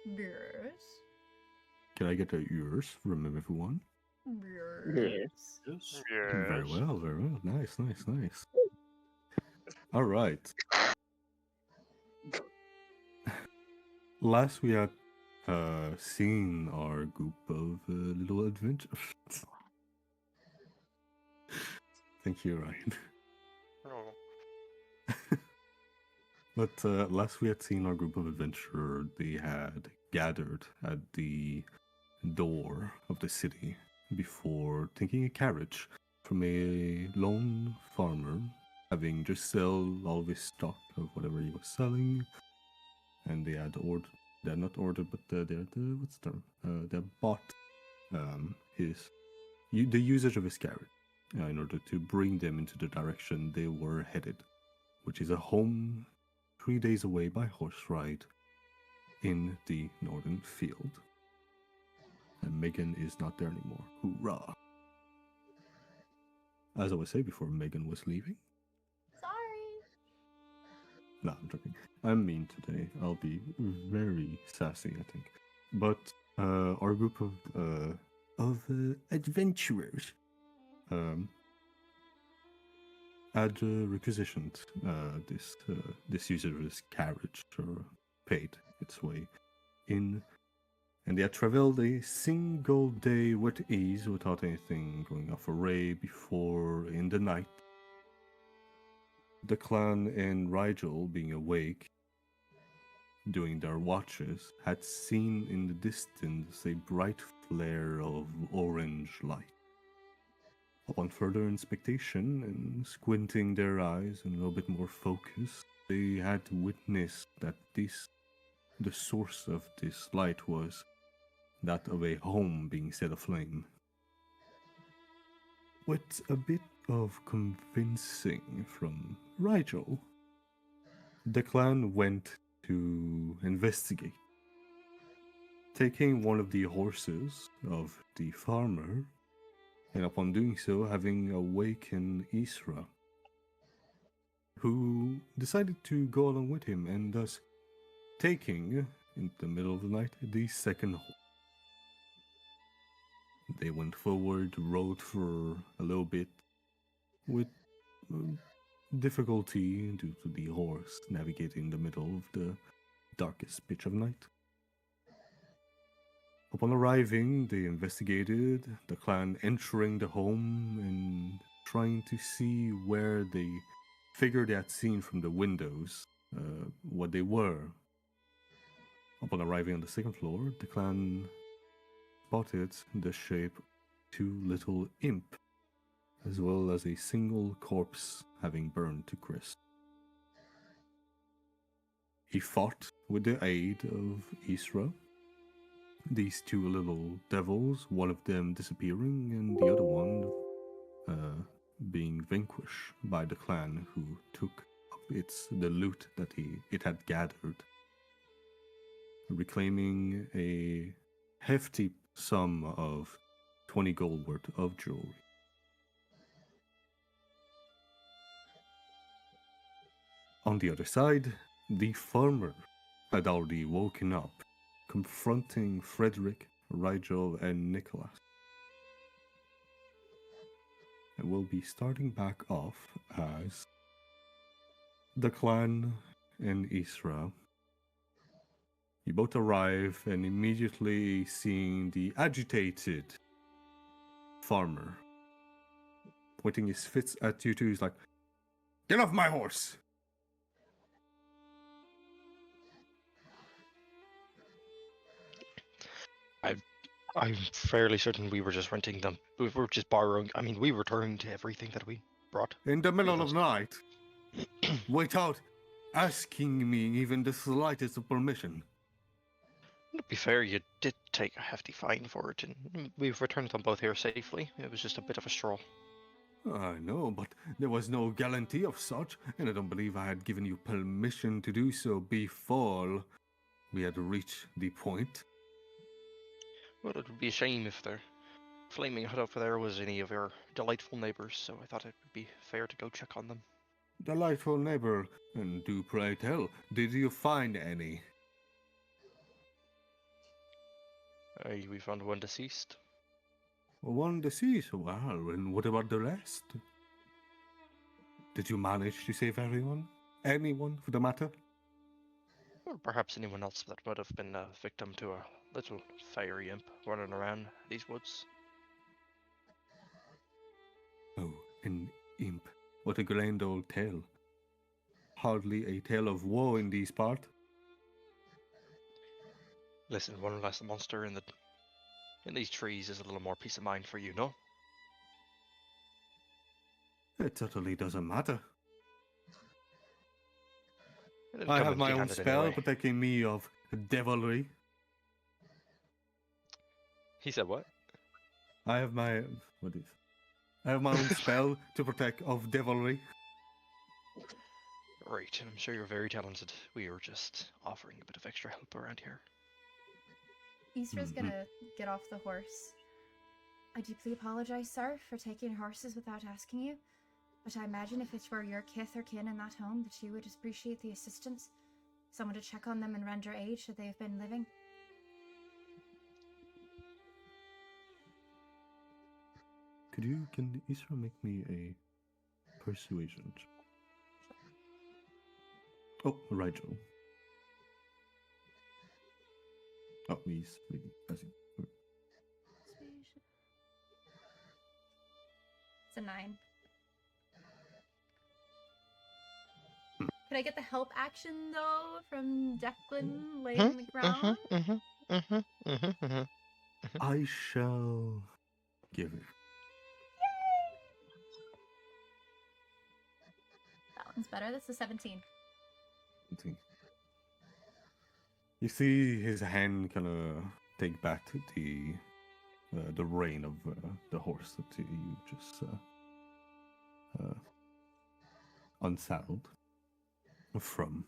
Yes. Can I get a yours from everyone? Yes. Yes. Very Yes. well, very well. Nice, nice, nice. All right. Last we had seen our group of little adventurers. Thank you, Ryan. Oh, But last we had seen our group of adventurers, they had gathered at the door of the city before taking a carriage from a lone farmer, having just sell all of his stock of whatever he was selling, and they had ordered. They had not ordered, but they had what's the term? They had bought the usage of his carriage in order to bring them into the direction they were headed, which is a home 3 days away by horse ride in the northern field. And Megan is not there anymore. Hoorah! As I was saying before Megan was leaving. Sorry. No, I'm joking. I'm mean today. I'll be very sassy, I think. But our group of adventurers had requisitioned this user's carriage or paid its way in, and they had traveled a single day with ease without anything going off array before in the night. The clan and Rigel, being awake during their watches, had seen in the distance a bright flare of orange light. Upon further inspection and squinting their eyes and a little bit more focus, they had witnessed that the source of this light was that of a home being set aflame. With a bit of convincing from Rigel, the clan went to investigate. Taking one of the horses of the farmer, and upon doing so, having awakened Isra, who decided to go along with him, and thus taking, in the middle of the night, the second horse. They went forward, rode for a little bit, with difficulty due to the horse navigating the middle of the darkest pitch of night. Upon arriving, they investigated the clan entering the home and trying to see where they figured they had seen from the windows what they were. Upon arriving on the second floor, the clan spotted the shape of two little imp, as well as a single corpse having burned to crisp. He fought with the aid of Isra, these two little devils, one of them disappearing and the other one being vanquished by the clan who took up the loot that it had gathered, reclaiming a hefty sum of 20 gold worth of jewelry. On the other side, the farmer had already woken up, confronting Frederick, Rigel, and Nicholas. And we'll be starting back off as the clan and Isra. You both arrive and immediately seeing the agitated farmer pointing his fists at you two. He's like, "Get off my horse!" I'm fairly certain we were just renting them. We were just borrowing. I mean, we returned everything that we brought. In the middle of the night, without asking me even the slightest of permission. To be fair, you did take a hefty fine for it, and we've returned them both here safely. It was just a bit of a stroll. I know, but there was no guarantee of such, and I don't believe I had given you permission to do so before we had reached the point. Well, it would be a shame if the flaming hut over there was any of your delightful neighbors, so I thought it would be fair to go check on them. Delightful neighbor, and do pray tell, did you find any? We found one deceased. One deceased. Well, and what about the rest? Did you manage to save everyone? Anyone, for the matter? Or perhaps anyone else that would have been a victim to a little fiery imp running around these woods. Oh, an imp. What a grand old tale. Hardly a tale of woe in these parts. Listen, one less monster in these trees is a little more peace of mind for you, no? It certainly doesn't matter. It'll I come have my own empty-handed spell anyway. protecting me of devilry. He said what? I have my own spell to protect of devilry. Right, and I'm sure you're very talented. We are just offering a bit of extra help around here. Easter's gonna get off the horse. I deeply apologize, sir, for taking horses without asking you. But I imagine if it were your kith or kin in that home, that you would appreciate the assistance. Someone to check on them and render aid should they have been living. Can Isra make me a persuasion check? Oh, Rigel. Oh, he's leaving. I see. It's a 9. Could I get the help action, though, from Declan laying on the ground? I shall give it. That one's better. That's a 17. You see his hand kind of take back the rein of the horse that you just unsaddled from.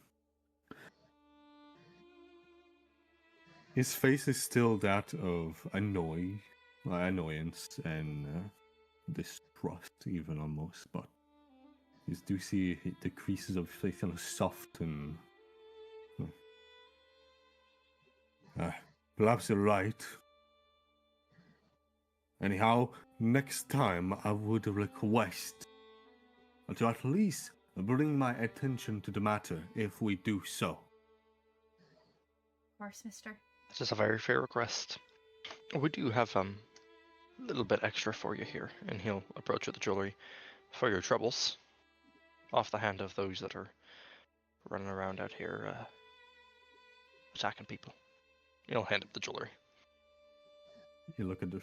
His face is still that of annoyance and distrust, even almost, but you do see the creases of his face kind of soften. Perhaps you're right. Anyhow, next time I would request to at least bring my attention to the matter if we do so. Of course, mister. This is a very fair request. We do have a little bit extra for you here, and he'll approach with the jewelry for your troubles, off the hand of those that are running around out here attacking people. He'll hand up the jewelry. You look at the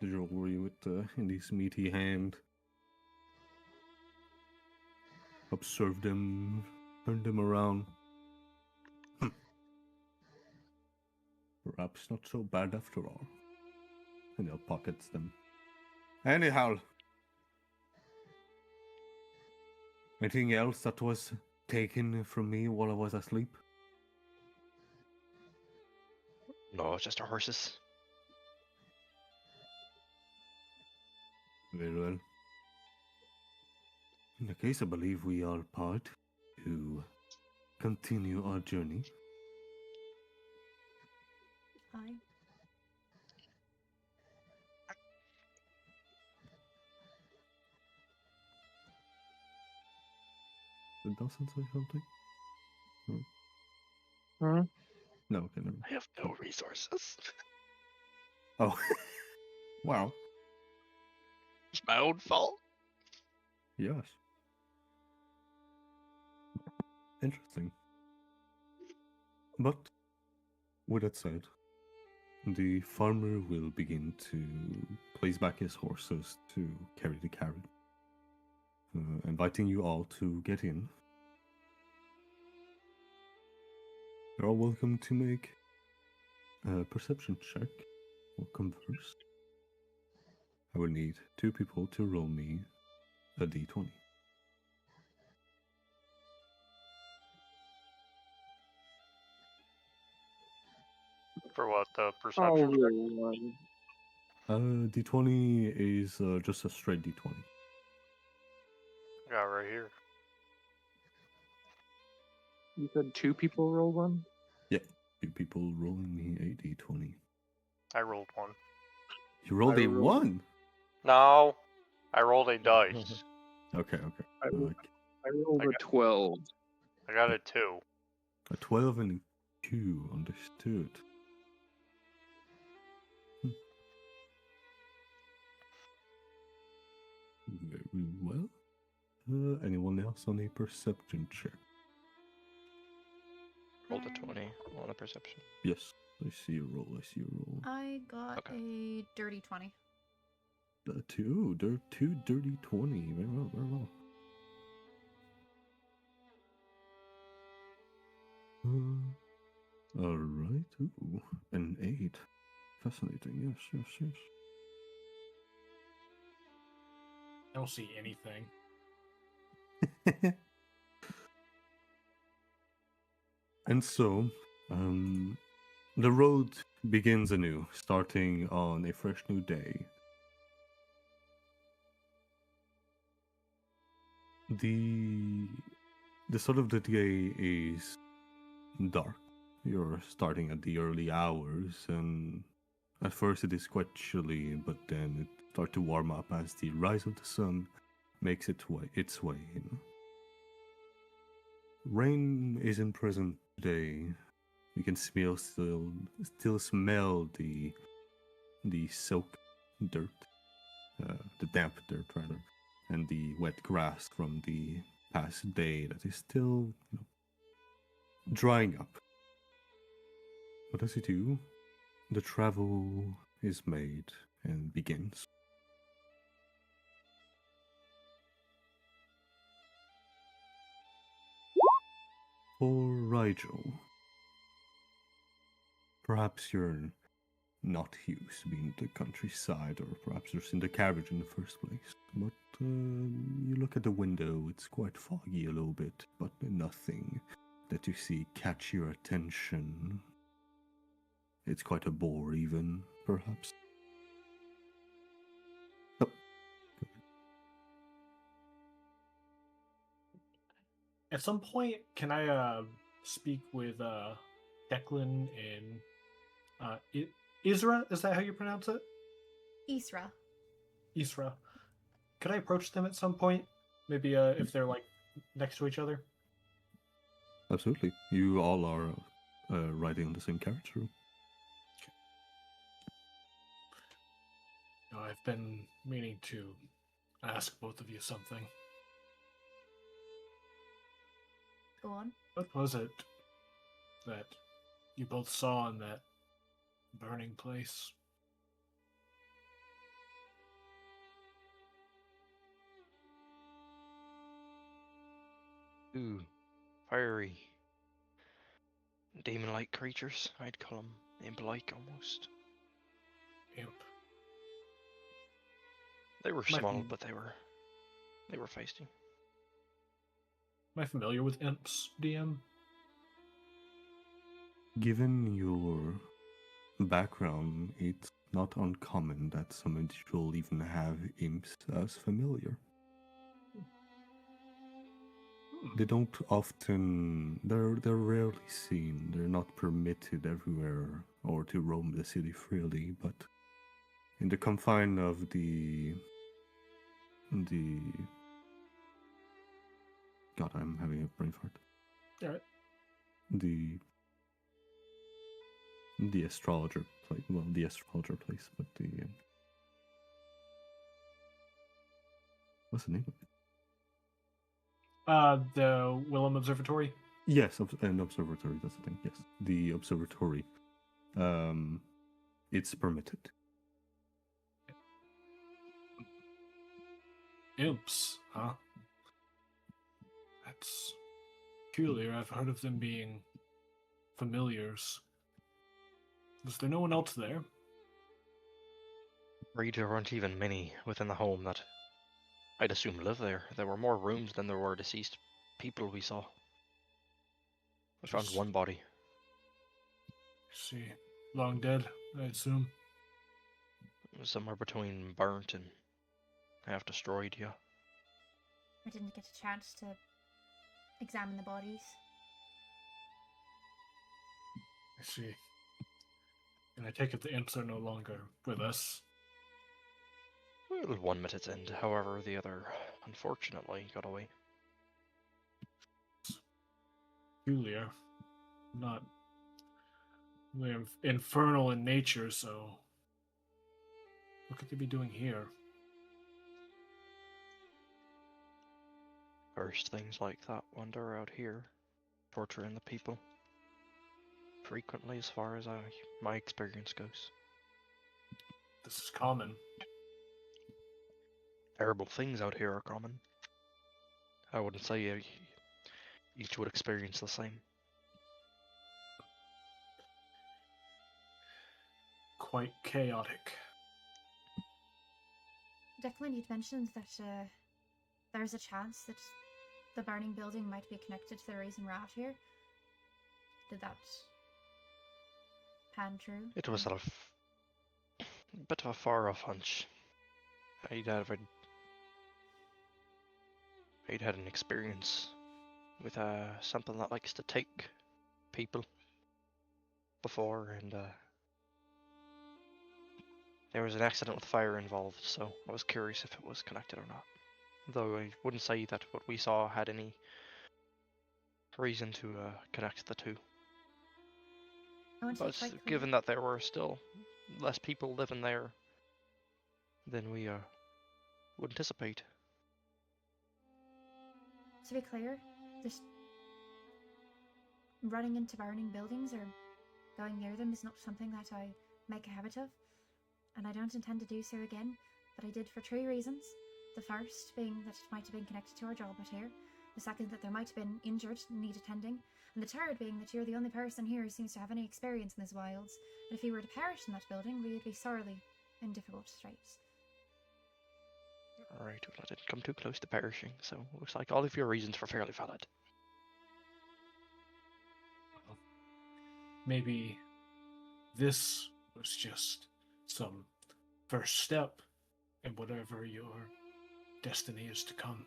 jewelry with in his meaty hand. Observe them, turn them around. Perhaps not so bad after all. And he'll pockets them. Anyhow, anything else that was taken from me while I was asleep? No, it's just our horses. Very well. In the case, I believe we are part to continue our journey. Aye. Did Dawson say something? Huh? No, okay, never mind. I have no resources. Oh. Wow. It's my own fault. Yes. Interesting. But, with that said, the farmer will begin to place back his horses to carry the carriage, inviting you all to get in. You're all welcome to make a perception check or converse. I will need 2 people to roll me a d20. For what, the I'll perception check? roll one. D20 is just a straight d20. Got right here. You said 2 people roll one? Yeah, 2 people rolling me a d20. I rolled 1. You rolled I a rolled- 1. No, I rolled a dice. Okay. I Like rolled I a got- 12. I got a 2. a 12 and a 2. Understood. Very well. Anyone else on a perception check? Rolled a 20 on a perception. Yes. I see you roll. I got Okay. a dirty 20. Two dirty 20. Very well. Alright. Ooh, an 8. Fascinating. Yes. I don't see anything. And so, the road begins anew, starting on a fresh new day. The start of the day is dark. You're starting at the early hours, and at first it is quite chilly, but then it starts to warm up as the rise of the sun makes its way in. Rain isn't present today. You can still smell the soaked dirt, the damp dirt rather, and the wet grass from the past day that is still drying up. But as you do, the travel is made and begins. For Rigel, perhaps you're not used to being in the countryside, or perhaps you're in the carriage in the first place. But you look at the window, it's quite foggy a little bit, but nothing that you see catch your attention. It's quite a bore, even, perhaps. Oh. At some point, can I speak with Declan and Isra? Is that how you pronounce it? Isra. Isra. Could I approach them at some point? Maybe if they're like next to each other. Absolutely. You all are riding on the same carriage room. No, I've been meaning to ask both of you something. Go on. What was it that you both saw in that burning place? Ooh, fiery, demon-like creatures. I'd call them imp-like almost. Imp. They were Might small, be- but they were feisty. Am I familiar with imps, DM? Given your background, it's not uncommon that some individuals even have imps as familiar. They don't often. They're rarely seen. They're not permitted everywhere or to roam the city freely. But in the confine of the God, I'm having a brain fart. Alright. The astrologer place. Well, the astrologer place, but the what's the name of it? The Willem Observatory. Yes, an observatory. That's the thing. Yes, the observatory. It's permitted. Imps, huh? That's peculiar. I've heard of them being familiars. Was there no one else there? There weren't even many within the home that I'd assume live there. There were more rooms than there were deceased people we saw. We found Just- one body. See, long dead, I assume. It was somewhere between burnt and half destroyed, yeah. I didn't get a chance to examine the bodies. I see. And I take it the imps are no longer with us. Well, one met its end, however, the other, unfortunately, got away. Peculiar. Not they're infernal in nature, so what could they be doing here? First, things like that wander out here, torturing the people. Frequently, as far as my experience goes. This is common. Terrible things out here are common. I wouldn't say each would experience the same. Quite chaotic. Declan, you'd mentioned that there's a chance that the burning building might be connected to the reason we're out here. Did that pan true? It was a bit of a far-off hunch. I'd had an experience with something that likes to take people before, and there was an accident with fire involved, so I was curious if it was connected or not. Though I wouldn't say that what we saw had any reason to connect the two. But given that there were still less people living there than we would anticipate. To be clear, just running into burning buildings or going near them is not something that I make a habit of, and I don't intend to do so again, but I did for 3 reasons. The first being that it might have been connected to our job out here, the second that there might have been injured and need attending, and the third being that you're the only person here who seems to have any experience in these wilds, and if you were to perish in that building, we would be sorely in difficult straits. Alright, well, I didn't come too close to perishing, so looks like all of your reasons were fairly valid. Maybe this was just some first step in whatever your destiny is to come.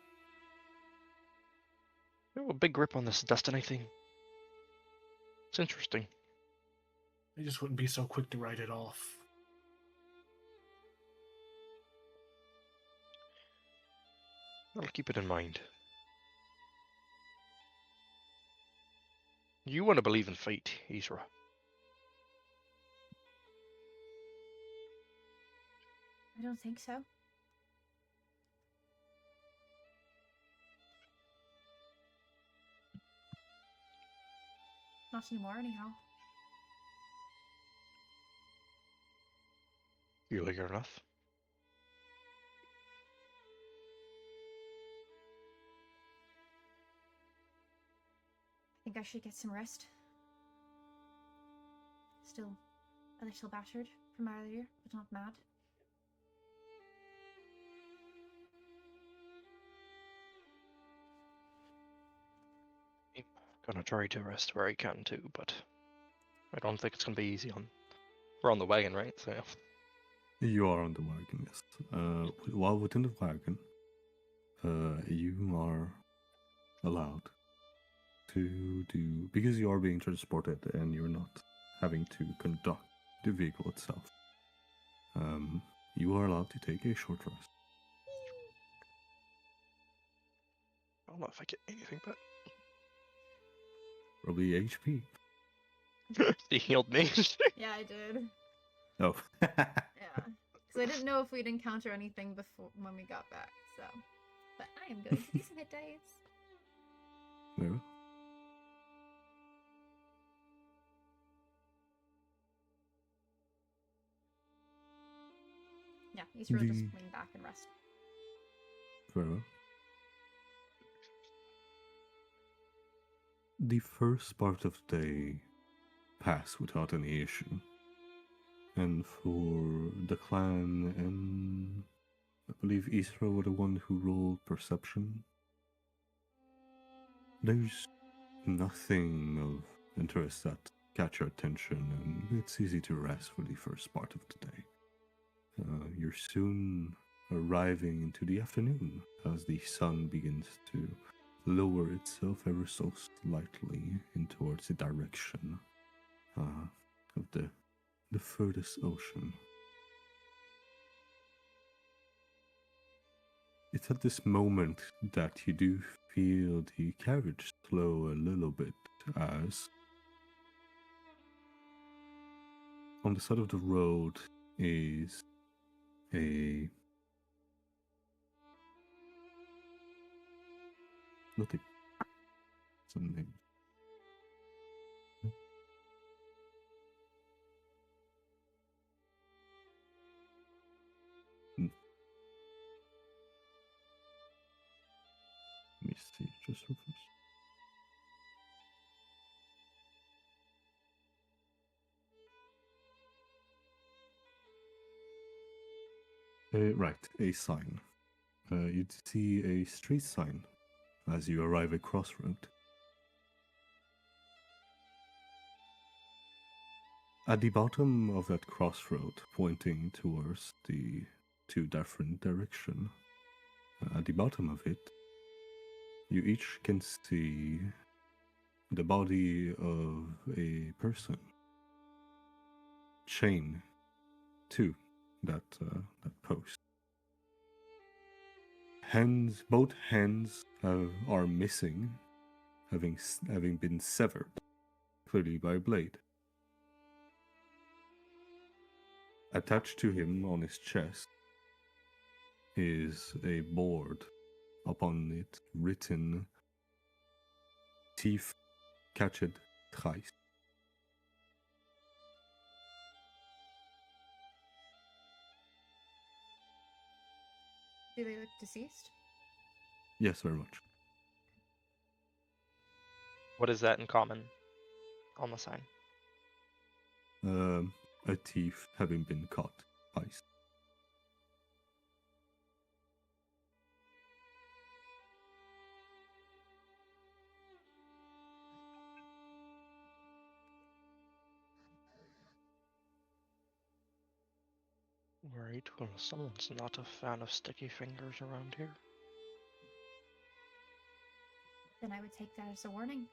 We have a big grip on this destiny thing. It's interesting. I just wouldn't be so quick to write it off. I'll keep it in mind. You want to believe in fate, Isra. I don't think so. Not anymore, anyhow. You like it enough? I think I should get some rest. Still a little battered from earlier, but not mad. I'm gonna try to rest where I can too, but I don't think it's gonna be easy on. We're on the wagon, right? So You are on the wagon, yes. While within the wagon, you are allowed to do, because you are being transported and you're not having to conduct the vehicle itself, you are allowed to take a short rest. I don't know if I get anything, but Probably HP. he healed me. Yeah, I did. Oh. Yeah. Because I didn't know if we'd encounter anything before when we got back, so. But I am going to do some hit dice. No. Yeah, Easter will just The- lean back and rest. Very well. The first part of the day passed without any issue. And for the clan and I believe Isra were the one who rolled perception. There's nothing of interest that catch your attention, and it's easy to rest for the first part of the day. You're soon arriving into the afternoon as the sun begins to lower itself ever so slightly in towards the direction of the the furthest ocean. It's at this moment that you do feel the carriage slow a little bit as on the side of the road is a nothing. Some name. Let me see, just refresh. Right, a sign. You'd see a street sign as you arrive at Crossroad. At the bottom of that crossroad, pointing towards the two different directions, at the bottom of it, you each can see the body of a person chained to that post. Both hands are missing, having been severed, clearly by a blade. Attached to him on his chest is a board. Upon it written Tief Catched Thrice. Do they look deceased? Yes, very much. What is that in common on the sign? A thief having been caught twice. Right, well, someone's not a fan of sticky fingers around here. Then I would take that as a warning.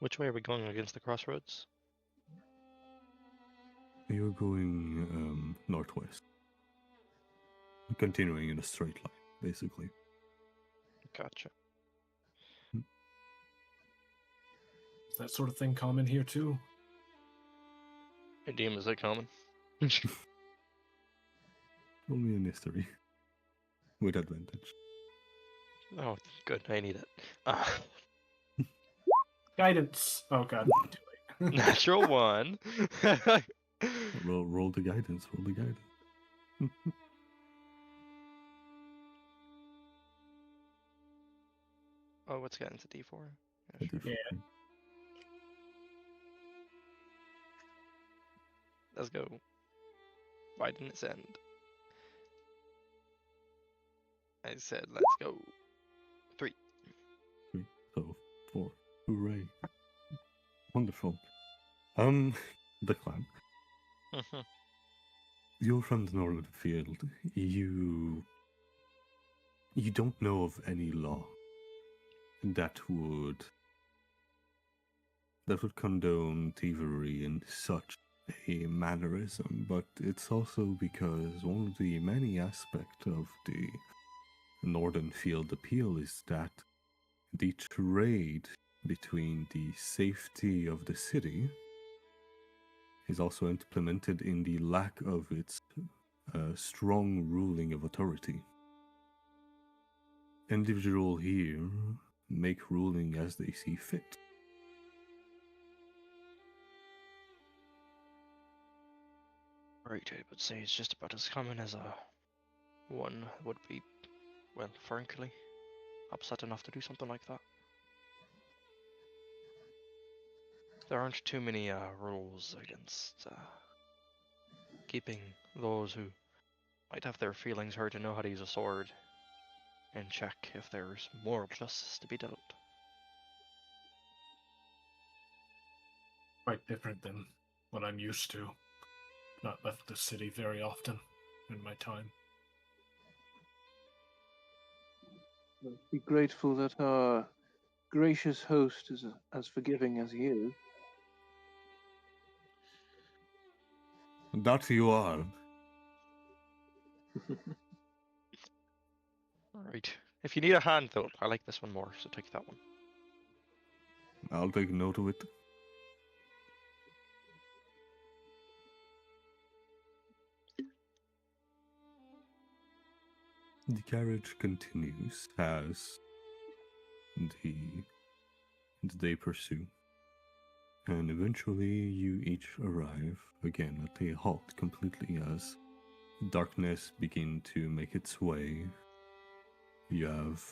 Which way are we going against the crossroads? You're going northwest. Continuing in a straight line, basically. Gotcha. Is that sort of thing common here too? Hey, Deem, is that common? Roll me an history. With advantage. Oh, good, I need it. Guidance. Oh god, too late. Natural one. Roll the guidance, roll the guidance. Oh, what's guidance, a D4? A Sure. D4. Yeah. Let's go. Why didn't it send? I said, let's go. 3. 3, so 4. Hooray. Wonderful. The clan. You're from the Northern Field. You don't know of any law that would condone thievery in such a mannerism, but it's also because one of the many aspects of the Northern Field appeal is that the trade between the safety of the city is also implemented in the lack of its strong ruling of authority. Individual here make ruling as they see fit. Right, I would say it's just about as common as one would be, well, frankly, upset enough to do something like that. There aren't too many rules against keeping those who might have their feelings hurt and know how to use a sword in check if there's moral justice to be dealt. Quite different than what I'm used to. Not left the city very often in my time. Be grateful that our gracious host is as forgiving as he is. That you are. Alright. If you need a hand, though, I like this one more, so take that one. I'll take note of it. The carriage continues as the day pursue, and eventually you each arrive again at a halt completely as darkness begin to make its way. You have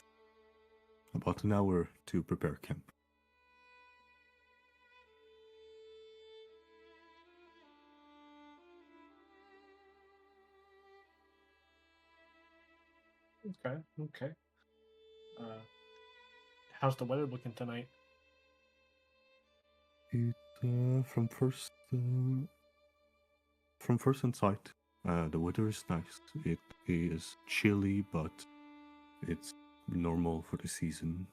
about an hour to prepare camp. Okay. How's the weather looking tonight? It from first insight, the weather is nice. It is chilly, but it's normal for the season.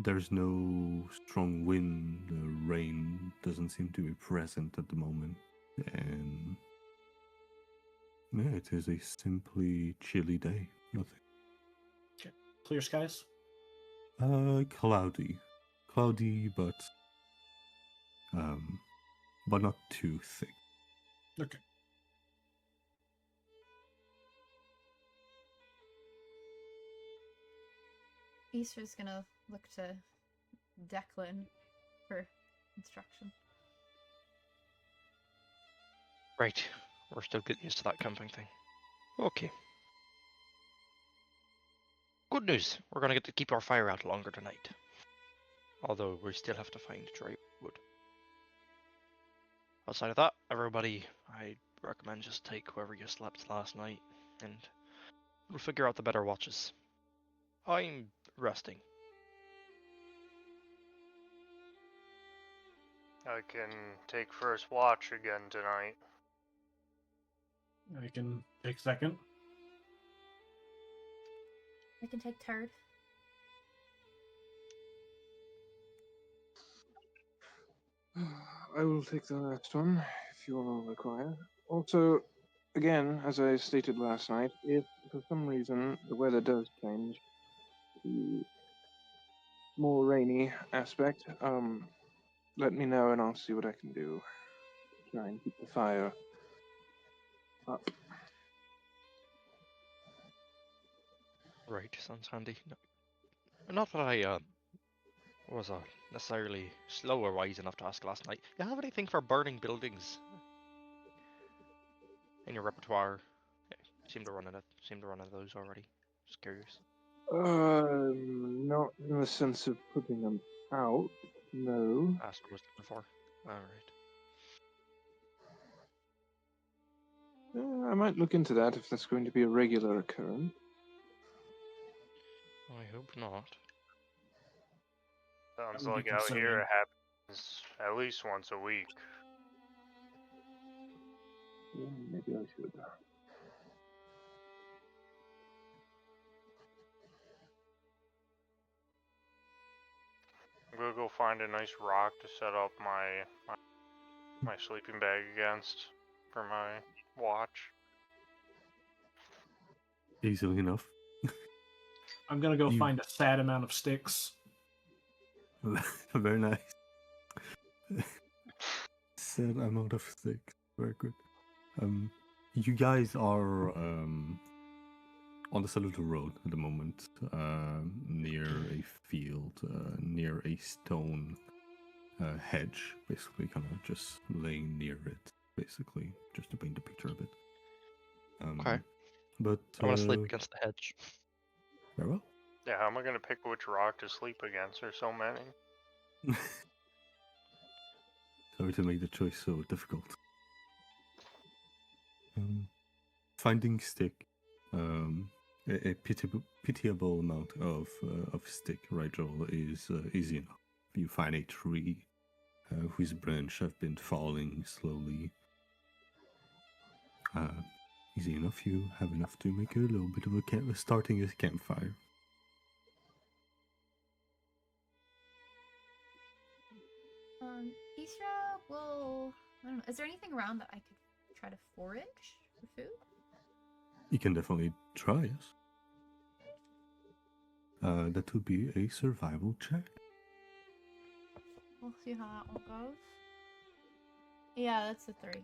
There's no strong wind. Rain doesn't seem to be present at the moment, and yeah, it is a simply chilly day. Nothing. Clear skies? Cloudy, but not too thick. Okay. Easter's gonna look to Declan for instruction. Right. We're still getting used to that camping thing. Okay. Good news. We're gonna get to keep our fire out longer tonight. Although we still have to find dry wood. Outside of that, everybody, I recommend just take whoever you slept last night, and we'll figure out the better watches. I'm resting. I can take first watch again tonight. I can take second. I can take third. I will take the last one, if you all require. Also, again, as I stated last night, if for some reason the weather does change to more rainy aspect, let me know and I'll see what I can do. Try and keep the fire up. Right, sounds handy. No, not that I was necessarily slow or wise enough to ask last night. You have anything for burning buildings in your repertoire? Yeah, seem to run out of those already. Just curious. Not in the sense of putting them out, no. Asked what I was looking for. Alright. I might look into that if that's going to be a regular occurrence. I hope not. Sounds That would be like out here concerning. it happens at least once a week. Yeah, maybe I should. I'm gonna go find a nice rock to set up my sleeping bag against for my watch. Easily enough. I'm gonna go You- find a sad amount of sticks. Very nice. Said I'm out of sticks. Very good. You guys are on the side of the road at the moment, near a field, near a stone hedge, basically, kind of just laying near it, basically, just to paint the picture a bit. Okay. But I want to sleep against the hedge. very well. Yeah, how am I gonna pick which rock to sleep against? There's so many. Sorry to make the choice so difficult. Finding stick, a pitiable amount of stick, right, Joel, is easy enough. You find a tree whose branch have been falling slowly. Easy enough. You have enough to make a little bit of a starting a campfire. Isra will. I don't know. Is there anything around that I could try to forage for food? You can definitely try, yes. That would be a survival check. We'll see how that one goes. Yeah, that's a 3.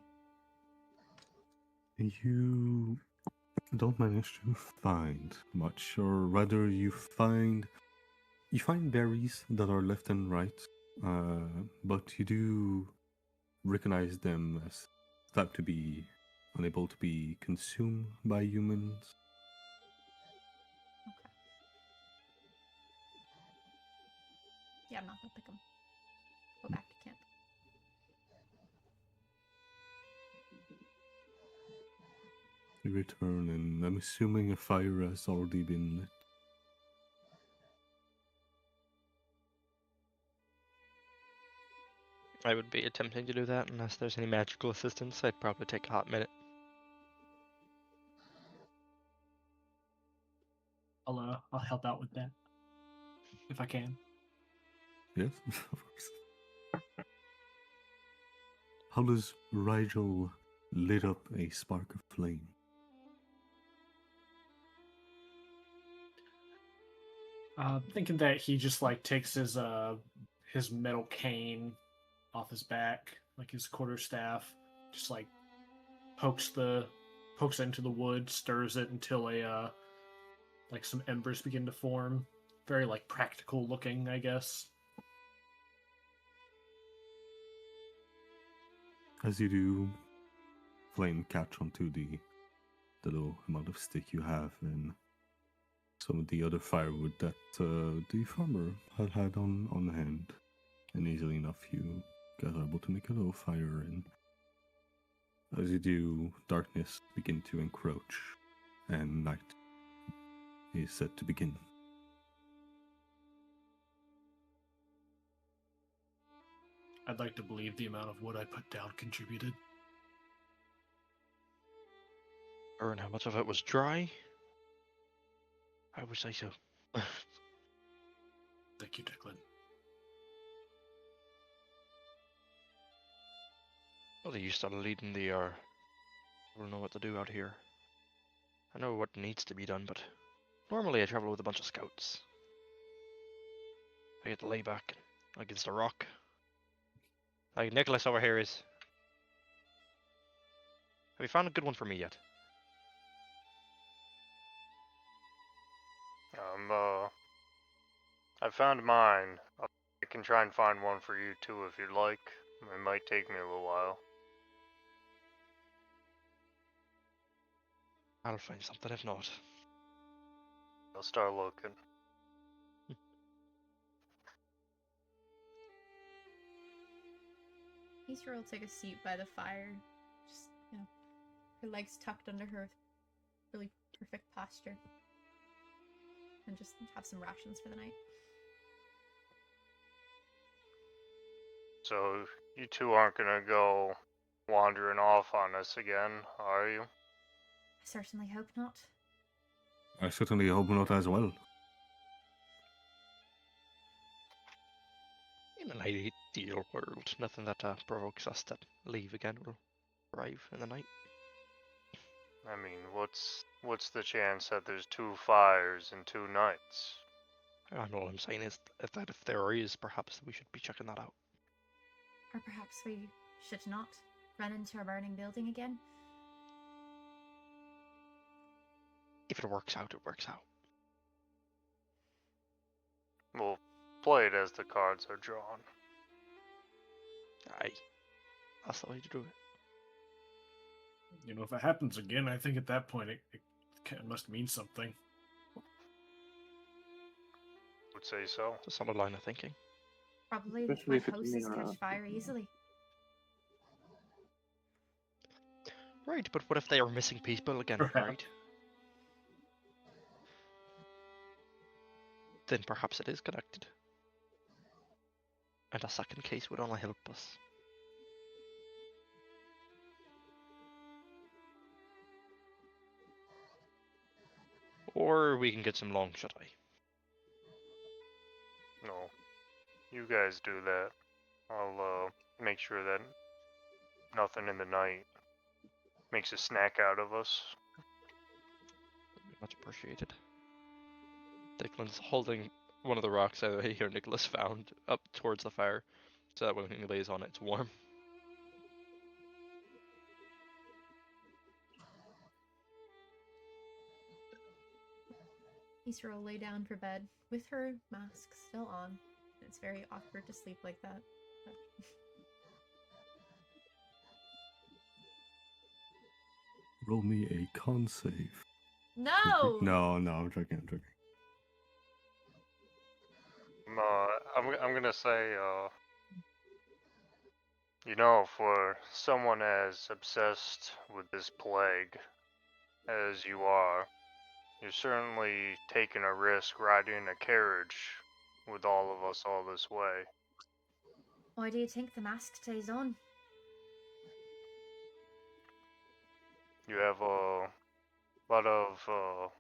You don't manage to find much, or rather, you find berries that are left and right, but you do recognize them as thought to be unable to be consumed by humans. Okay. Yeah, I'm not gonna pick them. Go back to camp. You return, and I'm assuming a fire has already been lit. I would be attempting to do that unless there's any magical assistance. I'd probably take a hot minute. I'll help out with that if I can. Yes, of course. How does Rigel lit up a spark of flame? Thinking that he just like takes his metal cane off his back, like his quarterstaff, just like pokes it into the wood, stirs it until like some embers begin to form. Very like practical looking, I guess. As you do, flame catch onto the little amount of stick you have, and some of the other firewood that the farmer had on hand. And easily enough, you guys are able to make a little fire, and as you do, darkness begin to encroach, and night is set to begin. I'd like to believe the amount of wood I put down contributed. And how much of it was dry? I would say so. Thank you, Declan. Well, you started leading the I don't know what to do out here. I know what needs to be done, but normally I travel with a bunch of scouts. I get to lay back against a rock. Like Nicholas over here is. Have you found a good one for me yet? I found mine. I can try and find one for you too if you'd like. It might take me a little while. I'll find something if not. I'll start looking. Isra will take a seat by the fire. Just, her legs tucked under her, really perfect posture. And just have some rations for the night. So, you two aren't gonna go wandering off on us again, are you? I certainly hope not. I certainly hope not as well. In an ideal world, nothing that provokes us to leave again will arrive in the night. I mean, what's the chance that there's 2 fires in 2 nights? And all I'm saying is that if there is, perhaps we should be checking that out. Or perhaps we should not run into a burning building again. If it works out, it works out. We'll play it as the cards are drawn. Aye. That's the way to do it. You know, if it happens again, I think at that point it must mean something. Would say so. It's a solid line of thinking. Probably Especially before if it's houses near catch us. fire easily. Right, but what if they are missing people again, Perhaps. right? Then perhaps it is connected. And a second case would only help us. Or we can get some long shut eye. No, you guys do that. I'll make sure that nothing in the night makes a snack out of us. Much appreciated. Dicklin's holding one of the rocks that here Nicholas found up towards the fire, so that when he lays on it, it's warm. Isra will lay down for bed with her mask still on. It's very awkward to sleep like that. But... Roll me a con save. No! No, I'm joking. I'm gonna say, for someone as obsessed with this plague as you are, you're certainly taking a risk riding a carriage with all of us all this way. Why do you think the mask stays on? You have a lot of,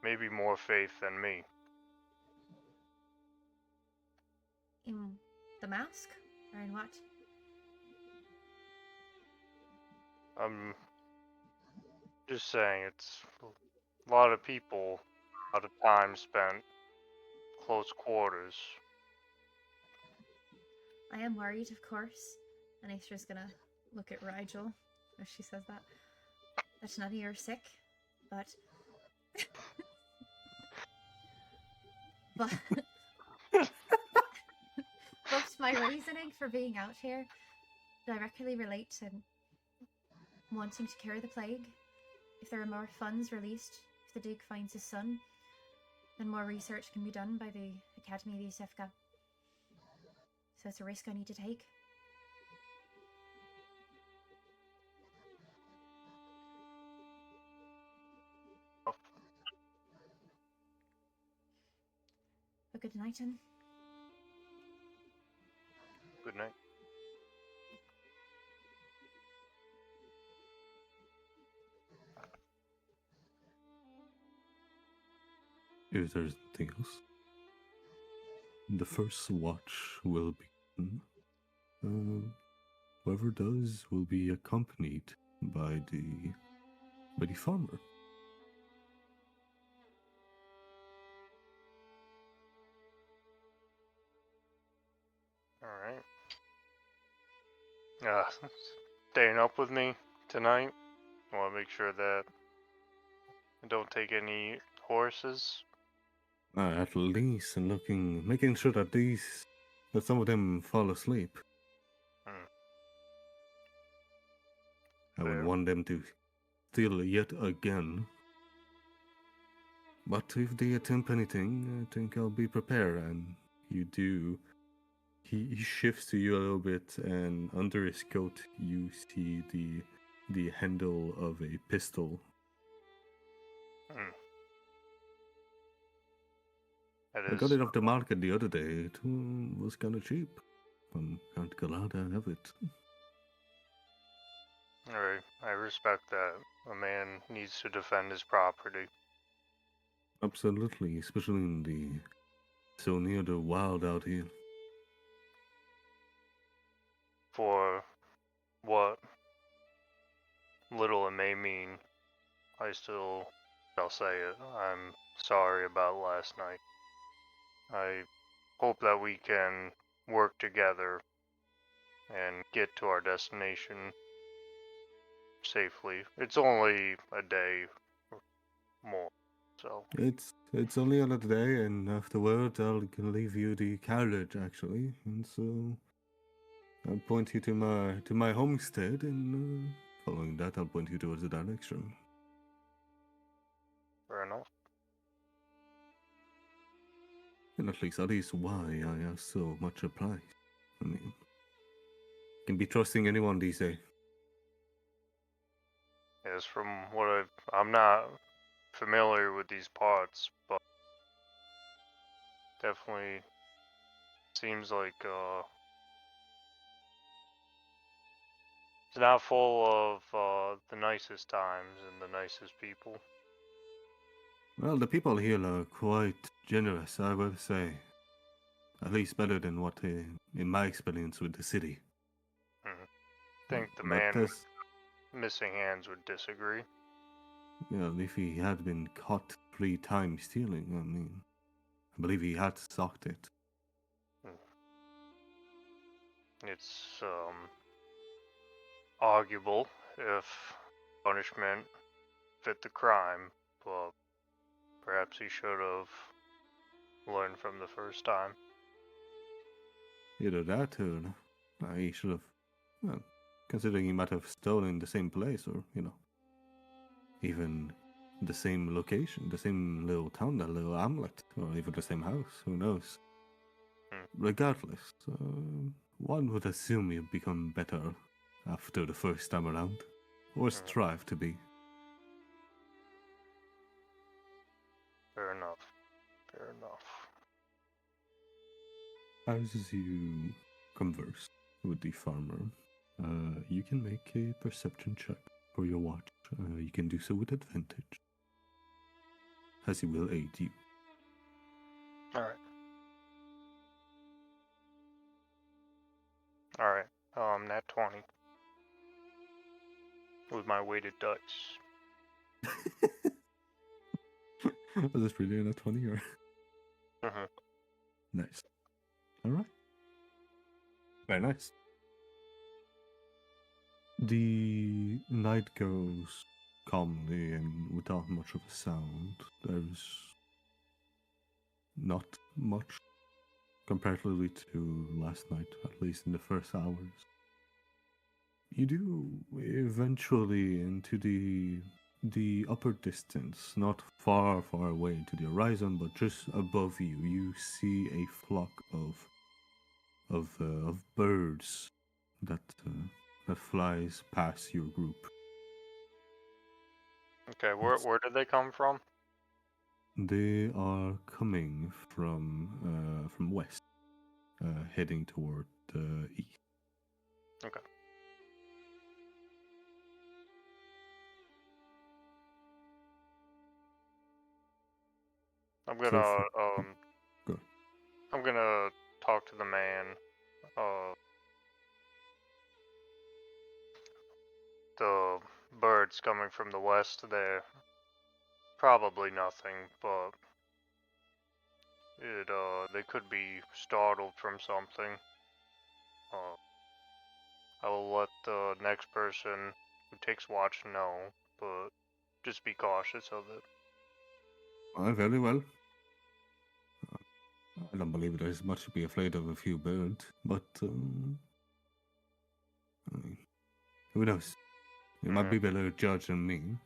maybe more faith than me. In the mask? Or in what? I'm just saying, it's a lot of people, a lot of time spent close quarters. I am worried, of course. And Isra's gonna look at Rigel as she says that. That none of you are sick, but... but... but my reasoning for being out here directly relate to wanting to cure the plague. If there are more funds released, if the Duke finds his son, then more research can be done by the Academy of Isefka. So it's a risk I need to take. But good night, then. Good night. If there's nothing else, the first watch will begin. Whoever does will be accompanied by the farmer. Alright. Staying up with me tonight. I want to make sure that I don't take any horses. At least making sure that some of them fall asleep. I Fair. would want them to steal yet again. But if they attempt anything, I think I'll be prepared. And you do. He shifts to you a little bit, and under his coat, you see the handle of a pistol. I got it off the market the other day. It was kind of cheap. I'm kind of glad I have it. Alright, I respect that. A man needs to defend his property. Absolutely, especially so near the wild out here. For what little it may mean, I'll say it. I'm sorry about last night. I hope that we can work together and get to our destination safely. It's only a day more, so. It's only another day, and afterward I'll leave you the carriage actually, and so I'll point you to my homestead, and following that I'll point you towards the direction. Fair enough. And at least that is why I have so much applied. I mean, can be trusting anyone these days. Yes, from what I'm not familiar with these parts, but definitely seems like it's not full of the nicest times and the nicest people. Well, the people here are quite generous, I will say. At least better than what, in my experience with the city. Think the But man with missing hands would disagree. if he had been caught 3 times stealing, I mean, I believe he had socked it. It's arguable if punishment fit the crime, but perhaps he should have learned from the first time. Either that or he should have, well, considering he might have stolen the same place or, even the same location, the same little town, that little hamlet, or even the same house, who knows. Regardless, one would assume you've become better after the first time around, or strive to be. Fair enough. Fair enough. As you converse with the farmer, you can make a perception check for your watch. You can do so with advantage, as he will aid you. Alright. Alright. Nat 20. With my weighted dice. Was this really a 20 or? Mm-hmm. Nice. Alright. Very nice. The night goes calmly and without much of a sound. There's not much comparatively to last night, at least in the first hours. You do eventually into the upper distance, not far away into the horizon, but just above you, you see a flock of birds that flies past your group. Okay, where did they come from? They are coming from west, heading toward the east. Okay. I'm gonna Go. I'm gonna talk to the man. The birds coming from the west, they're probably nothing, but they could be startled from something. I will let the next person who takes watch know, but just be cautious of it. Very well. I don't believe there's much to be afraid of a few birds, but I mean, who knows? You might be better judge than me.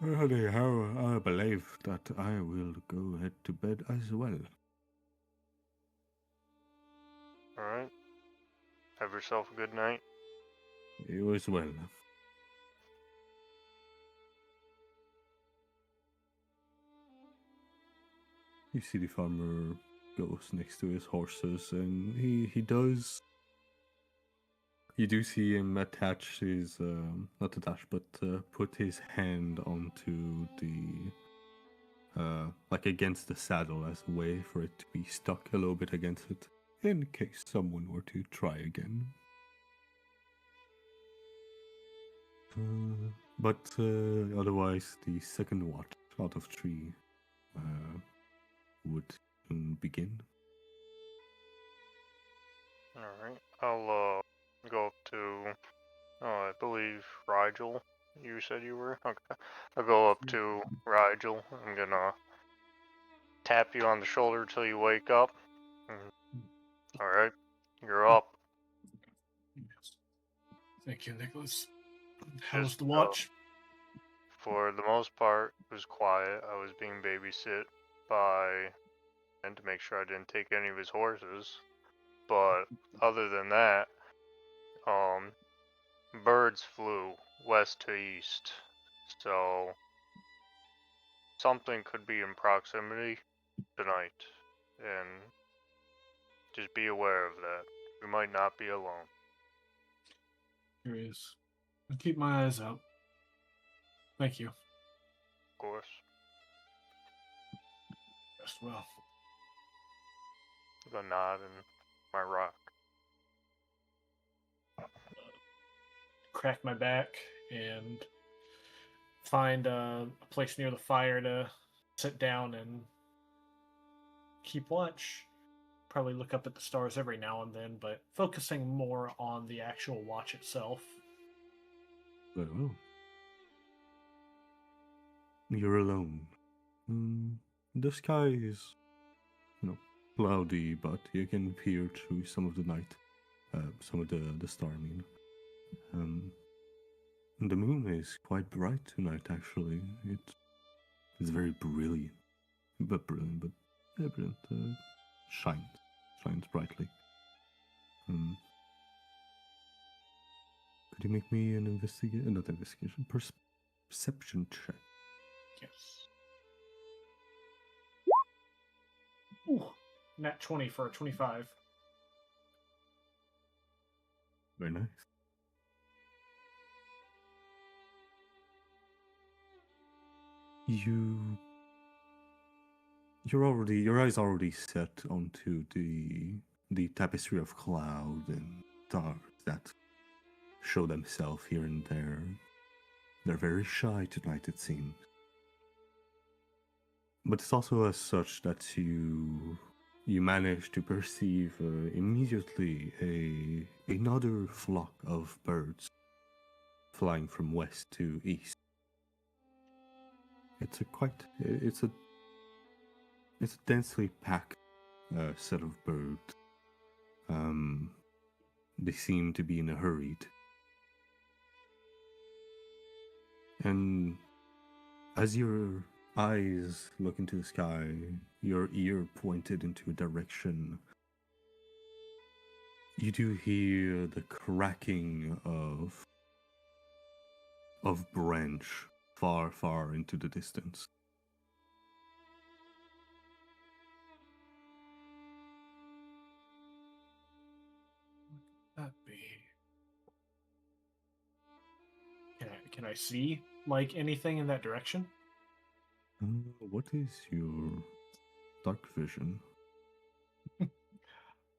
Anyhow, I believe that I will go head to bed as well. Alright. Have yourself a good night. You as well. You see the farmer goes next to his horses, and he does. You do see him attach his, not attach, but put his hand onto the, like against the saddle as a way for it to be stuck a little bit against it, in case someone were to try again. But otherwise, the second watch out of 3 would soon begin. Alright. I'll go up to, I believe, Rigel. You said you were? Okay. I'll go up to Rigel. I'm gonna tap you on the shoulder till you wake up. Alright. You're up. Yes. Thank you, Nicholas. How's Just, the watch? For the most part, it was quiet. I was being babysit by, and to make sure I didn't take any of his horses. But other than that, birds flew west to east. So something could be in proximity tonight. And just be aware of that. We might not be alone. Here he is. I'll keep my eyes out. Thank you. Of course. Yes, well, I'm gonna nod and my rock. crack my back and find a place near the fire to sit down and keep watch. Probably look up at the stars every now and then, but focusing more on the actual watch itself. Very well. You're alone. The sky is, cloudy, but you can peer through some of the night, some of the star. I mean, the moon is quite bright tonight. Actually, it's very brilliant, yeah, brilliant. Shines brightly. Could you make me an not investigation, perception check? Yes. Ooh, nat 20 for a 25. Very nice. Your eyes already set onto the tapestry of cloud and stars that show themselves here and there. They're very shy tonight, it seems. But it's also as such that you manage to perceive immediately another flock of birds flying from west to east. It's a densely packed set of birds. They seem to be in a hurry. And as your eyes look into the sky, your ear pointed into a direction, you do hear the cracking of branch far, far into the distance. What could that be? Can I see like anything in that direction? What is your dark vision?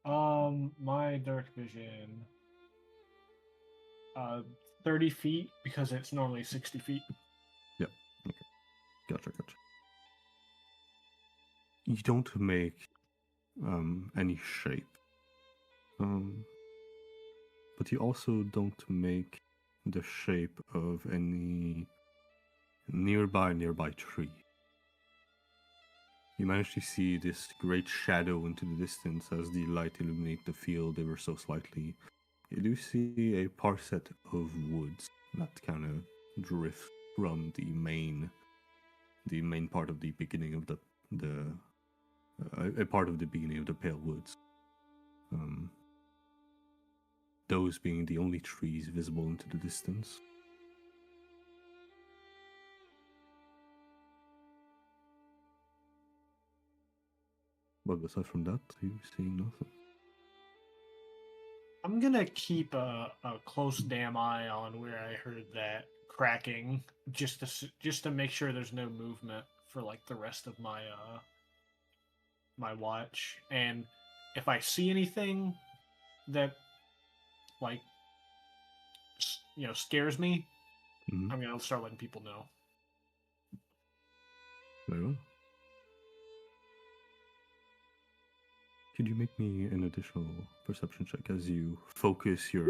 My dark vision. 30 feet because it's normally 60 feet. Yep. Okay. Gotcha. You don't make any shape. But you also don't make the shape of any nearby tree. You manage to see this great shadow into the distance as the light illuminates the field ever so slightly. You do see a parcel of woods that kind of drift from the main part of the beginning of a part of the beginning of the Pale Woods. Those being the only trees visible into the distance. But aside from that, you see nothing. I'm gonna keep a close damn eye on where I heard that cracking, just to make sure there's no movement for like the rest of my my watch. And if I see anything that like scares me, I'm gonna start letting people know. Very well. Could you make me an additional perception check as you focus your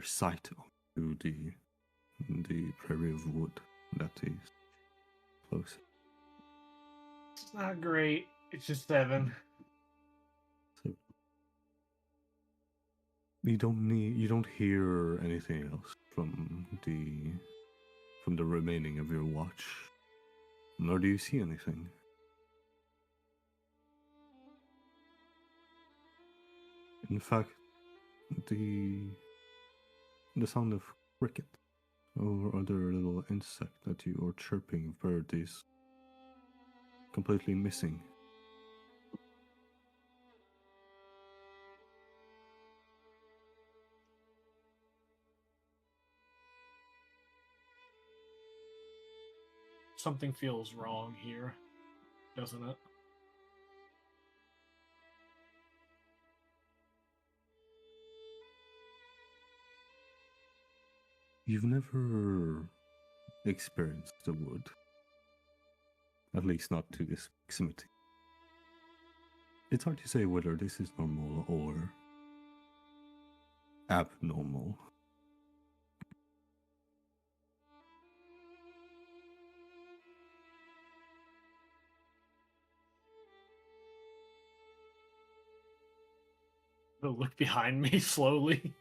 sight onto the prairie of wood that is close? It's not great. It's just 7. So you don't hear anything else from the remaining of your watch, nor do you see anything. In fact, the sound of cricket or other little insect that you or chirping of bird is completely missing. something feels wrong here, doesn't it? You've never experienced the wood. At least not to this proximity. It's hard to say whether this is normal or abnormal. I'll look behind me slowly,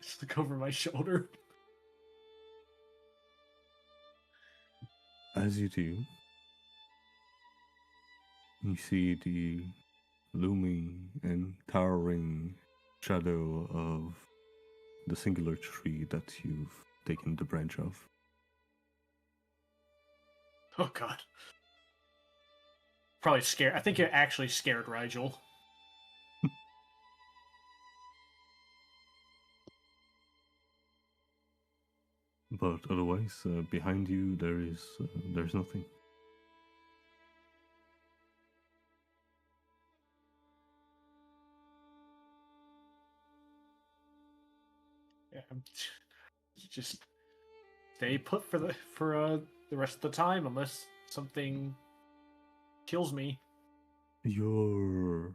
just look over my shoulder. As you do, you see the looming and towering shadow of the singular tree that you've taken the branch of. Oh god. Probably scared. I think it actually scared Rigel. But otherwise, behind you there's nothing. Yeah, just stay put for the rest of the time unless something kills me. Your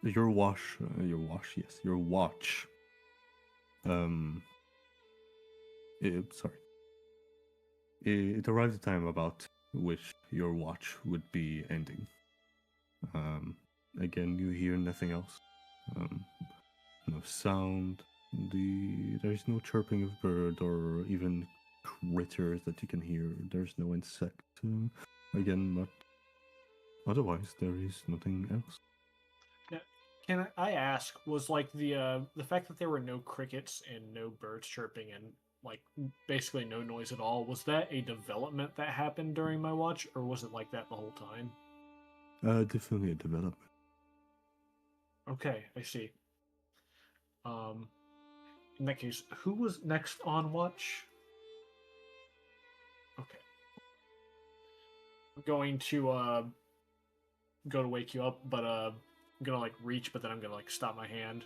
watch, sorry. It arrived at a time about which your watch would be ending. Again, you hear nothing else. No sound. There's no chirping of bird or even critters that you can hear. There's no insect. Again, but otherwise there is nothing else. Can I ask, was like the fact that there were no crickets and no birds chirping and like basically no noise at all, was that a development that happened during my watch, or was it like that the whole time? Definitely a development. Okay, I see. In that case, who was next on watch? Okay. I'm going to go to wake you up, but I'm gonna like reach, but then I'm gonna like stop my hand.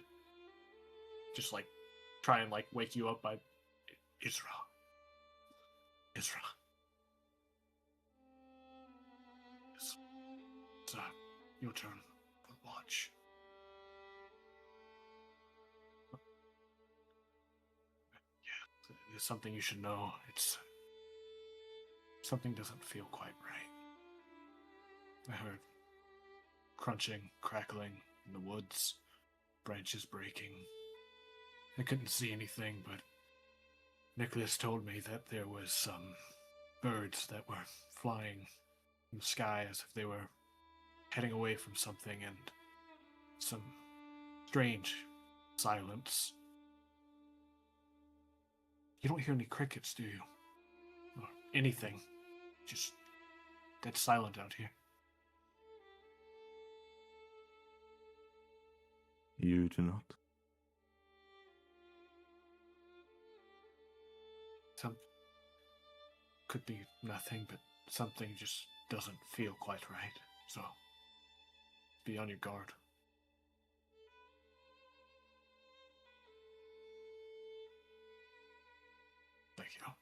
Just like try and like wake you up by Isra. It's your turn for watch. Yeah, there's something you should know. It's something doesn't feel quite right. I heard crunching, crackling in the woods, branches breaking. I couldn't see anything, but Nicholas told me that there was some birds that were flying in the sky as if they were heading away from something, and some strange silence. You don't hear any crickets, do you? Or anything. Just dead silent out here. You do not. Some could be nothing, but something just doesn't feel quite right. So be on your guard. Thank you.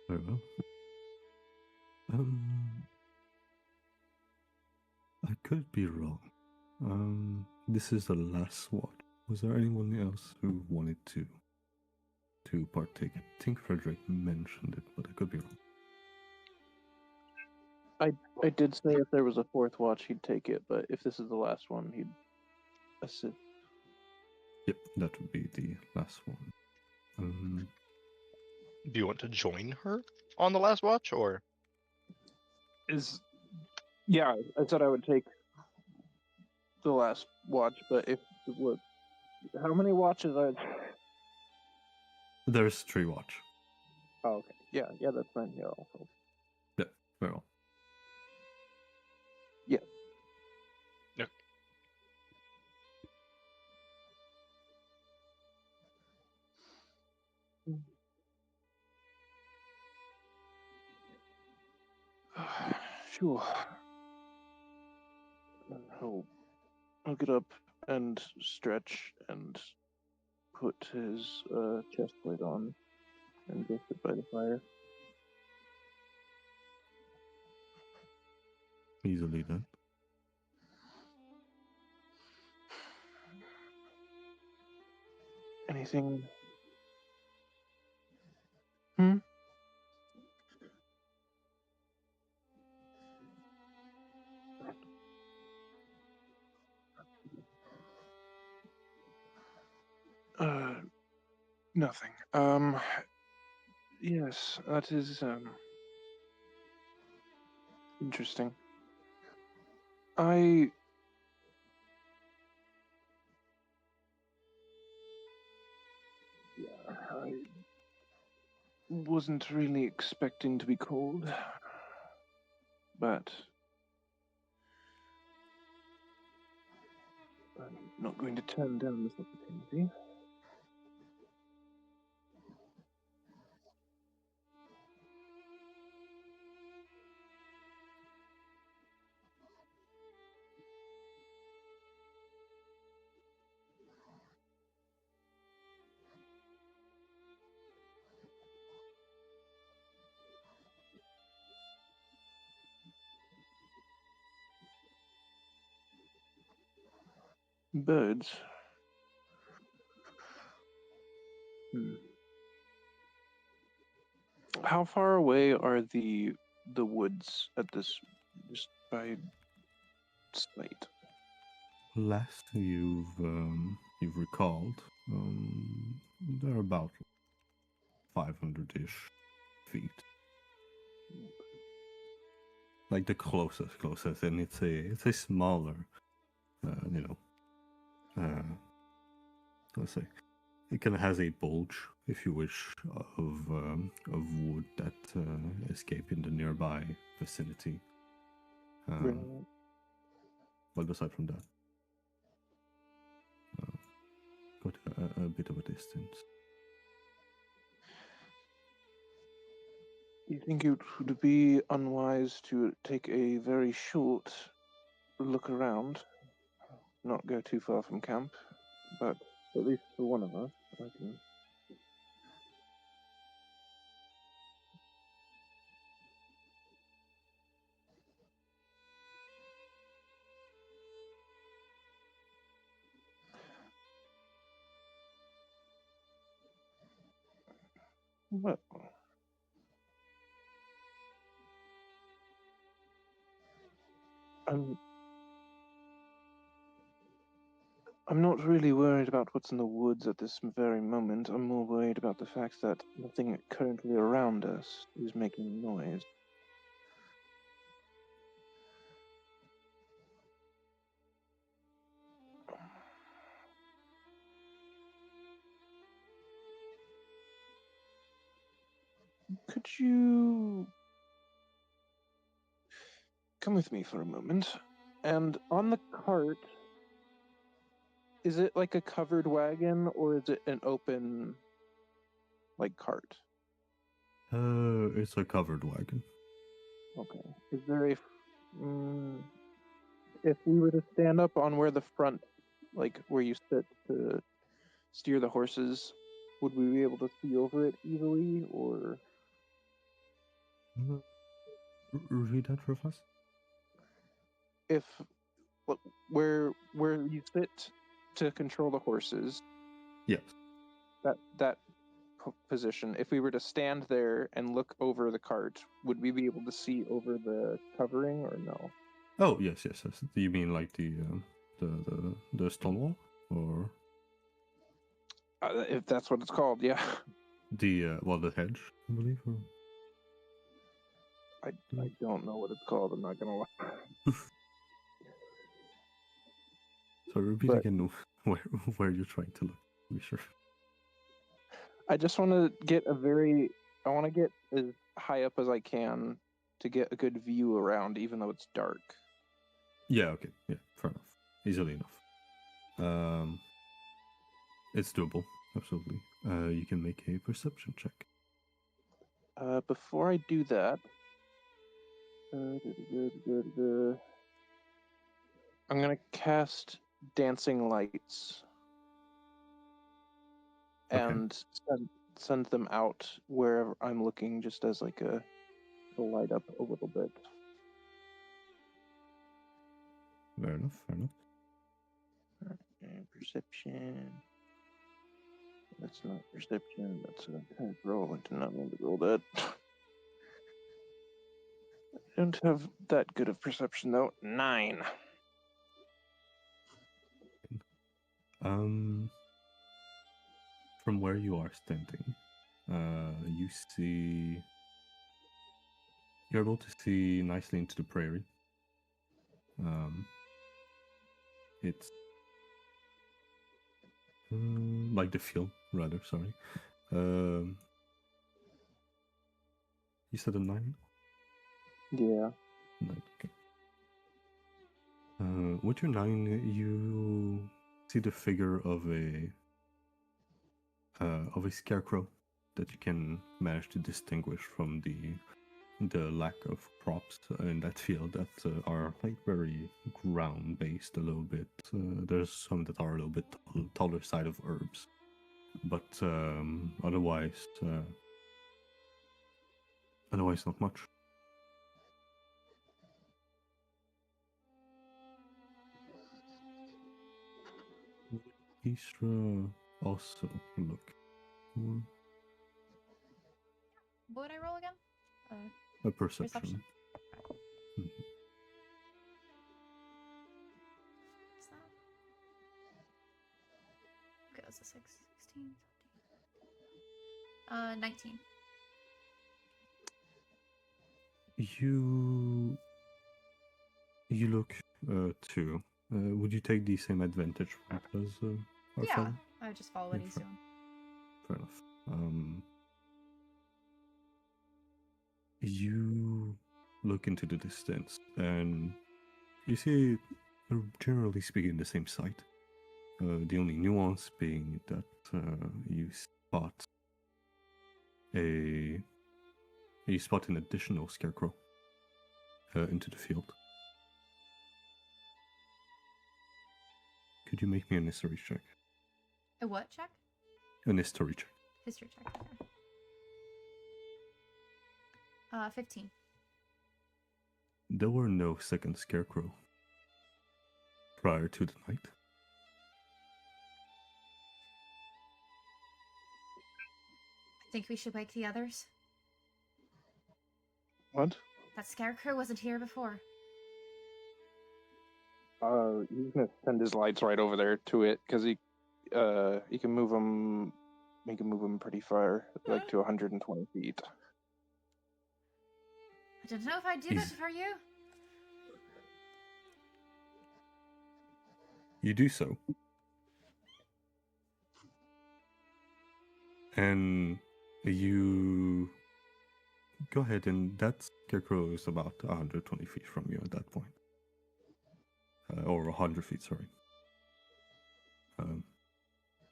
Very well. I could be wrong. This is the last one. Was there anyone else who wanted to partake? I think Frederick mentioned it, but I could be wrong. I did say if there was a fourth watch, he'd take it, but if this is the last one, he'd assist. Yep, that would be the last one. Do you want to join her on the last watch, or? Yeah, I said I would take the last watch, but if it would, how many watches are? There's 3 watch. Oh, okay. Yeah, that's fine here also. Yeah, very well. Yeah. Yep. Sure. I'll get up and stretch and put his chest plate on and go sit by the fire. Easily done. Anything? Hmm? Nothing. Yes, that is, interesting. I wasn't really expecting to be cold, but I'm not going to turn down this opportunity. Birds. Hmm. How far away are the woods at this, just by sight? Last you've recalled, they're about 500-ish feet. Like the closest, and it's a smaller, let's say, it kind of has a bulge, if you wish, of wood that escape in the nearby vicinity. Right. But aside from that, got a bit of a distance. Do you think it would be unwise to take a very short look around, not go too far from camp, but at least for one of us, I can. Well, I'm not really worried about what's in the woods at this very moment. I'm more worried about the fact that nothing currently around us is making noise. Could you come with me for a moment? And on the cart, is it like a covered wagon or is it an open, like, cart? It's a covered wagon. Okay. Is there a. If we were to stand up on where the front, like where you sit to steer the horses, would we be able to see over it easily, or Read that for us. if where you sit to control the horses, Yes. that position, if we were to stand there and look over the cart, would we be able to see over the covering or no? Oh yes. Do you mean like the stone wall, or If that's what it's called, yeah. the hedge, I believe? Or... I don't know what it's called, I'm not gonna lie. So repeat But- again where you're trying to look. To be sure. I just want to get a very I want to get as high up as I can to get a good view around, even though it's dark. Yeah, okay. Yeah, fair enough. Easily enough. It's doable, absolutely. You can make a perception check. Before I do that, I'm gonna cast dancing lights Okay. and send them out wherever I'm looking, just as like to light up a little bit. Fair enough, fair enough. Perception. That's not perception. That's a kind of roll. I did not mean to roll that. I don't have that good of perception though. 9. From where you are standing, you're able to see nicely into the prairie. It's like the field, rather. Sorry. You said a 9? Yeah. 9. Okay. With your 9, you see the figure of a scarecrow that you can manage to distinguish from the lack of crops in that field that are like very ground based a little bit. There's some that are a little bit taller side of herbs, but otherwise not much. Isra also look. What would I roll again? A perception. Perception. Mhm. What's that? Okay, that's a 16, 19. You look too. Would you take the same advantage as our Yeah, fellow? I would just follow what Yeah, he's fair. doing. Fair enough. You look into the distance and you see, generally speaking, the same sight. The only nuance being that you spot an additional scarecrow into the field. Could you make me a history check? A what check? A history check. History check. Okay. 15. There were no second scarecrow prior to the night. I think we should wake the others. What? That scarecrow wasn't here before. He's gonna send his lights right over there to it because he can move them. He can move them pretty far, like to 120 feet. I don't know if I'd do that for you. You do so. And you go ahead, and that scarecrow is about 120 feet from you at that point. Or 100 feet, sorry.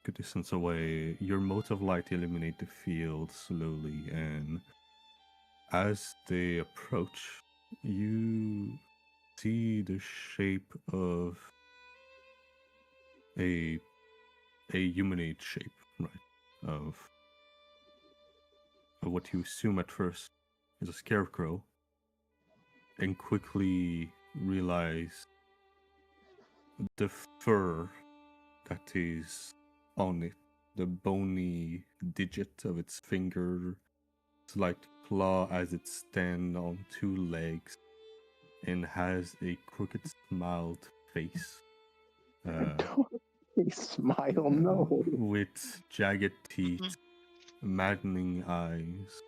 Good distance away. Your motes of light illuminate the field slowly, and as they approach, you see the shape of a humanoid shape, right? Of what you assume at first is a scarecrow, and quickly realize the fur that is on it, the bony digit of its finger, slight claw as it stands on 2 legs, and has a crooked smiled face. He smile, no. With jagged teeth, maddening eyes,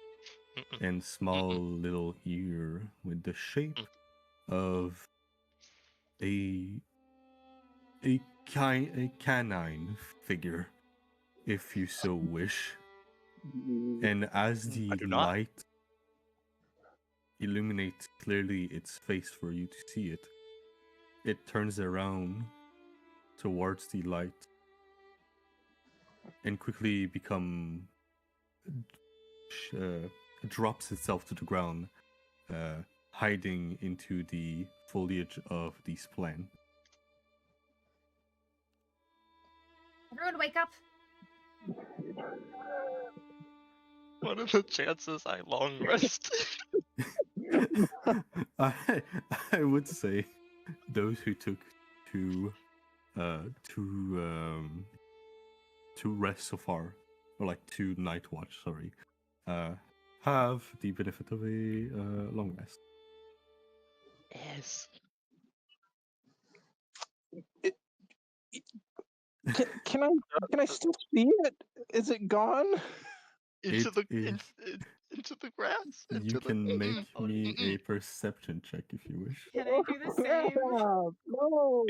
and small little ear with the shape of a canine figure, if you so wish. And as the I do not. light illuminates clearly its face for you to see it, it turns around towards the light and quickly drops itself to the ground, hiding into the foliage of this plant. Everyone wake up. What are the chances I long rest? I would say those who took two rest so far, or like 2 night watch, sorry, have the benefit of a long rest. Yes. Can I still see it? Is it gone? Into It the is- into the grass. You Into can the, make me a perception check if you wish. Can I do the same? No.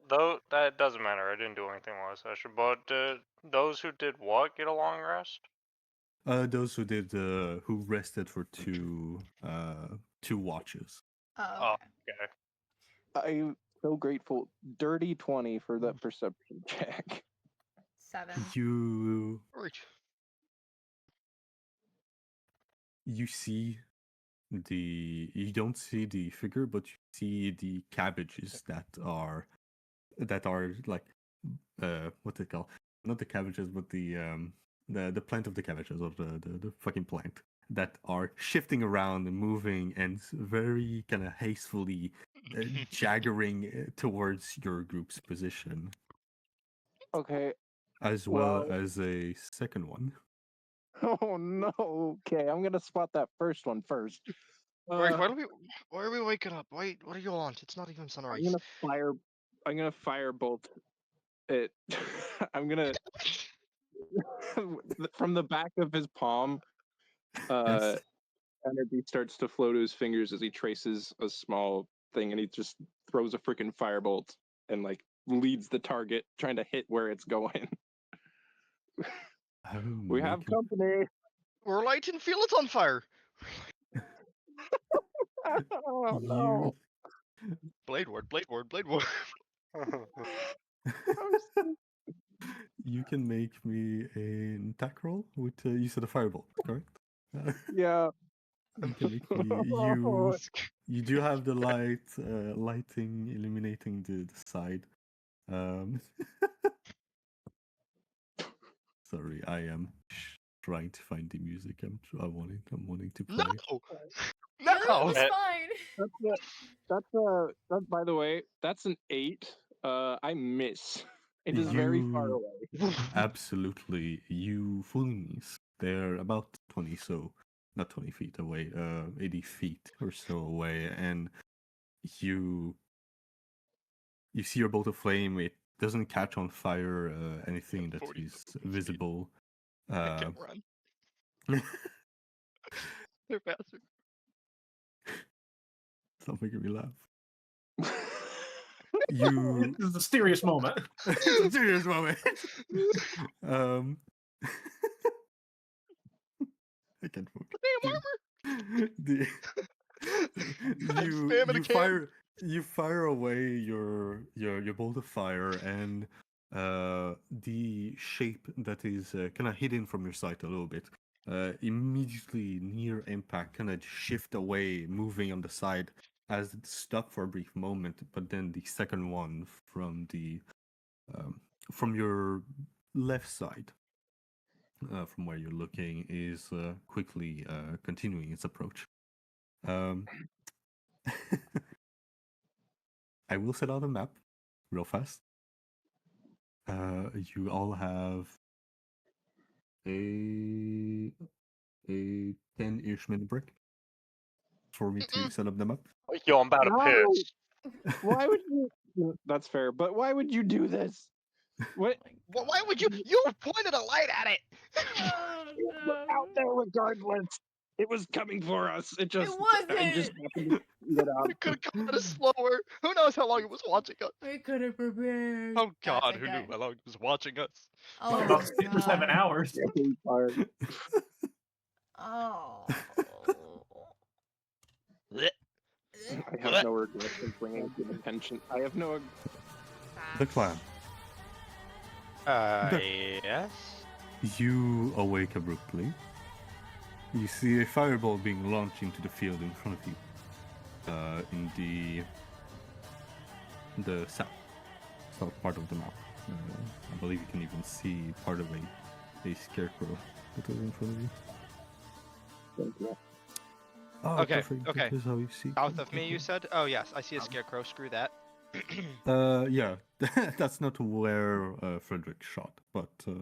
Though that doesn't matter. I didn't do anything last session. But those who did what get a long rest? Those who did who rested for two watches. Oh, okay. Okay. I'm so grateful. Dirty 20 for that perception check. 7. You see you don't see the figure, but you see the cabbages that are like what they call, not the cabbages, but the plant of the cabbages, or the fucking plant, that are shifting around and moving and very kind of hastily jaggering towards your group's position, Okay. as well Well- as a second one. Oh no. Okay, I'm gonna spot that first one first. Right, why are we waking up? Wait, what do you want? It's not even sunrise. I'm gonna fire bolt it. I'm gonna from the back of his palm. Yes. Energy starts to flow to his fingers as he traces a small thing, and he just throws a freaking firebolt and like leads the target, trying to hit where it's going. We have Make company. We're lighting fields on fire. Oh no. Blade ward, blade ward, blade ward. You can make me an attack roll with you said a firebolt, correct? Yeah. You can make me you do have the lighting illuminating the side. Sorry, I am trying to find the music. I'm wanting to play. No, No, no. it's fine. That's by the way, that's an 8. I miss. It is very far You- away. Absolutely, you fully miss. They're about 20, so not 20 feet away, 80 feet or so away, and you see your bolt of flame. It doesn't catch on fire, anything that 40 is fucking feet. visible. I can't run. They're faster. Stop making me laugh. You This is a serious moment. it's a serious moment. I can't focus. Damn armor. The, Spam in a can. you fire away your bolt of fire, and the shape that is kind of hidden from your sight a little bit, immediately near impact, kind of shift away, moving on the side as it stuck for a brief moment. But then the second one from your left side, from where you're looking, is quickly continuing its approach. I will set out a map real fast. You all have a 10-ish minute break for me to set up the map. Yo, I'm about to No. piss. Why would you? That's fair, but why would you do this? What? Why would you? You pointed a light at it. Oh, We're out there regardless. It was coming for us. It just wasn't! I just happened to get up. We could have gone a little slower. Who knows how long it was watching us? We could have prepared. Oh That's God, who knew okay. how long it was watching us? Oh, About 6 or 7 God. hours. Yeah, pretty tired. Oh. Blech. I have no regrets in bringing good attention. I have no. The clan. Yes. You awake abruptly. You see a fireball being launched into the field in front of you. In the south part of the map. I believe you can even see part of a scarecrow that was in front of you. Thank you. Oh, Okay, perfect. okay. That is how you see. South of me, you said? Oh yes, I see a scarecrow. Screw that. Yeah, that's not where Frederick shot, but that's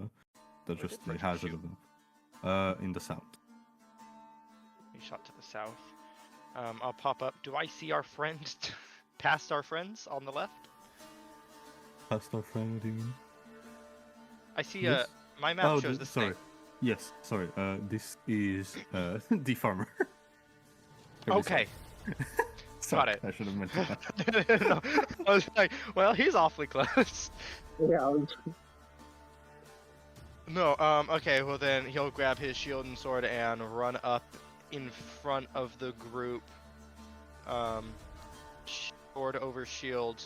Where just did the Frederick hazard shoot? of them. In the south. He shot to the south. I'll pop up. Do I see our friend past our friends on the left? Past our friend, what do you mean? I see Yes? my map shows this sorry. thing. Yes, sorry. This is the farmer. Every Okay. Sorry, Got it. I should have mentioned that. No, I was like, well, he's awfully close. Yeah, I was No, okay, well then he'll grab his shield and sword and run up in front of the group. Sword over shield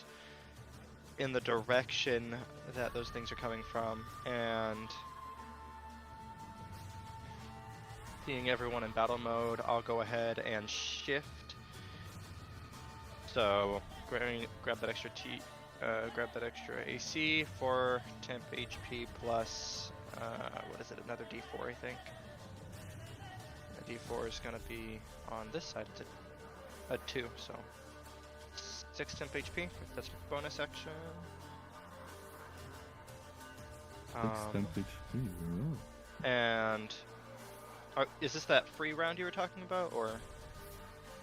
in the direction that those things are coming from, and seeing everyone in battle mode, I'll go ahead and shift. So, grab that extra grab that extra AC for temp HP plus, what is it, another D4 I think. The D4 is gonna be on this side, it's a 2, so 6 temp HP, that's bonus action. And is this that free round you were talking about, or?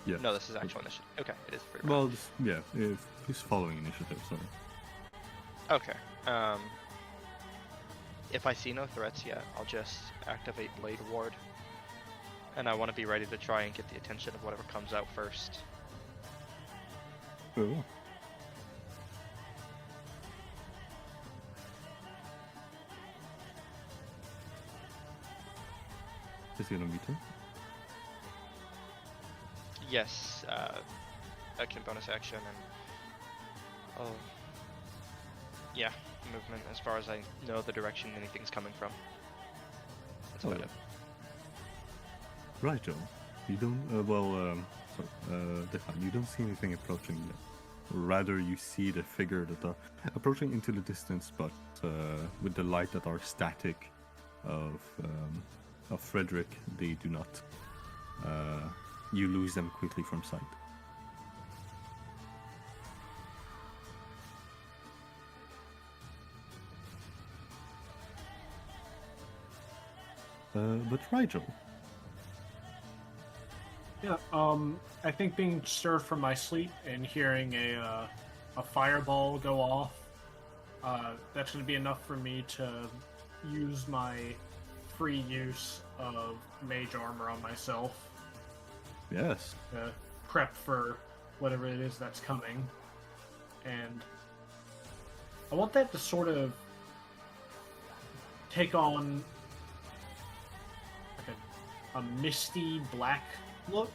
Yeah. No, this is actual initiative. Okay, it is free round. Well, yeah, if he's following initiative, sorry. Okay. If I see no threats yet, I'll just activate Blade Ward. And I want to be ready to try and get the attention of whatever comes out first. Oh. Is he gonna meet her? Yes, action, bonus action, and yeah, movement as far as I know the direction anything's coming from. That's about it. Right, Joe. You don't. Defan, you don't see anything approaching yet. Rather, you see the figure that are approaching into the distance, but with the light that are static of Frederick, they do not. You lose them quickly from sight. But Rigel. Yeah, I think being stirred from my sleep and hearing a fireball go off, that's going to be enough for me to use my free use of mage armor on myself. Yes. To prep for whatever it is that's coming. And I want that to sort of take on like a misty black look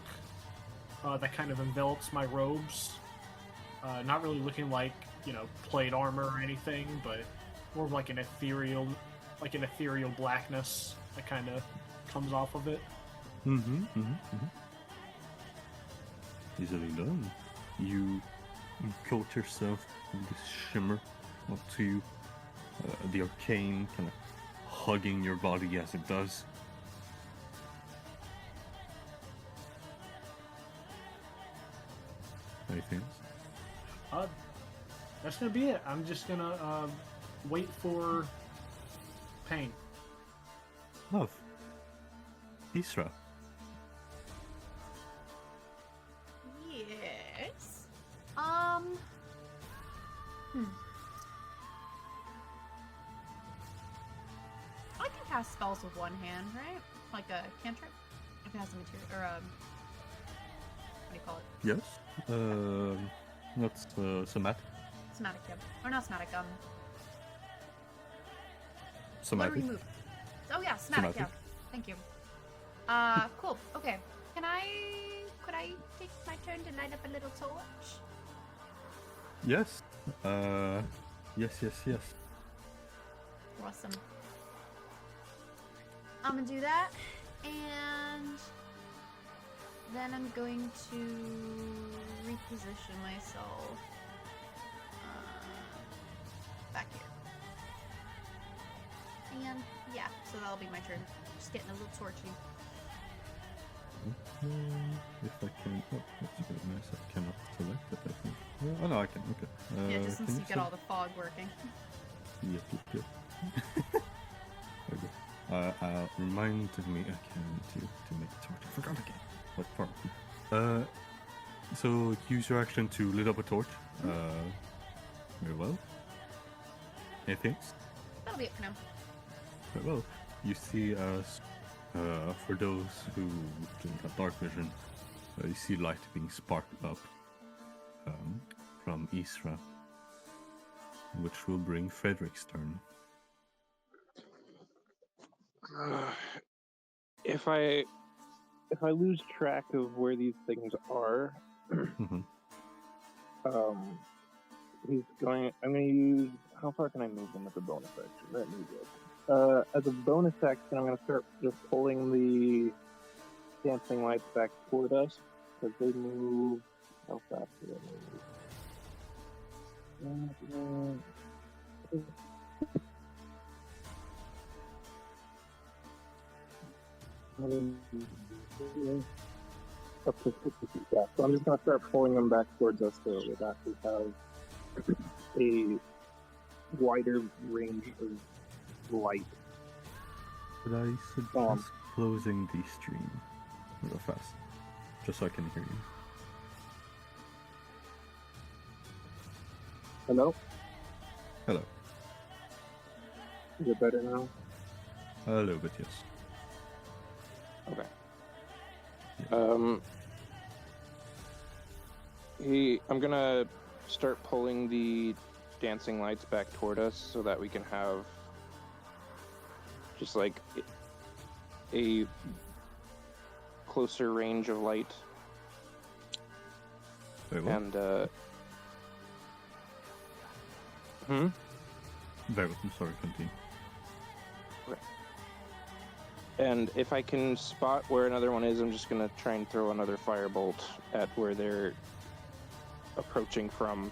that kind of envelops my robes. Not really looking like, plate armor or anything, but more of like an ethereal blackness that kind of comes off of it. Easily done. You coat yourself with this shimmer up to you. The arcane kind of hugging your body as it does. Anything else? That's gonna be it. I'm just gonna wait for pain. Love. Isra. Yes. I can cast spells with one hand, right? Like a cantrip? If it has the material, or what do you call it? Yes. That's somatic. Somatic, yeah. Or not somatic, what Somatic. remove? Oh yeah, somatic, yeah. Somatic. Thank you. Cool. Okay. Could I take my turn to light up a little torch? Yes. Yes. Awesome. I'm gonna do that, and then I'm going to reposition myself back here. And yeah, so that'll be my turn. Just getting a little torchy. If I can. Oh, that's very nice. I cannot select it, I think. Oh, no, I can. Okay. Yeah, just can since you get sel- all the fog working. Yep. Okay. Remind me again to make it torch. I forgot again. What part? So use your action to lit up a torch. Very well. Anything? That'll be it for now. Very well. You see as for those who don't have dark vision, you see light being sparked up from Isra, which will bring Frederick's turn. If I lose track of where these things are, Mhm. he's going. I'm going to use. How far can I move them as a bonus action? Let me go. As a bonus action, I'm going to start just pulling the dancing lights back toward us because they move. How fast do they move? Up to 50 feet. Yeah. So I'm just going to start pulling them back towards us so it actually has a wider range of light. Could I suggest closing the stream real fast, just so I can hear you? Hello? Hello. Is it better now? A little bit, yes. Okay. Yeah. I'm gonna start pulling the dancing lights back toward us so that we can have just like a closer range of light. Very well. And Very well. I'm sorry, continue. And if I can spot where another one is, I'm just gonna try and throw another firebolt at where they're approaching from.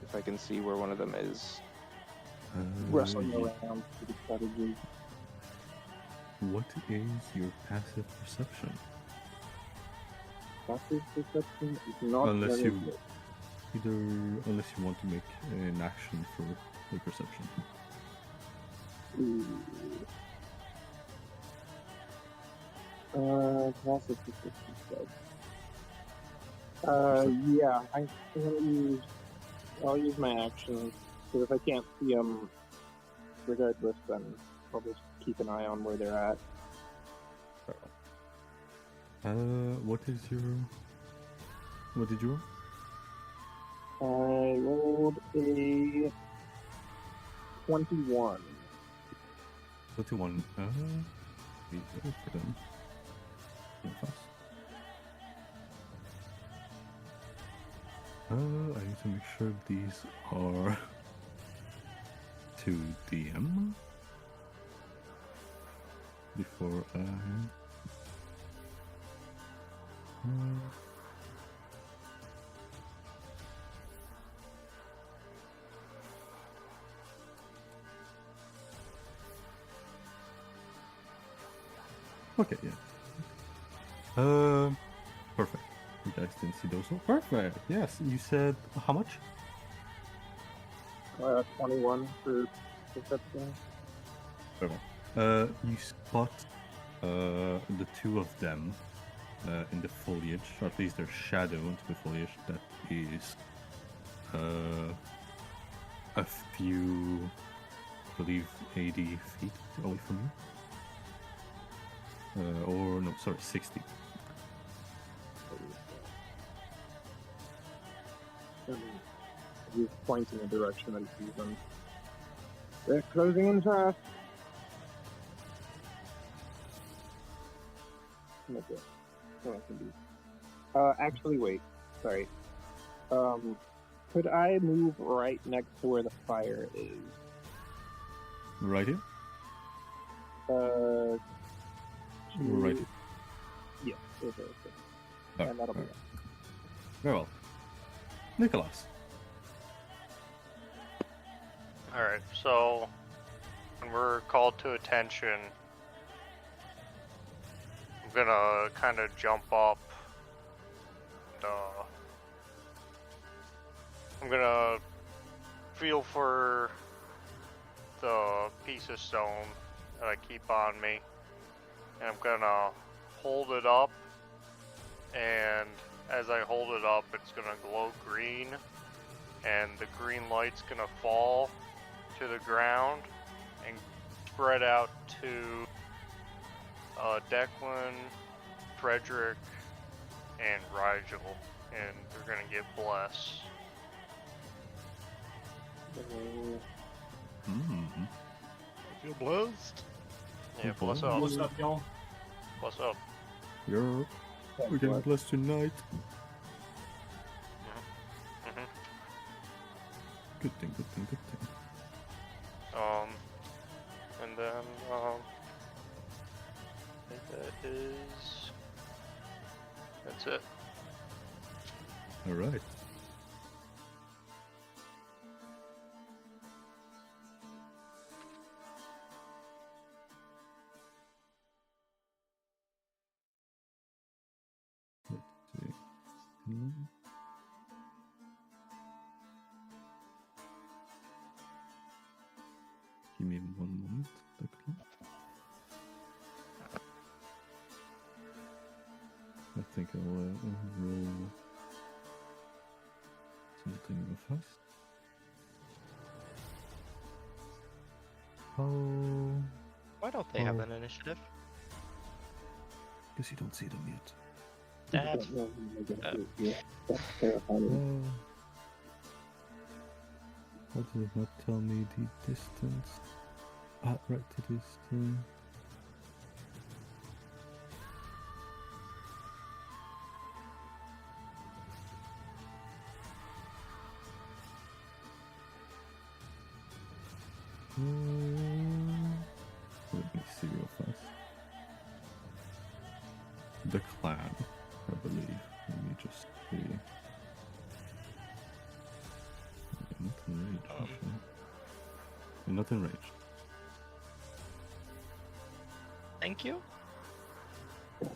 If I can see where one of them is wrestling Yeah. around to the strategy. What is your passive perception? Passive perception is not Unless very you good. unless you want to make an action for the perception. Passive perception. Yeah, I'll use my action, because if I can't see them regardless, then I'll just keep an eye on where they're at. What did you roll? I rolled a 21. 21. Be better for them. Yeah, fast. I need to make sure these are to DM before I. Okay, yeah. Perfect. You guys didn't see those. Oh, perfect. Yes, you said how much? 21 for perception. Very well. You spot the two of them in the foliage, or at least their shadow into the foliage that is a few, I believe, 80 feet away from you. Or no, sorry, 60. He's pointing in the direction that he sees them. They're closing in fast. Okay. What I can do. Actually, wait. Sorry. Could I move right next to where the fire is? Right here? Right here. Yeah. Okay. Oh, And that'll be alright. it. Very well. Nicholas. Alright, so when we're called to attention, I'm gonna kind of jump up. And, I'm gonna feel for the piece of stone that I keep on me, and I'm gonna hold it up, and as I hold it up, it's gonna glow green, and the green light's gonna fall to the ground and spread out to Declan, Frederick, and Rigel, and they're gonna get blessed. Mm-hmm. Feel blessed. Yeah, bless Oh. up. What's up, y'all? Bless up. We're getting blessed tonight. Mm-hmm. Good thing, good thing, good thing. And then, I think that's it. Alright. Let's see. Give me 1 moment. Declan. I think I'll roll something real fast. Oh, Why don't they have Oh. an initiative? guess you don't see them yet. Dad. That's terrifying. Why does it not tell me the distance? Ah, right, it is. Let me see real fast. The clan, I believe. Let me just see. Not in rage. actually. You're not in rage. Thank you. Yeah,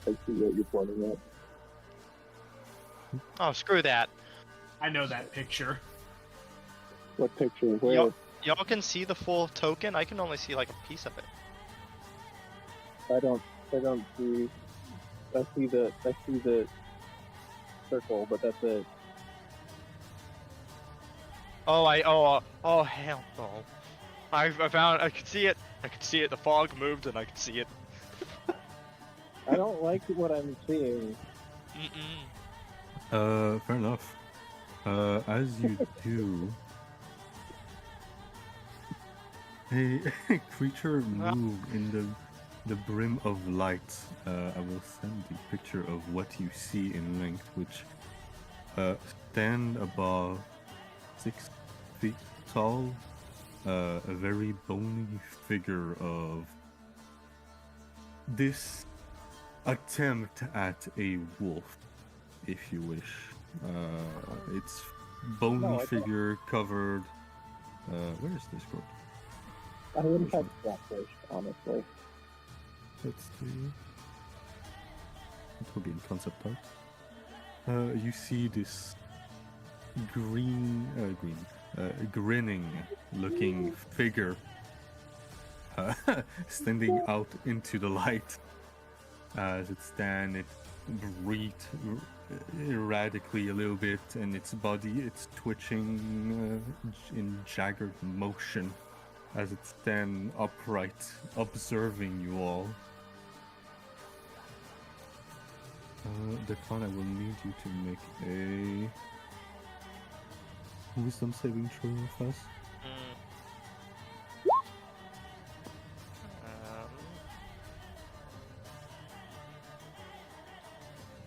I see what you're pointing at. Oh, screw that. I know that picture. What picture? Where? Y'all can see the full token. I can only see like a piece of it. I don't see. I see the circle, but that's it. Oh hell no. I found. I could see it. I could see it. The fog moved, and I could see it. I don't like what I'm seeing. Mm-mm. Fair enough. As you do, a creature moved in the brim of light. I will send the picture of what you see in length, which stand above 6 feet tall. A very bony figure of this attempt at a wolf, if you wish. It's bony No, I don't. figure covered. Where is Discord? I wouldn't have blackfish, honestly. Let's see. It will be in concept art. You see this grinning looking figure standing out into the light. As it stands, it breathes erratically a little bit, and its body, it's twitching in jagged motion as it stands upright, observing you all. Declan, I will need you to make a wisdom saving throw first.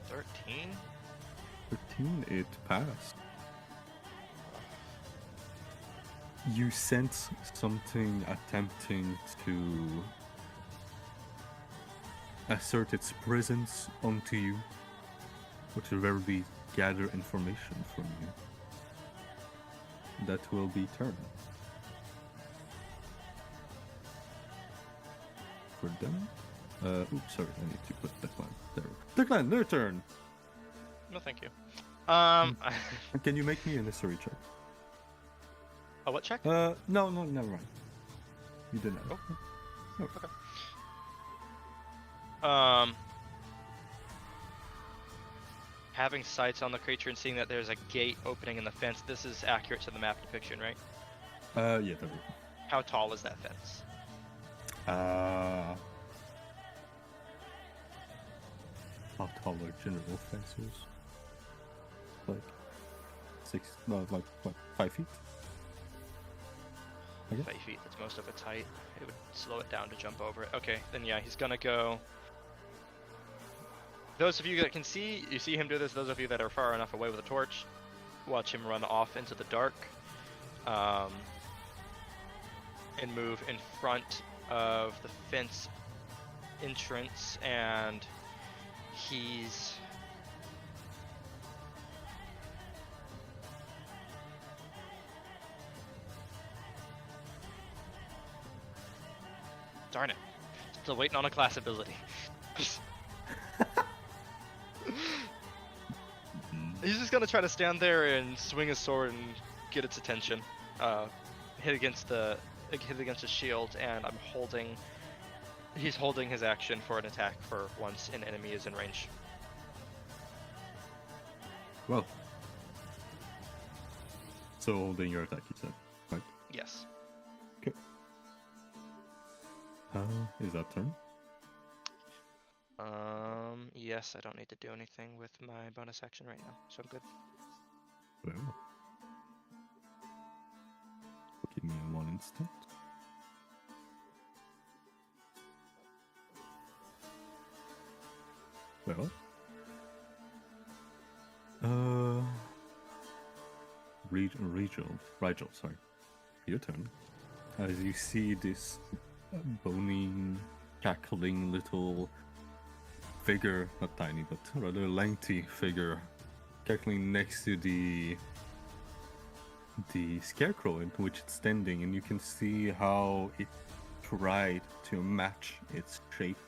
13? 13, it passed. You sense something attempting to assert its presence onto you, which will rarely gather information from you. That will be turn. For them? Oops, sorry, I need to put Declan there. Declan, their turn! No, thank you. Can you make me a necessary check? A what check? No, never mind. You did not. Oh. Okay. Having sights on the creature and seeing that there's a gate opening in the fence, this is accurate to the map depiction, right? Yeah, that will. How tall is that fence? How tall are general fences? Like 5 feet? I guess. 5 feet, that's most of its height. It would slow it down to jump over it. Okay, then yeah, he's gonna go. Those of you that can see, you see him do this. Those of you that are far enough away with a torch, watch him run off into the dark. And move in front of the fence entrance, and he's darn it, still waiting on a class ability. He's just gonna try to stand there and swing his sword and get its attention. Hit against a shield, and he's holding his action for an attack for once an enemy is in range. Well. So holding your attack, you said, right? Yes. Okay. Is that turn? Yes, I don't need to do anything with my bonus action right now, so I'm good. Well. Give me one instant. Well. Rigel, sorry. Your turn. As you see this bony, cackling little figure, not tiny, but rather lengthy figure, cackling next to the scarecrow in which it's standing, and you can see how it tried to match its shape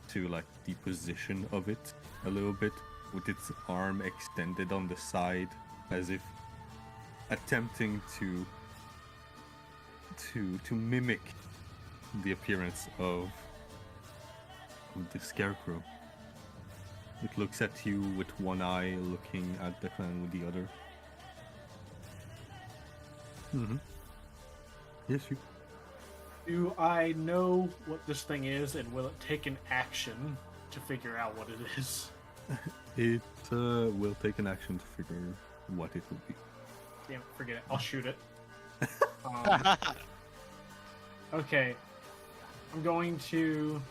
to like the position of it a little bit, with its arm extended on the side, as if attempting to mimic the appearance of the scarecrow. It looks at you with one eye, looking at Declan with the other. Mm-hmm. Yes, you. Do I know what this thing is, and will it take an action to figure out what it is? It will take an action to figure what it will be. Damn it, forget it. I'll shoot it. Okay. I'm going to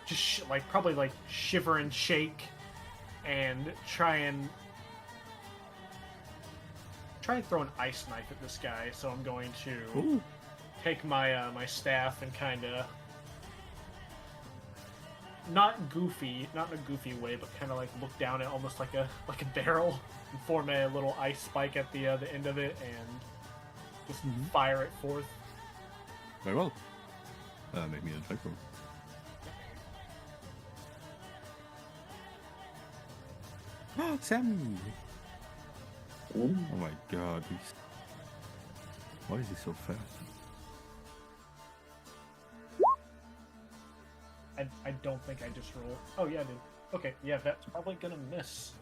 just probably shiver and shake and try and throw an ice knife at this guy. So I'm going to take my my staff and kind of not in a goofy way, but kind of look down at almost like a barrel and form a little ice spike at the end of it and just fire it forth. Very well. Make me a check roll. Sammy! Oh my god, why is he so fast? I don't think I just rolled. Oh yeah, I did. Okay, yeah, that's probably gonna miss.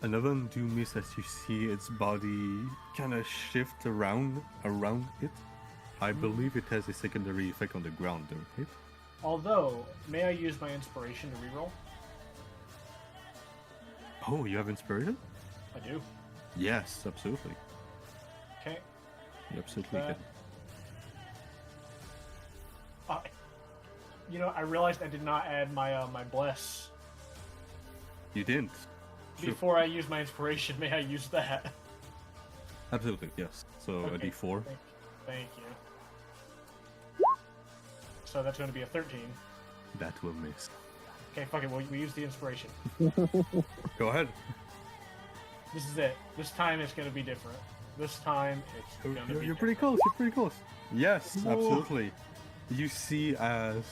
Another do miss as you see its body kind of shift around it. I believe it has a secondary effect on the ground, though, right? Although, may I use my inspiration to reroll? Oh, you have inspiration? I do. Yes, absolutely. Okay. You absolutely That- can. I realized I did not add my my bless You didn't. Sure. before I use my inspiration. May I use that? Absolutely, yes. So Okay, a d4. Thank you. So that's going to be a 13. That will miss. Okay, fuck it. We use the inspiration. Go ahead. This is it. This time it's going to be different. This time it's going to be You're pretty close. You're pretty close. Yes, No. absolutely. You see as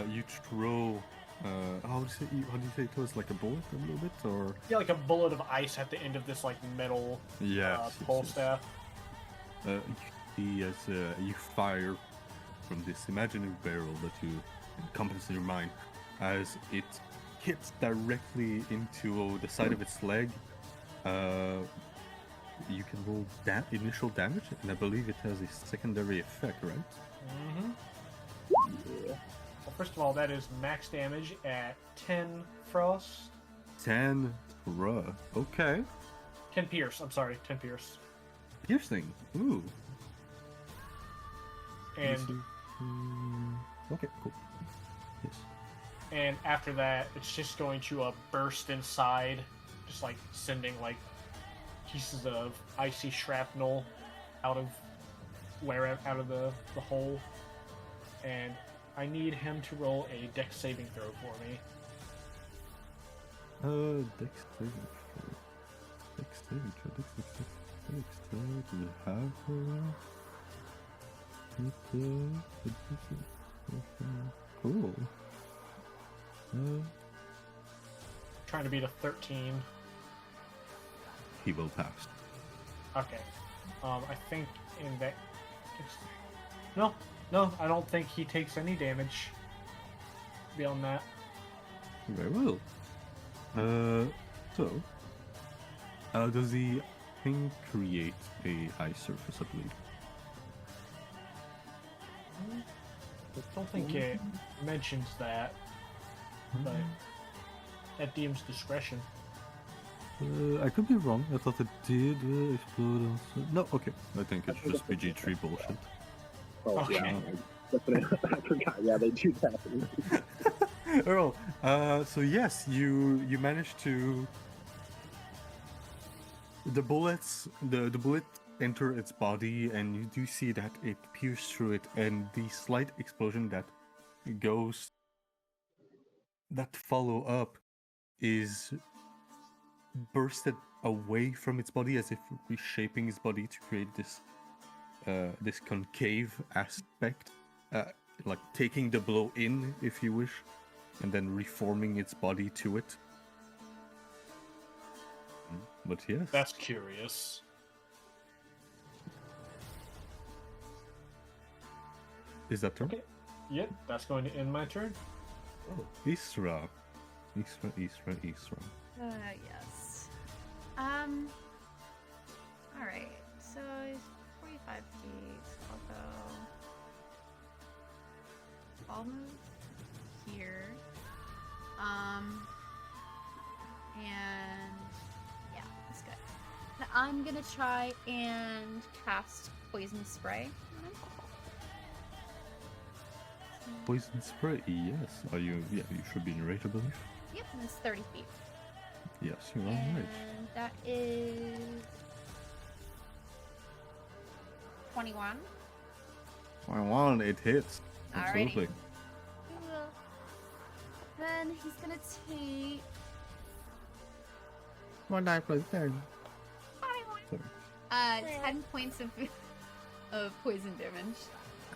you throw. How do you say it was like a bullet a little bit, or Yeah, like a bullet of ice at the end of this like metal pole staff. You see as you fire from this imaginary barrel that you encompass in your mind, as it hits directly into the side of its leg. You can roll initial damage, and I believe it has a secondary effect, right? Mm-hmm. Well, first of all, that is max damage at 10 frost. 10 okay. 10 pierce. I'm sorry, 10 pierce. Piercing. Ooh. Let me And see. Okay, cool. Yes. and after that, it's just going to burst inside, just like sending like pieces of icy shrapnel out of the hole. And I need him to roll a dex saving throw for me. Dex saving throw. Dex saving throw. Dex throw. Do you have cool. Trying to beat a 13. He will pass. Okay. I think in that. No, I don't think he takes any damage beyond that. Very well. So, does the thing create a ice surface, I believe? I don't think it mentions that, but at DM's discretion. I could be wrong. I thought it did explode. No, okay. I think it's just PG3 bullshit. Oh, Okay. yeah. Definitely. I forgot. Yeah, they do that. Earl, so yes, you managed to. The bullet enter its body, and you do see that it pierces through it, and the slight explosion that follow up is bursted away from its body, as if reshaping its body to create this concave aspect, like taking the blow in, if you wish, and then reforming its body to it. But yes, That's curious. is that turn? Okay. Yep, that's going to end my turn. Oh, Isra. Yes. Alright, so it's 45 feet. I'll move here. And yeah, that's good. Now I'm gonna try and cast poison spray on him. Poison spray, yes. Are you? Yeah, you should be in range, I believe. Yep, and it's 30 feet. Yes, you're on range. And that is 21. 21, it hits. Alrighty. Absolutely. Cool. Then he's gonna take 1 die plus 10. 10 points of poison damage.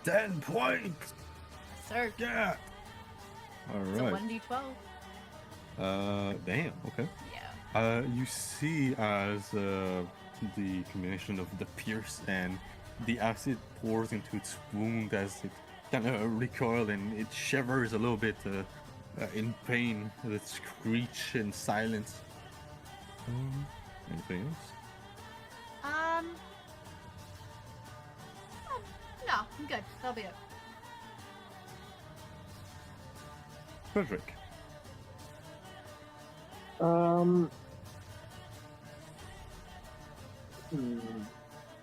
10 points! Sir, Yeah! it's a Alright. 1d12. Damn, okay. Yeah. You see as the combination of the pierce and the acid pours into its wound as it kind of recoils and it shivers a little bit in pain, that screech in silence. Anything else? No, I'm good. That'll be it. Frederick.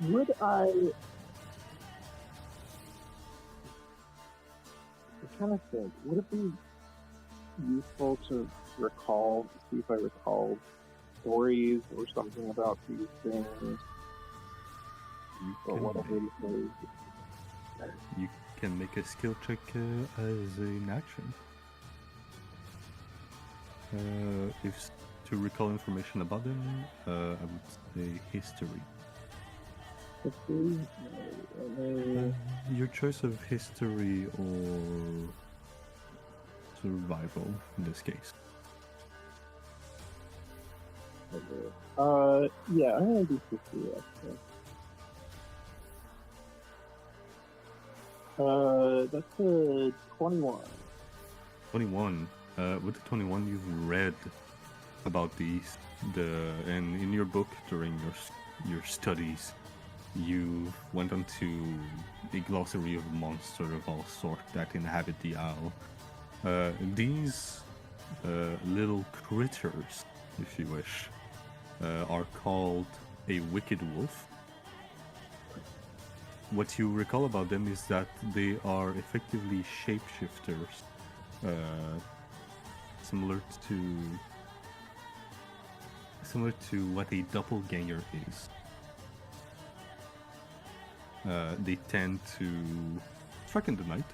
Would I kind of think, would it be useful to recall, see if I recall stories or something about these things, or whatever it is? You can make a skill check as an action. If to recall information about them, I would say history. History? Your choice of history or survival in this case. Yeah, I'm gonna do history actually. That's a 21. 21. With the 21, you've read about these, and in your book during your studies, you went on to a glossary of monsters of all sorts that inhabit the Isle. These little critters, if you wish, are called a wicked wolf. What you recall about them is that they are effectively shapeshifters, similar to what a doppelganger is. They tend to strike in the night,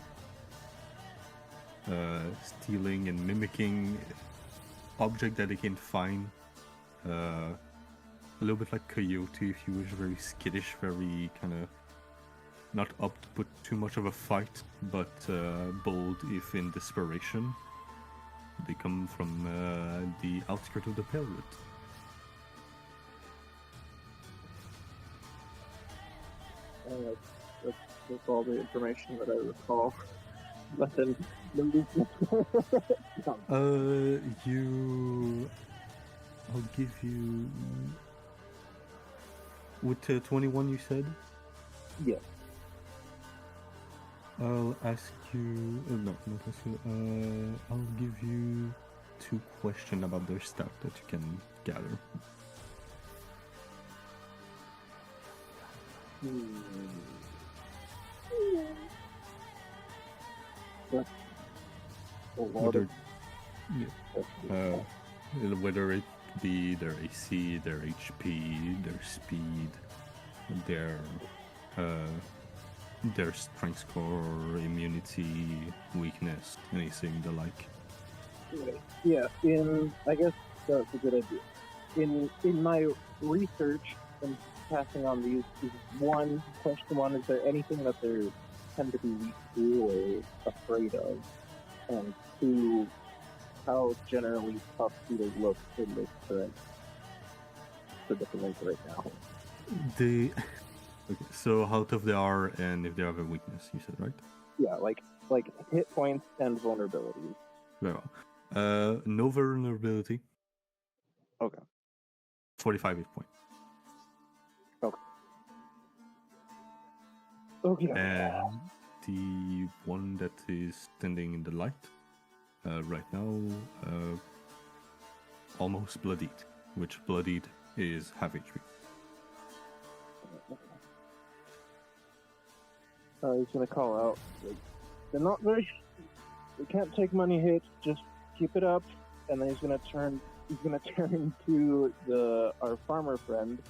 stealing and mimicking objects that they can find. A little bit like Coyote, if you wish, very skittish, very kind of not up to put too much of a fight, but bold if in desperation. They come from the outskirts of the Pale Root. That's all the information that I recall. Nothing. I'll give you. With 21, you said? Yes. I'll ask you. No, not ask you. I'll give you 2 questions about their stuff that you can gather. That's a lot Whether, of whether it be their AC, their HP, their speed, their strength score, immunity, weakness, anything the like. Yeah, I guess that's a good idea. In my research and passing on these, is question one, is there anything that they tend to be weak to or afraid of? And 2, how generally tough do they look in this current predicament right now? Okay, so how tough they are and if they have a weakness, you said, right? Yeah, like hit points and vulnerabilities. Very well. No vulnerability. Okay. 45 hit points. Okay. And the one that is standing in the light right now, almost bloodied, which bloodied is half HP. He's gonna call out, like, they're not very. They can't take money hits. Just keep it up. And then he's gonna turn to our farmer friend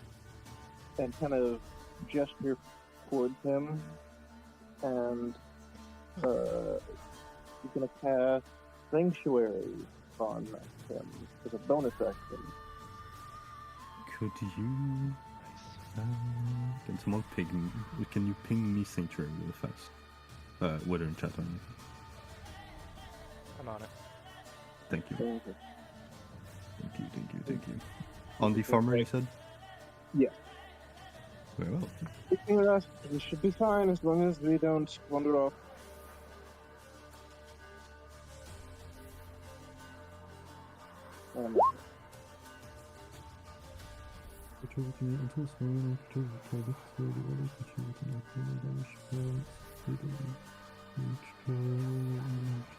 and kind of gesture towards him, and he's gonna cast Sanctuary on him as a bonus action. Could you? Can someone ping? Can you ping me Sanctuary really fast? Whether in chat or anything. I'm on it. Thank you. Thank you. Thank you. On the farmer, you said? Yeah. Very well. Speaking of us, we should be fine as long as we don't wander off. Control can until small control try to slow the other control can not feel damage spells.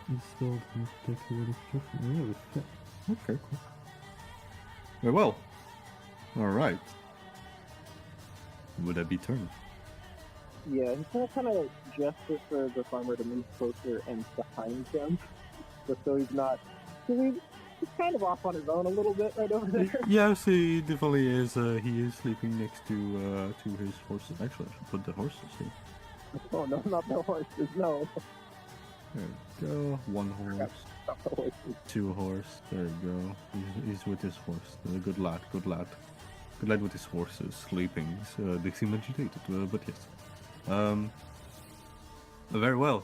Installed and protect the other protection. Really? Yeah. Okay, cool. Very well. Alright. Would that be turn? Yeah, he's gonna kind of gesture for the farmer to move closer and behind him, just so he's not. He's kind of off on his own a little bit right over there. Yes, he definitely is. He is sleeping next to his horses. Actually, I should put the horses here. Oh no, not the horses, no. There we go. One horse. Not the horses. Two horse. There we go. He's with his horse. Good lad. Good lad. Good lad with his horses sleeping. They seem agitated, but yes. Very well.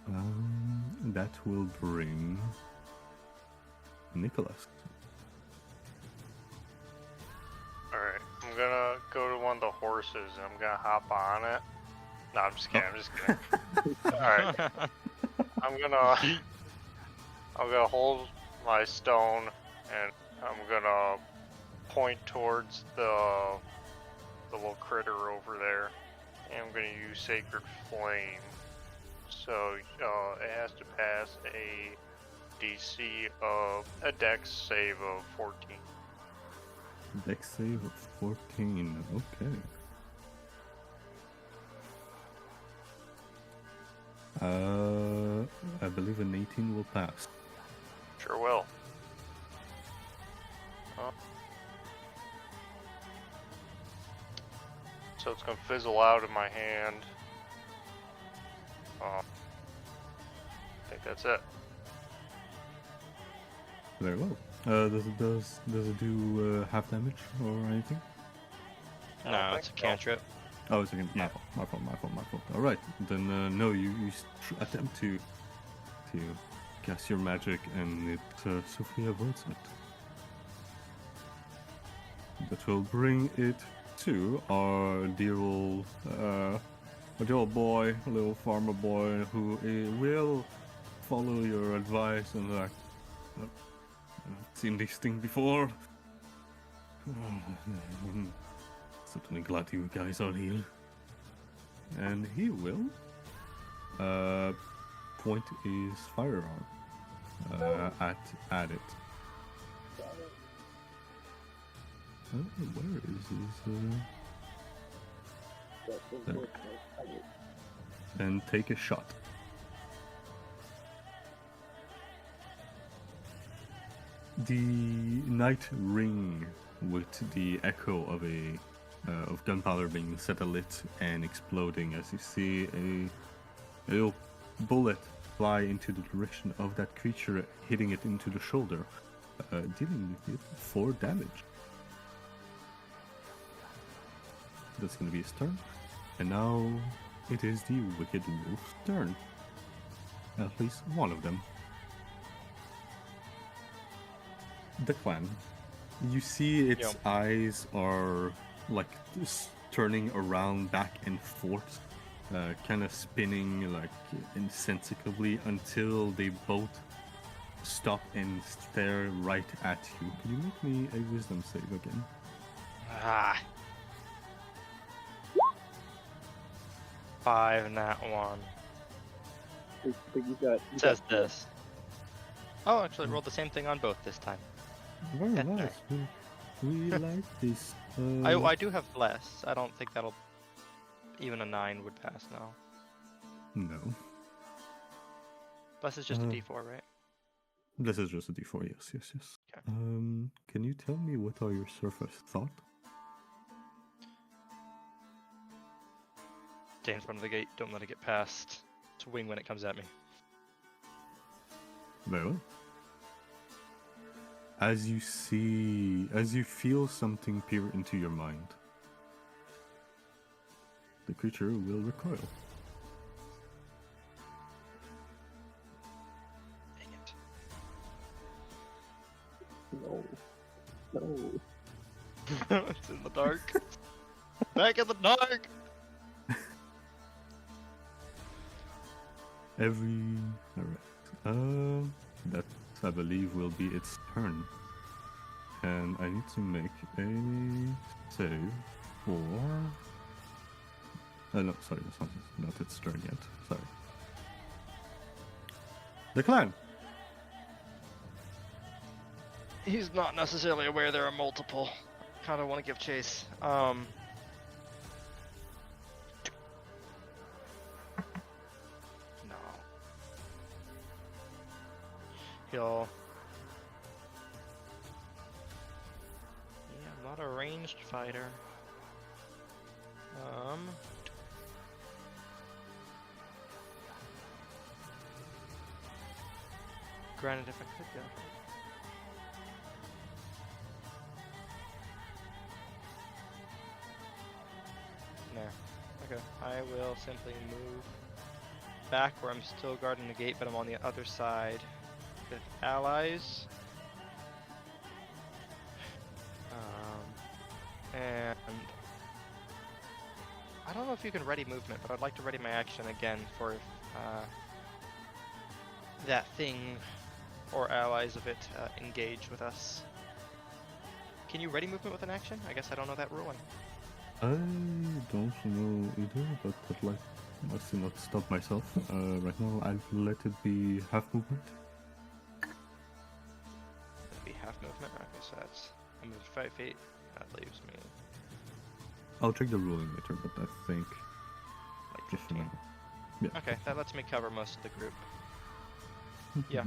That will bring Nicholas. Alright, I'm gonna go to one of the horses and I'm gonna hop on it. No, I'm just kidding, I'm just kidding. Alright. I'm gonna hold my stone and I'm gonna point towards the little critter over there. And I'm gonna use Sacred Flame. So it has to pass a DC of a Dex save of 14. Dex save of 14. Okay. I believe an 18 will pass. Sure will. So it's gonna fizzle out of my hand. I think that's it. Very well. Does it do half damage or anything? No, it's a cantrip. Oh, it's again. My fault. All right, then no, you attempt to cast your magic, and it swiftly avoids it. That will bring it to our dear old boy, little farmer boy, who will follow your advice and like, I've seen this thing before. Certainly glad you guys are here. And he will point his firearm at it. Where is his there. And take a shot. The night ring with the echo of of gunpowder being set alit and exploding as you see a little bullet fly into the direction of that creature, hitting it into the shoulder, dealing with it 4 damage. That's going to be his turn. And now it is the Wicked Wolf's turn. At least one of them. The clan. You see its eyes are like just turning around back and forth, kind of spinning like insensibly until they both stop and stare right at you. Could you make me a wisdom save again? Ah. 5 and that one. You Says this. Oh, actually, rolled the same thing on both this time. Very nice. We like this. I do have less. I don't think that'll. Even a 9 would pass now. No. Plus, it's just a D4, right? This is just a D4. Yes. Okay. Can you tell me what are your surface thought? Stay in front of the gate. Don't let it get past. Swing when it comes at me. Very well. As you feel something peer into your mind, the creature will recoil. Dang it. No. It's in the dark. Back in the dark. Alright. That, I believe, will be its turn. And I need to make a save for... no, sorry, it's not its turn yet. Sorry. The clan! He's not necessarily aware there are multiple. Kind of want to give chase. No. He'll... Yeah, I'm not a ranged fighter. Granted, if I could go. No. Okay. I will simply move back where I'm still guarding the gate, but I'm on the other side with allies. And I don't know if you can ready movement, but I'd like to ready my action again for that thing or allies of it engage with us. Can you ready movement with an action? I guess I don't know that ruling. I don't know either, but I'd like to not stop myself. Right now, I'll let it be half movement. It'd be half movement? Okay, so that's... I moved 5 feet. That leaves me... I'll check the ruling later, but I think... like just 15. remember. Yeah. Okay, that lets me cover most of the group. Yeah.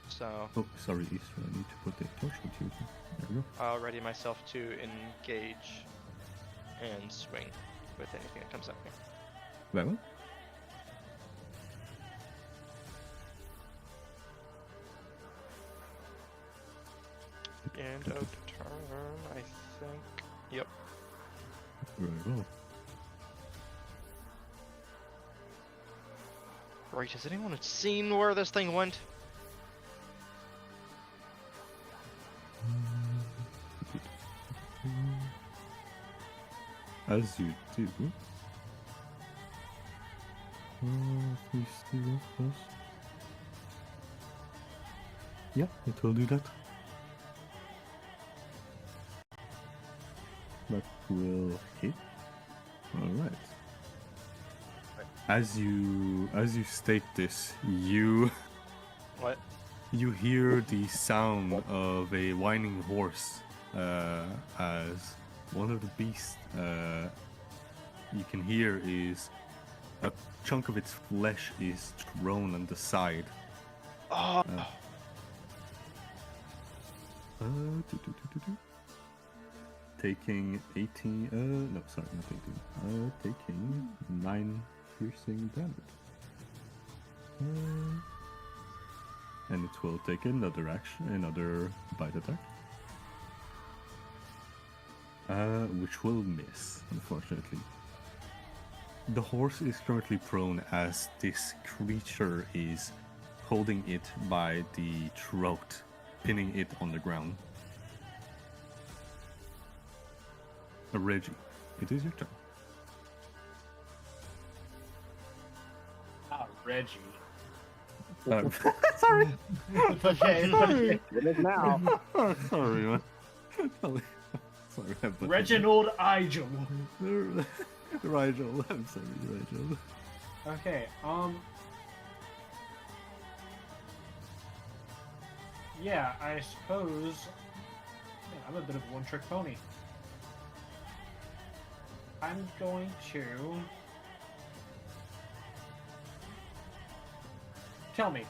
So... Oh, sorry, Easter. I need to put the torch with you. There we go. I'll ready myself to engage and swing with anything that comes at me. Very well. End of turn, I think. Yep. Very well. Right, has anyone seen where this thing went? As you do. Please see what does. Yeah, it will do that. That will hit. Alright. As you state this, you What? you hear the sound of a whining horse as one of the beasts you can hear is a chunk of its flesh is thrown on the side. Oh! Taking 18, no, sorry, not 18. Taking 9 piercing damage. And it will take another action, another bite attack. Which will miss, unfortunately. The horse is currently prone as this creature is holding it by the throat, pinning it on the ground. Reggie, it is your turn. Ah, Reggie. Sorry. Okay. It is now. Oh, sorry, man. Sorry, but Reginald Igel. Rigel, I'm sorry, Rigel. Okay, yeah, I suppose... Man, I'm a bit of a one-trick pony. I'm going to... Tell me,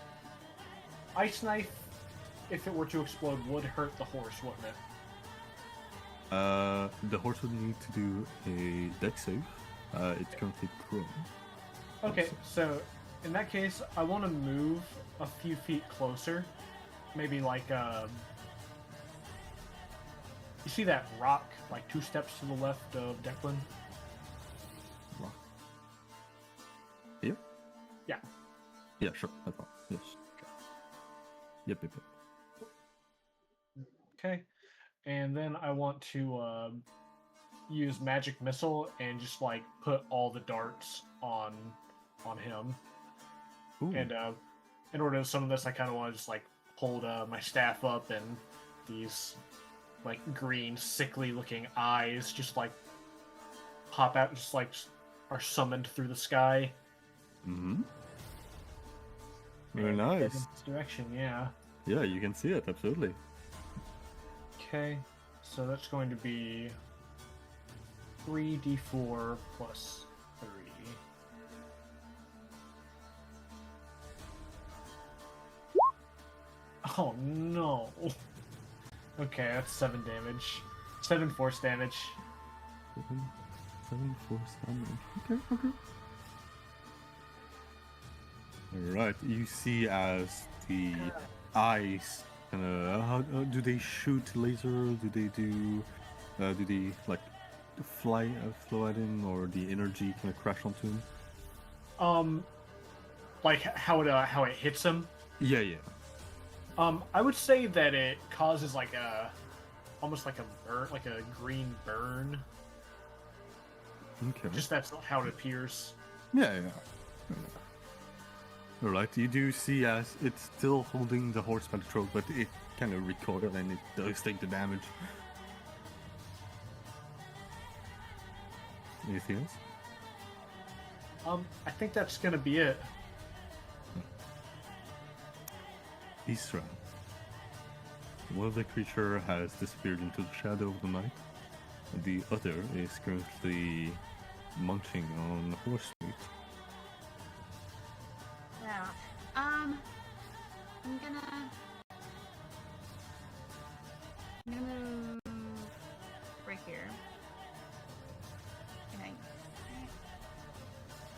Ice Knife, if it were to explode, would hurt the horse, wouldn't it? The horse would need to do a dex save. It's currently prone. Okay, so in that case, I want to move a few feet closer. Maybe like, you see that rock, like 2 steps to the left of Declan? Rock. Here? Yeah. Yeah, sure. No problem. Yes. Yep. Okay. And then I want to use Magic Missile and just like put all the darts on him. Ooh. And in order to summon this, I kind of want to just like hold my staff up, and these like green, sickly-looking eyes just like pop out, and just like are summoned through the sky. Mm-hmm. Very And head nice. in this direction, yeah. Yeah, you can see it, absolutely. Okay, so that's going to be 3d4 plus 3. Oh no. Okay, that's 7 damage. 7 force damage. 7 force damage. Okay. Alright, you see as the eyes kind of. How do they shoot laser? Do they like flow at him, or the energy kind of crash onto him? Like how it hits him. Yeah. I would say that it causes like almost like a burn, like a green burn. Okay. Just that's how it appears. Yeah. Alright, you do see as it's still holding the horse by the throat, but it kind of recoiled and it does take the damage. Anything else? I think that's gonna be it. Isra. One of the creature has disappeared into the shadow of the night. The other is currently munching on horse meat. Yeah. I'm gonna move right here. Okay.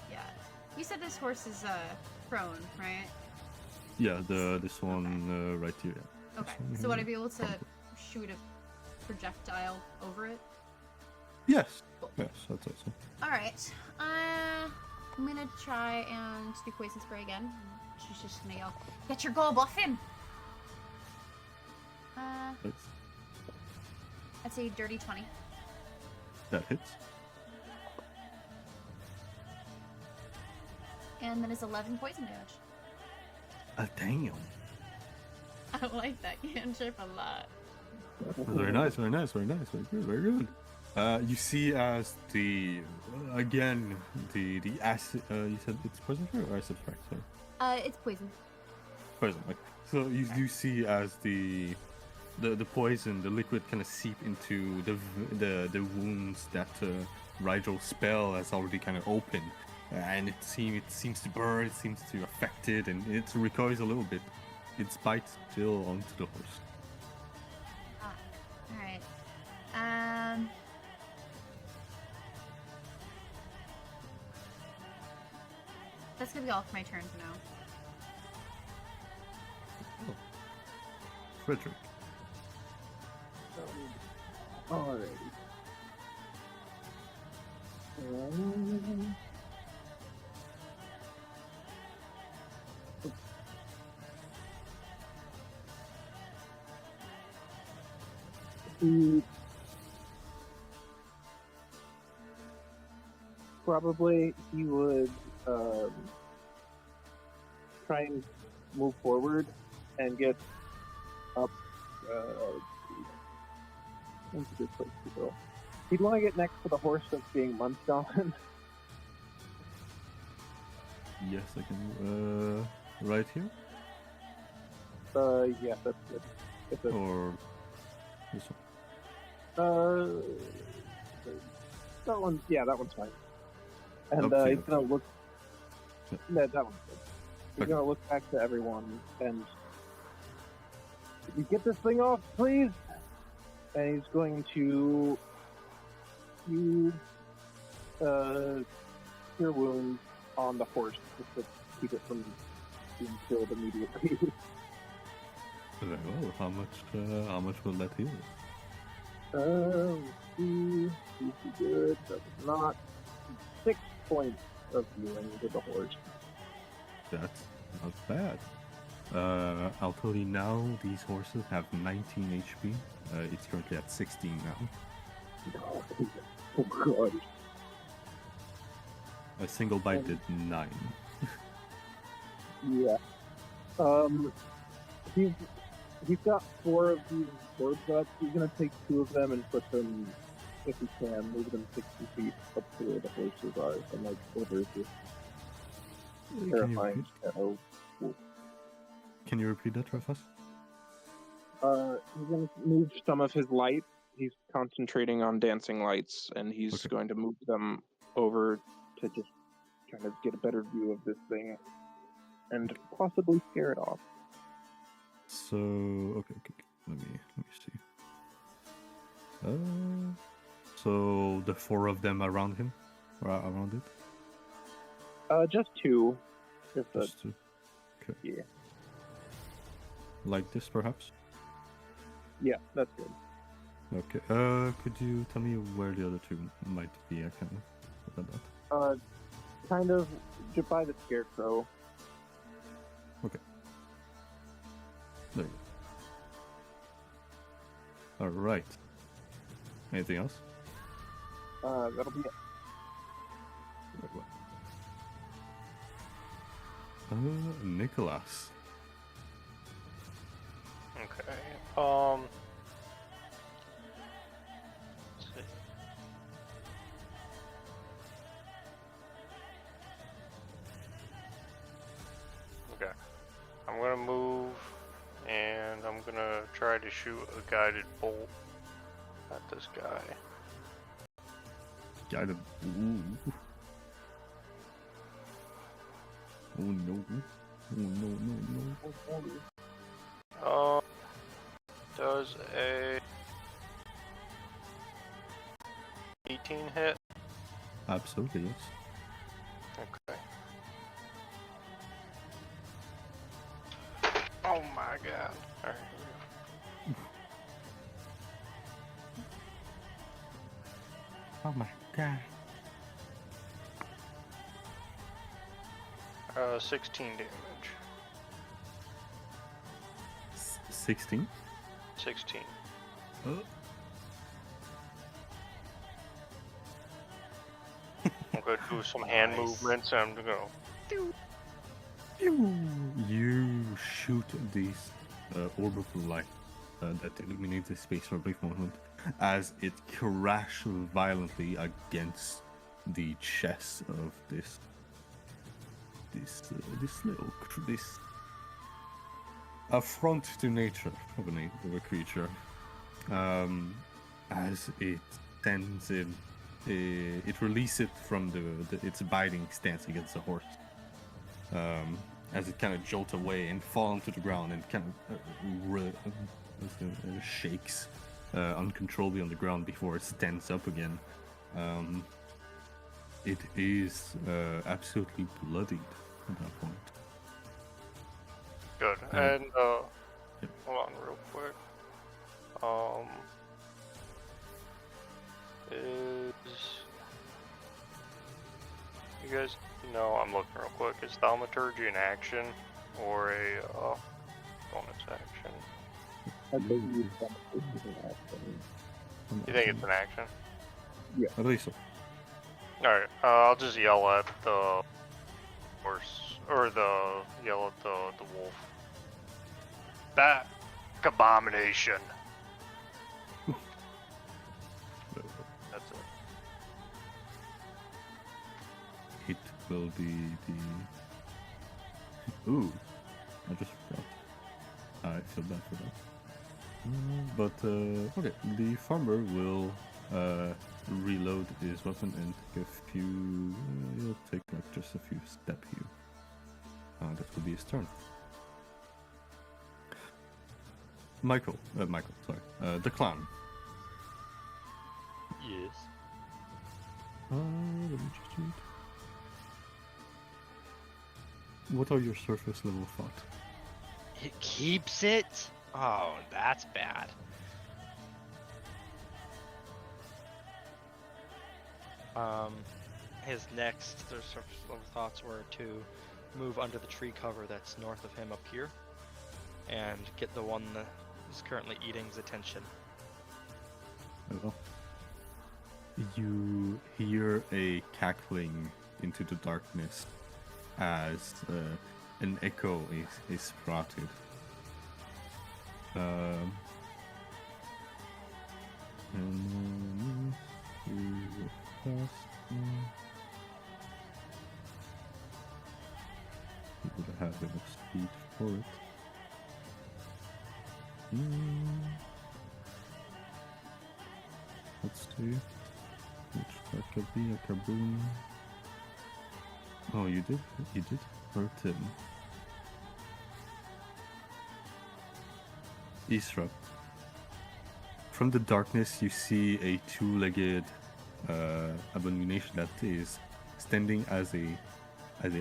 Yeah. You said this horse is prone, right? Yeah, this one right here. Yeah. Okay. So would I be able to shoot a projectile over it? Yes. Cool. Yes, that's awesome. All right. I'm gonna try and do poison spray again. She's just gonna yell, "Get your goal, Buffin!" That's, I'd say dirty 20. that hits. And then it's 11 poison damage. Damn. I like that cantrip a lot. Very nice. Very good. You see as the again the acid. You said it's poison or acid effect. Sorry. It's poison. Poison. Like, so you do see as the poison, the liquid, kind of seep into the wounds that Rigel's spell has already kind of opened, and it seems to burn. It seems to affect it, and it recoils a little bit. Its bite still onto the horse. All right. That's gonna be all for my turn for now. Oh. Frederick. Alrighty. Probably he would try and move forward and get up. That's a good place to go. He'd want to get next to the horse that's being munched on. Yes, I can. Right here, Yeah, that's good. It's a, or this one. that one. Yeah, that one's fine. And Up to he's you. gonna look. Yeah. No, that one's good. He's Okay. gonna look back to everyone and. Can you get this thing off, please? And he's going to use cure wounds on the horse just to keep it from being killed immediately. Very well. How much will that heal? Let's see. Pretty good. That was not 6 points of healing to the horse. That's not bad. I'll tell you now, these horses have 19 HP. It's currently at 16 now. Oh god. A single bite did 9. Yeah. He's got 4 of these board guts. He's gonna take 2 of them and put them, if he can, move them 60 feet up to where the horses are, and like over this terrifying shadow. Can you repeat that, Rafas? He's going to move some of his light. He's concentrating on dancing lights, and he's Okay. going to move them over to just kind of get a better view of this thing and possibly scare it off. So okay. Let me see. So the 4 of them around him, or around it. Just 2. Just 2. Okay. Yeah. Like this, perhaps. Yeah, that's good. Okay. Could you tell me where the other 2 might be? I can look at that. Kind of just by the scarecrow. Okay. There you go. All right. Anything else? That'll be it. Nicholas. Okay. Let's see. Okay. I'm gonna move, and I'm gonna try to shoot a guided bolt at this guy. Guided. Ooh. Oh no. Oh no. Does a 18 hit? Absolutely, yes. Okay. Oh my god. Alright, here Oh my god. we go. 16 damage. 16? 16. I'm gonna do some hand Nice. movements and I'm gonna You shoot this orb of light that illuminates the space for a brief moment as it crashes violently against the chest of this affront to nature of a creature. As it sends in, it releases it from its biting stance against the horse. As it kind of jolts away and falls to the ground and kind of shakes uncontrollably on the ground before it stands up again. It is absolutely bloodied at that point. good. And hold on real quick. You guys know, I'm looking real quick. Is thaumaturgy an action or a bonus action? I think you an action. You think it's an action? I believe so. Alright, I'll just yell at the horse, or yell at the wolf. Back, abomination! That's it. It will be the. Ooh, I just forgot. I feel bad for that. But okay, the farmer will reload his weapon and take a few. He'll take like just a few steps here. That will be his turn. Michael, sorry, the clown. Yes. Let me just read. What are your surface level thoughts? It keeps it? Oh, that's bad. His next surface level thoughts were to move under the tree cover that's north of him up here and get the one that is currently eating his attention. Well, you hear a cackling into the darkness as an echo is sprouted. And you would have enough speed for it. Let's see. Which that could be a kaboom. Oh, you did hurt him. Isra. From the darkness, you see a two-legged abomination that is standing as a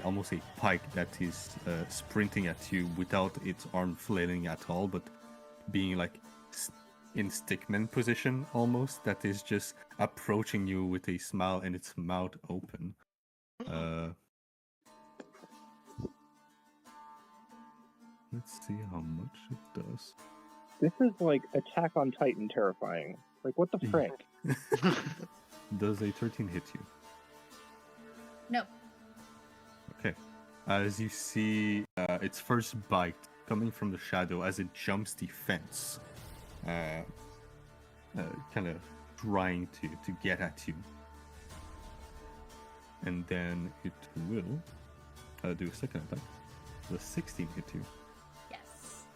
almost a pike that is sprinting at you without its arm flailing at all, but being like in stickman position almost. That is just approaching you with a smile and its mouth open. Let's see how much it does. This is like Attack on Titan terrifying. Like, what the frick? Does a 13 hit you? No. Okay. As you see its first bite coming from the shadow as it jumps the fence, kind of trying to get at you. And then it will do a second attack. The 16 hit you. Yes.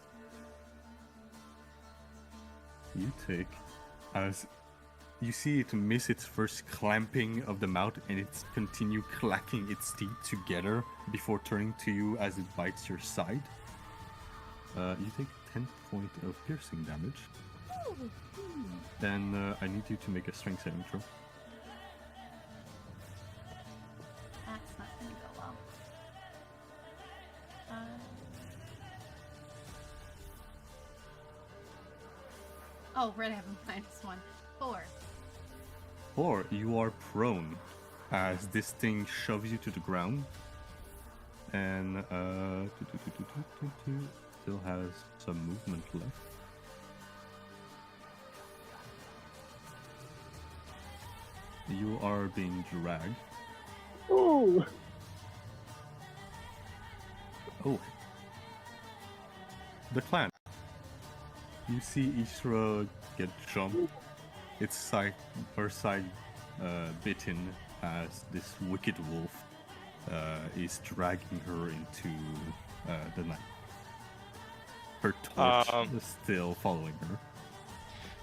You take, as you see it miss its first clamping of the mouth and it continue clacking its teeth together before turning to you as it bites your side. You take 10 points of piercing damage. Ooh. Then I need you to make a strength saving throw. That's not going to go well. Oh, right, I have a -1. 4. Or you are prone as this thing shoves you to the ground and still has some movement left. You are being dragged. Ooh! Oh. The clan. You see Isra get jumped. Its side bitten as this wicked wolf is dragging her into the night. Her torch is still following her.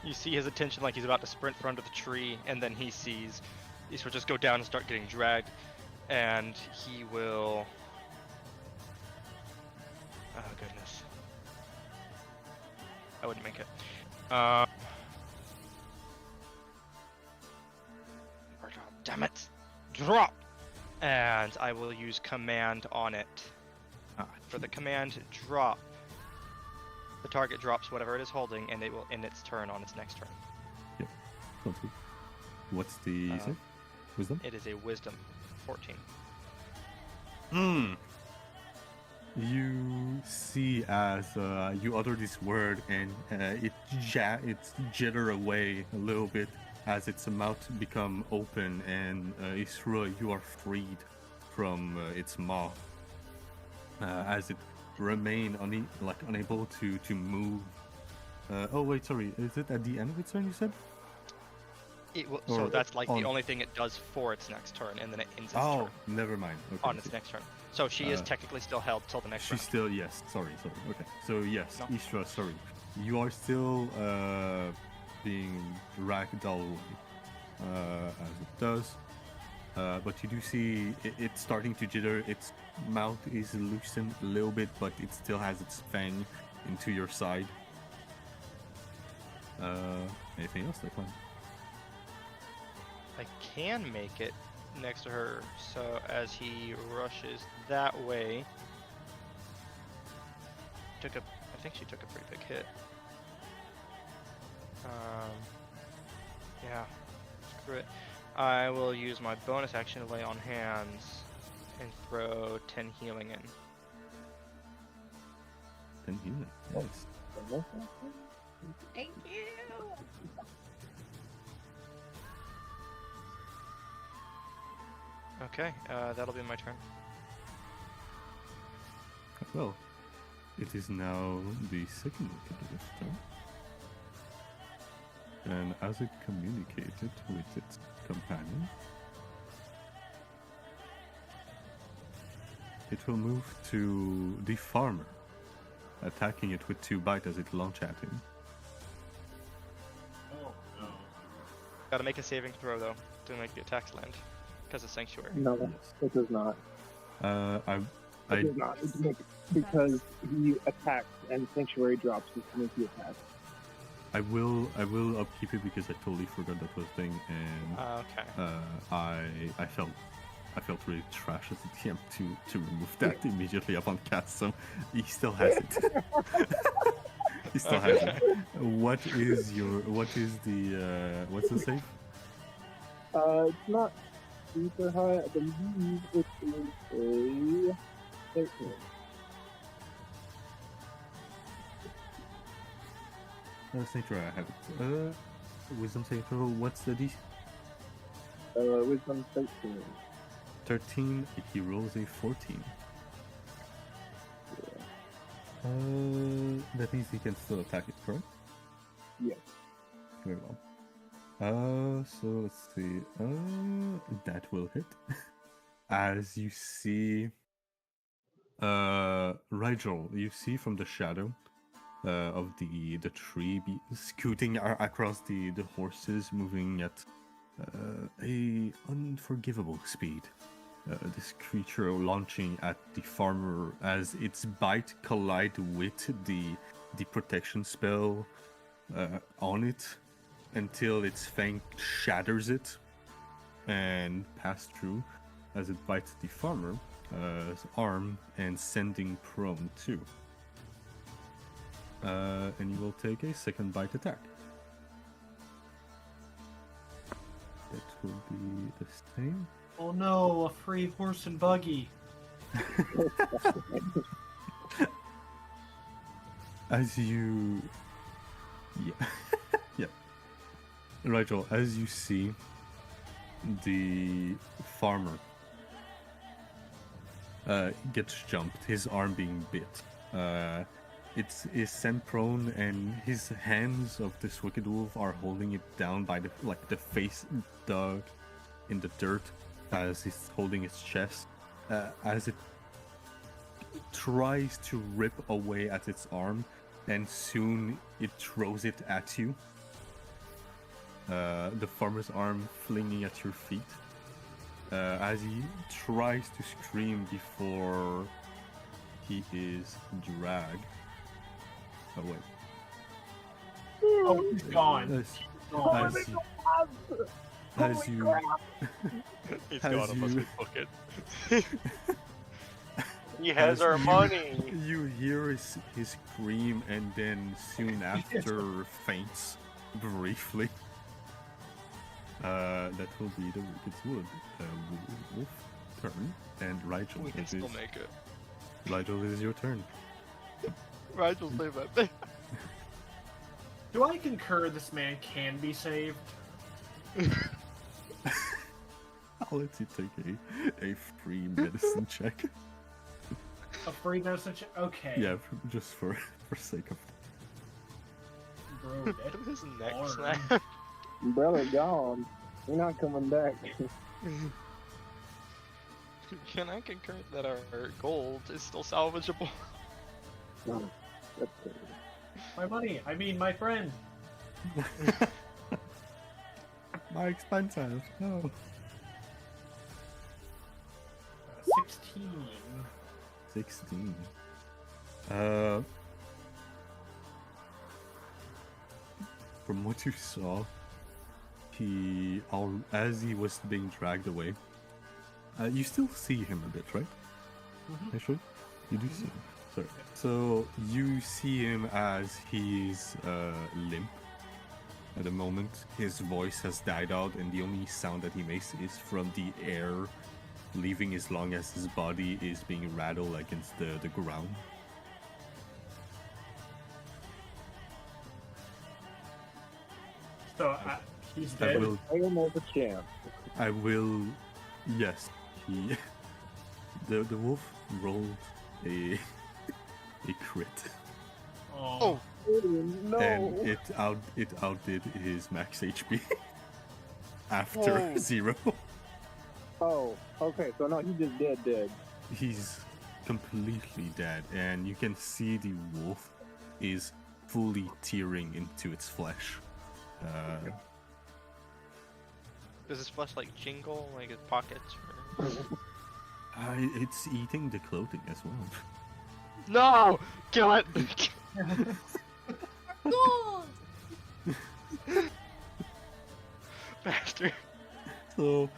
You see his attention like he's about to sprint for under the tree, and then he sees Isra just go down and start getting dragged, and he will... Oh, goodness. I wouldn't make it. Damn it! Drop! And I will use command on it. For the command drop, the target drops whatever it is holding, and it will end its turn on its next turn. Yep. Sounds good. What's the save? Wisdom? It is a wisdom 14. You see as you utter this word and it jitter away a little bit as its mouth become open, and Isra, you are freed from its maw as it remain unable to move. Oh wait, sorry, is it at the end of its turn you said? It will, so that's like the only thing it does for its next turn, and then it ends its turn. Oh, never mind. Okay, on its next turn. So she is technically still held till the next she's round. still, yes, sorry. Okay, so yes, No. Isra, sorry. You are still being dragged all away as it does. But you do see it's starting to jitter. Its mouth is loosened a little bit, but it still has its fang into your side. Anything else, Declan? I can make it next to her, so as he rushes that way, I think she took a pretty big hit. Yeah, screw it. I will use my bonus action to lay on hands and throw 10 healing in. 10 healing. Nice. Thank you. Okay, that'll be my turn. Well, it is now the second wicked wolf's turn. And as it communicated with its companion, it will move to the farmer, attacking it with 2 bites as it launch at him. Oh no. Gotta make a saving throw though to make the attacks land because of sanctuary. No, Yes. it does not. I It does not. Because he attacks and Sanctuary drops his penalty attack. I will upkeep it because I totally forgot that was a thing, and Okay. I felt really trash as a TM to remove that immediately upon cast, so he still has it. He still has it. What's the save? It's not super high. I believe it is a 13. Sanctuary, I have it. Wisdom save throw. What's the DC? Wisdom 13. 13. He rolls a 14. That means he can still attack it, correct? Yes. Very well. So let's see. That will hit. As you see, Rigel, you see from the shadow of the tree scooting across the horses, moving at a unforgivable speed. This creature launching at the farmer as its bite collide with the protection spell on it until its fang shatters it and pass through as it bites the farmer's arm and sending prone too. And you will take a second bite attack. That will be the same. Oh no, a free horse and buggy. As you... Yeah. Yeah. Rigel, as you see the farmer gets jumped, his arm being bit. It's sent prone, and his hands of this wicked wolf are holding it down by the face dug in the dirt as he's holding its chest. As it tries to rip away at its arm, and soon it throws it at you. The farmer's arm flinging at your feet. As he tries to scream before he is dragged away. Oh, he's gone. As you He's As got him as you- we book it. He has as our you- money. You hear his scream, and then soon after faints briefly. That will be the Wicked's Wood wolf turn, and Rigel. We can it still is- make it. Rigel, it is your turn. Rigel's leave it. Do I concur this man can be saved? I'll let you take a free medicine check. A free medicine check? Okay. Yeah, just for sake of. Bro, Look that at his neck Arm. snap. Brother gone. You're not coming back. Can I concur that our gold is still salvageable? No, that's crazy. my money. I mean, my friend. My expenses. No. 16. 16. From what you saw, as he was being dragged away, you still see him a bit, right? Mhm. Actually, you do see him. Sorry. So you see him as he's limp at the moment. His voice has died out, and the only sound that he makes is from the air leaving as long as his body is being rattled against the ground. So he's I dead. will. I almost a champ. I will. Yes, he. The wolf rolled a a crit. Oh, Oh, no. And it outdid his max HP after Whoa. 0. Oh, okay. So no, he just dead. He's completely dead, and you can see the wolf is fully tearing into its flesh. does his flesh like jingle, like his pockets? It's eating the clothing as well. No! Kill it! Gold! Bastard. So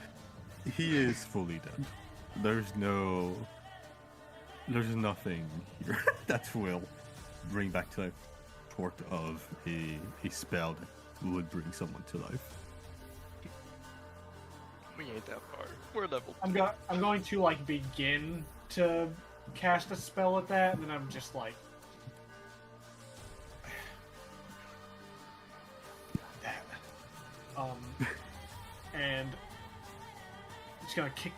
he is fully dead. There's nothing here that will bring back to life short of a spell that would bring someone to life. We ain't that far. We're level 2. I'm going to like begin to cast a spell at that, and then I'm just like, and I'm just gonna kick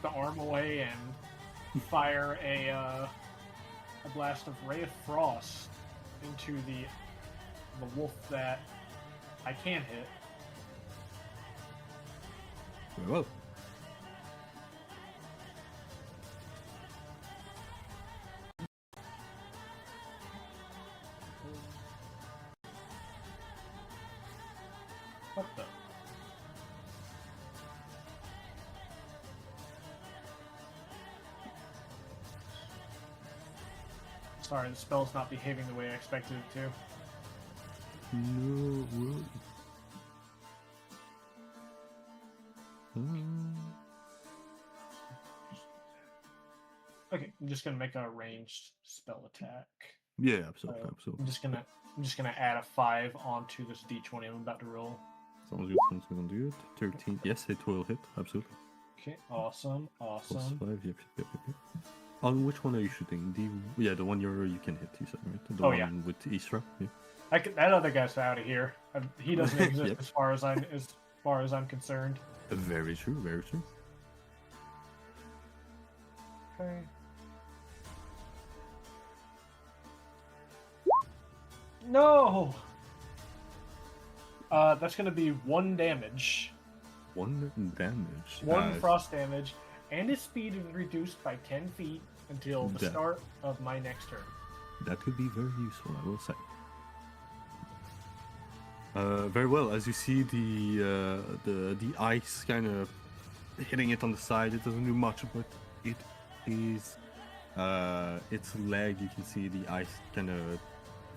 the arm away and fire a blast of Ray of Frost into the wolf that I can hit. Very well. What the? Sorry, the spell's not behaving the way I expected it to. No, well. Okay, I'm just gonna make a ranged spell attack. Yeah, absolutely, I'm absolutely. just gonna add a 5 onto this d20 I'm about to roll. Sounds good. Sounds gonna do it. 13. Yes, it will hit. Absolutely. Okay, awesome. Plus 5. Yep. On which one are you shooting? The one you can hit. You said, right? The one with Isra. Yeah. That other guy's out of here. He doesn't exist Yep. as far as I'm concerned. Very true. Very true. Okay. No. That's gonna be 1 damage. 1 damage. 1 frost damage, and his speed is reduced by 10 feet until the start of my next turn. That could be very useful, I will say. Very well. As you see the ice kind of hitting it on the side, it doesn't do much, but it is its leg. You can see the ice kind of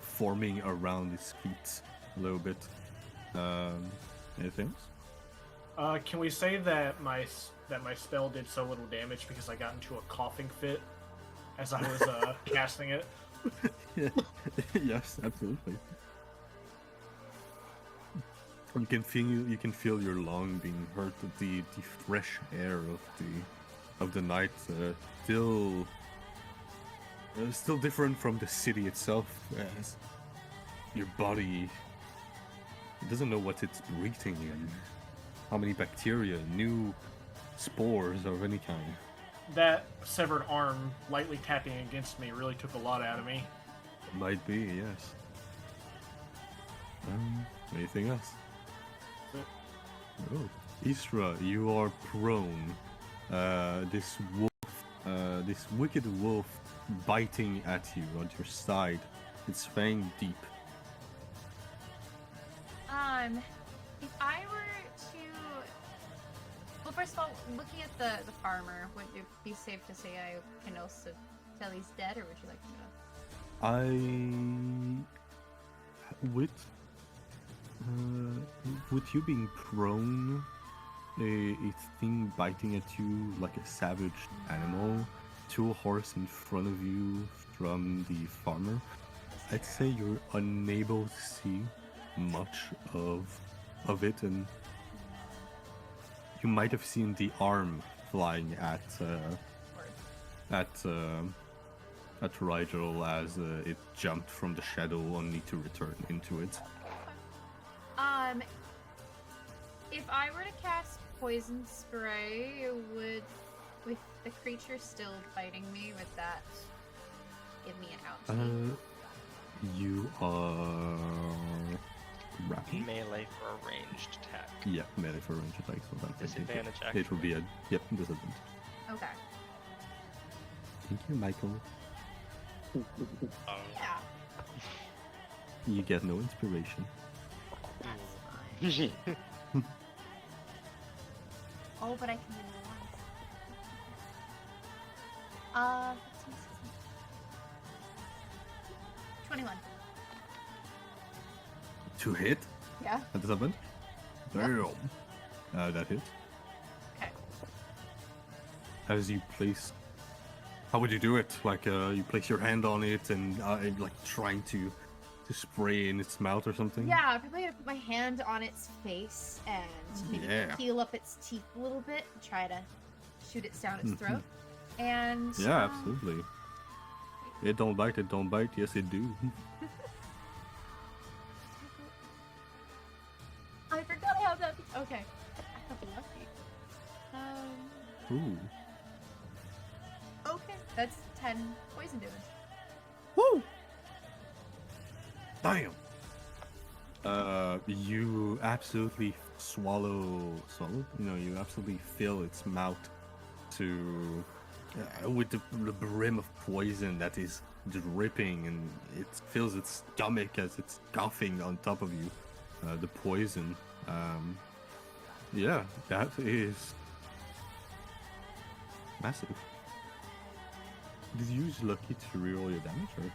forming around its feet a little bit. Anything else? Can we say that my spell did so little damage because I got into a coughing fit as I was casting it? Yeah. Yes, absolutely. You can feel your lung being hurt. The fresh air of the night still different from the city itself, as your body doesn't know what it's breathing in. How many bacteria, new spores of any kind. That severed arm lightly tapping against me really took a lot out of me. Might be, yes. Anything else? Oh, Isra, you are prone. This wolf, this wicked wolf, biting at you on your side. Its fang deep. If I were to, well, first of all, looking at the farmer, would it be safe to say I can also tell he's dead, or would you like to know? With you being prone, a thing biting at you like a savage animal, to a horse in front of you from the farmer, I'd say you're unable to see much of it, and you might have seen the arm flying at Rigel as it jumped from the shadow only to return into it. If I were to cast poison spray, with the creature still biting me, would that give me an ouchie. You are grappled. Melee for a ranged attack. Yeah, melee for range attack. So that's Disadvantage, it will be a disadvantage. Okay. Thank you, Michael. Oh. Yeah. You get no inspiration. That's fine. Oh, but I can do it once. 15, 16. 21. To hit? Yeah. At the summon? Damn. That hits. Okay. As you place... How would you do it? Like, you place your hand on it and, like, trying to spray in its mouth or something? Yeah, I'm probably gonna put my hand on its face and maybe peel up its teeth a little bit and try to shoot it down its throat. And Yeah, absolutely. It don't bite, it don't bite. Yes, it do. I forgot I have that. Okay. I got lucky. Ooh. Okay. That's 10 poison damage. Woo! Damn. You absolutely swallow. You know, you absolutely fill its mouth to with the brim of poison that is dripping, and it fills its stomach as it's coughing on top of you. The poison. Yeah, that is massive. Did you use lucky to reroll your damage, or?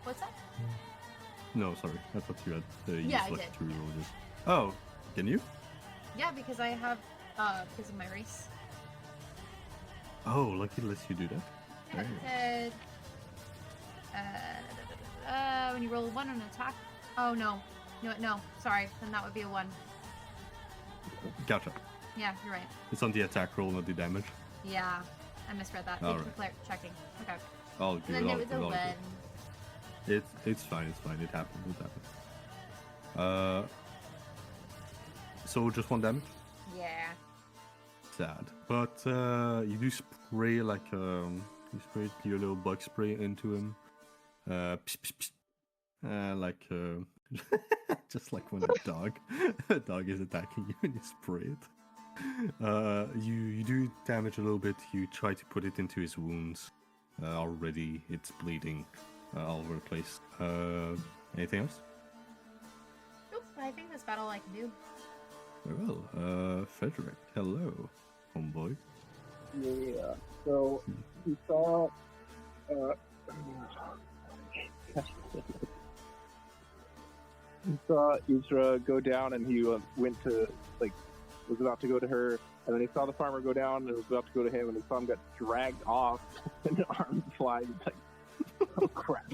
What's that? No, sorry. I thought you had used Yeah, I lucky did, to yeah. reroll this. Oh, can you? Yeah, because I have because of my race. Oh, lucky lets you do that. Yeah, it said when you roll 1 on an attack. Oh no. No, sorry. Then that would be a 1. Gotcha. Yeah, you're right. It's on the attack roll, not the damage. Yeah, I misread that. All Thank you for checking. Okay. All And good. then all there was good, a all 1. good. It's fine. It's fine. It happened. So just 1 damage. Yeah. Sad, but you do spray like you spray your little bug spray into him. Psh, psh, psh. Like just like when a dog is attacking you and you spray it. You do damage a little bit. You try to put it into his wounds. Already it's bleeding all over the place. Anything else? Nope, I think that's about all I can do. Very well. Frederick, hello, homeboy. Yeah. So he saw. He saw Isra go down, and he went to was about to go to her, and then he saw the farmer go down, and was about to go to him, and he saw him get dragged off, and the arms fly. He's like, "Oh crap!"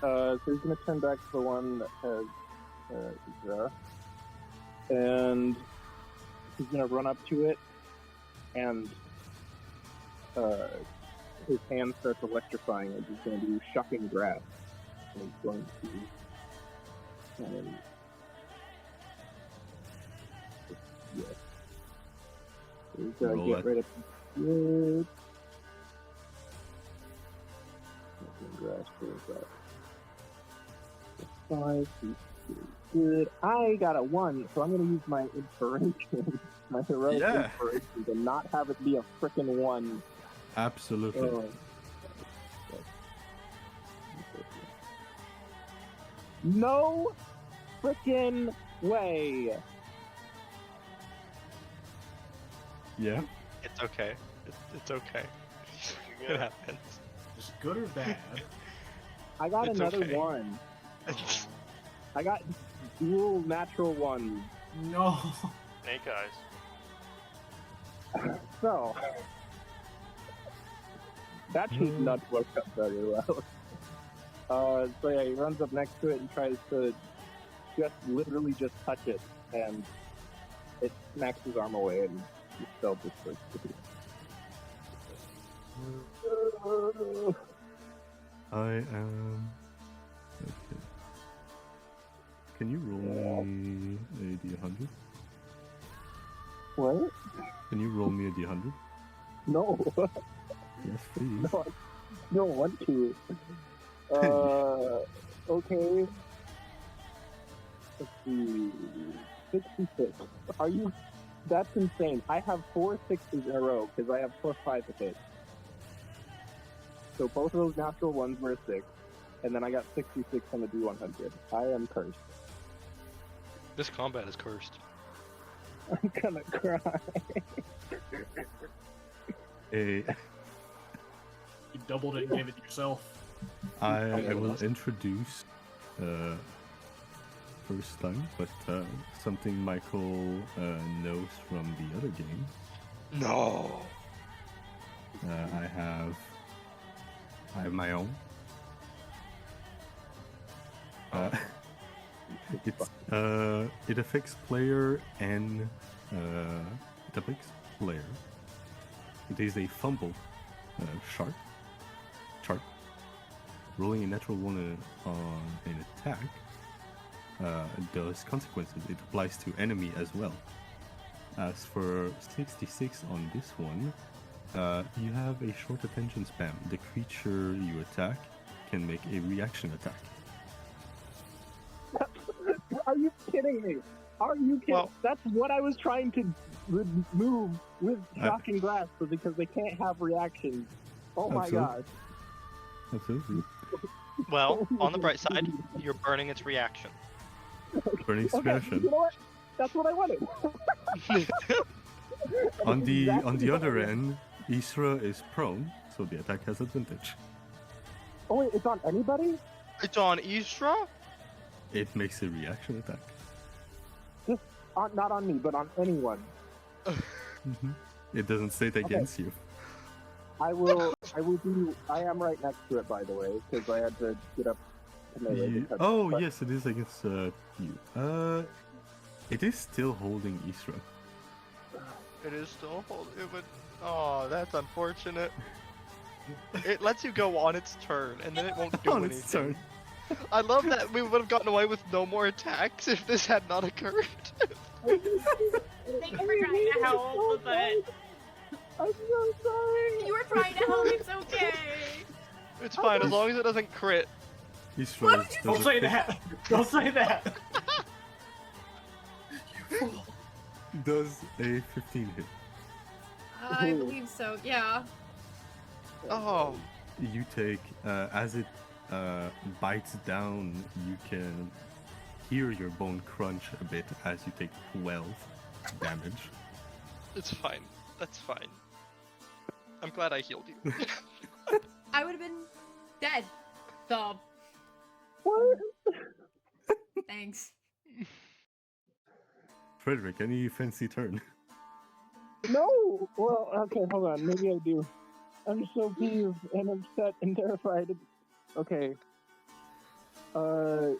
So he's gonna turn back to the one that has Isra, and he's gonna run up to it, and his hand starts electrifying, and he's gonna do shucking grass. And he's going to yeah. He's gonna Roll get it. rid of good. Shucking grass goes up. 5, 6, good. I got a 1, so I'm gonna use my inspiration, my heroic Yeah. inspiration, to not have it be a frickin' 1. Absolutely. No frickin' way. Yeah. It's okay. It's okay. It happens. Is good or bad? I got It's another okay. 1. I got dual natural 1. No. Snake eyes. So that should not work out very well. So yeah, he runs up next to it and tries to literally just touch it, and it smacks his arm away and he fell this way. I am. Okay. Can you roll me a d100? What? Can you roll me a d100? No. Yes, please. No, don't want to. Okay. Let's see. 66. Are you? That's insane. I have 4 6s in a row because I have +5 to hit. So both of those natural ones were a 6, and then I got 66 on the D100. I am cursed. This combat is cursed. I'm gonna cry. Eh, You doubled it and gave it to yourself. I will introduce first time, but something Michael knows from the other game. No. I have my own. It affects player and it affects player. It is a fumble chart. Rolling a natural one on an attack does consequences. It applies to enemy as well. As for 66 on this one, you have a short attention span. The creature you attack can make a reaction attack. Are you kidding me? Are you kidding? Well- That's what I was trying to remove with shocking glass, but because they can't have reactions. Oh my Absolutely. gosh. Absolutely. Well, on the bright side, you're burning its reaction. Burning Okay, expression. you know what? That's what I wanted. On the Exactly what other I wanted. end, Isra is prone, so the attack has advantage. Oh wait, it's on anybody? It's on Isra? It makes a reaction attack. Not on me, but on anyone. It doesn't say it against you. I will do. I am right next to it, by the way, because I had to get up to melee. You- because- oh but- yes, it is against you. It is still holding Isra. It is still holding it, but oh, that's unfortunate. It lets you go on its turn, and then it won't do On anything. its turn. I love that we would have gotten away with no more attacks if this had not occurred. Thank you for trying to help, but I'm so sorry. you were trying to help. It's okay. It's fine as long as it doesn't crit. Isra Don't say that. Don't say that. does a 15 hit. I believe so. Yeah. Oh, You take as it bites down, you can hear your bone crunch a bit as you take 12 damage. it's fine. That's fine. I'm glad I healed you. I would have been dead. So What? thanks. Frederick, any fancy turn? No. Well, okay, hold on. Maybe I do. I'm so peeved and upset and terrified. Okay. I'm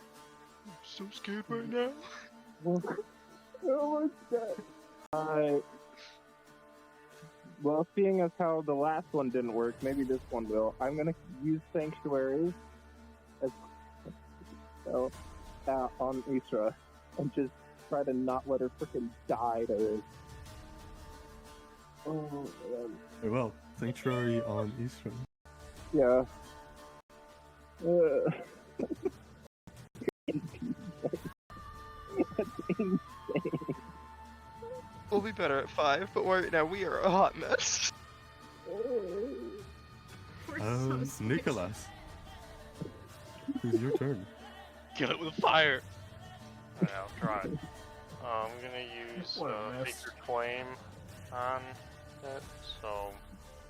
so scared right now. Oh my god. Well, seeing as how the last one didn't work, maybe this one will. I'm gonna use Sanctuary as on Isra and just try to not let her freaking die to this. Oh man. Very well, Sanctuary on Isra. Yeah. That's insane. We'll be better at 5, but right now we are a hot mess. We're so squishy. Nicholas, it's your turn. Kill it with fire. Alright, I'll try. I'm gonna use What a mess. Sacred Flame on it, so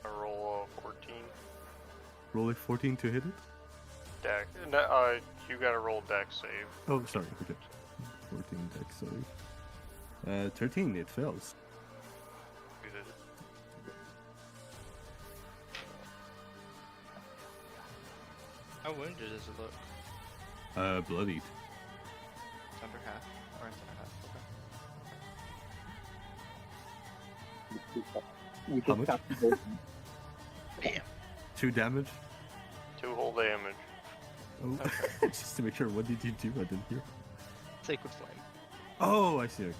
I roll a 14 Roll a 14 to hit it. deck. You gotta roll deck save. Oh, sorry. Okay. 14 dex save. 13. It fails. Good. How wounded does it look? Bloodied. It's under half. Or it's under half. Okay. We How just much? have to go. 2 damage. 2 whole damage. Oh, just to make sure. What did you do? I didn't hear. Sacred Flame. Oh, I see. Okay.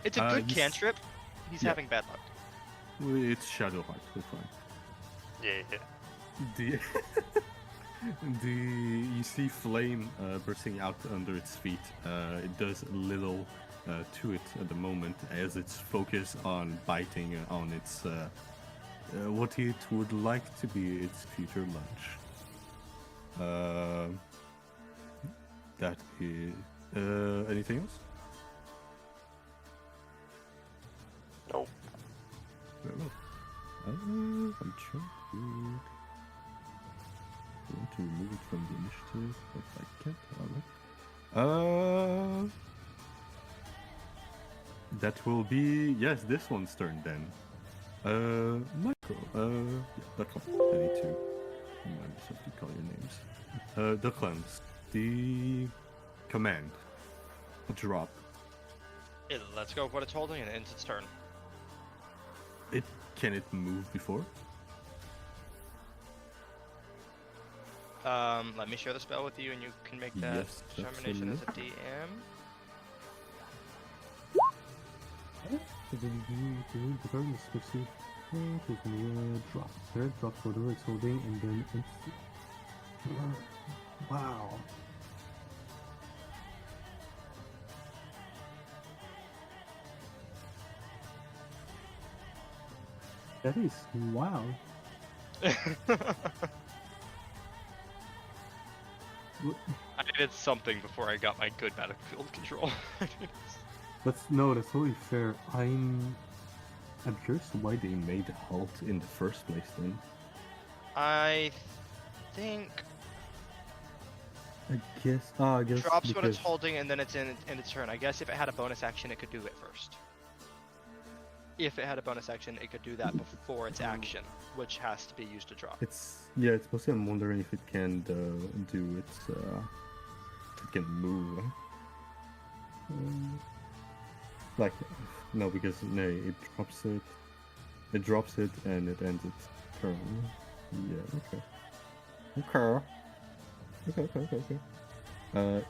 It's a good he's- cantrip. He's yeah. having bad luck. Well, it's Shadowheart. We're fine. Yeah. The you see flame bursting out under its feet. It does little to it at the moment as it's focused on biting on its what it would like to be its future lunch. That is anything else? Nope. Very well. I'm trying to remove it from the initiative, but I can't. Alright. That will be this one's turn then. Michael. Duckland. I need to remind myself to call your names. Ducklands. The command. Drop. It lets go of what it's holding and it ends its turn. Can it move before? Let me share the spell with you, and you can make that Yes, determination as a absolutely. DM. Drop. Drop whatever it's holding, and then it's. Wow. That is wow. I did something before I got my good battlefield control. That's totally fair. I'm curious why they made halt in the first place then. I think I guess drops what it's holding and then it's in its turn. I guess if it had a bonus action, it could do it first. If it had a bonus action, it could do that before its action, which has to be used to drop. It's mostly I'm wondering if it can do its if it can move. No, because it drops it and it ends its turn. Yeah, okay.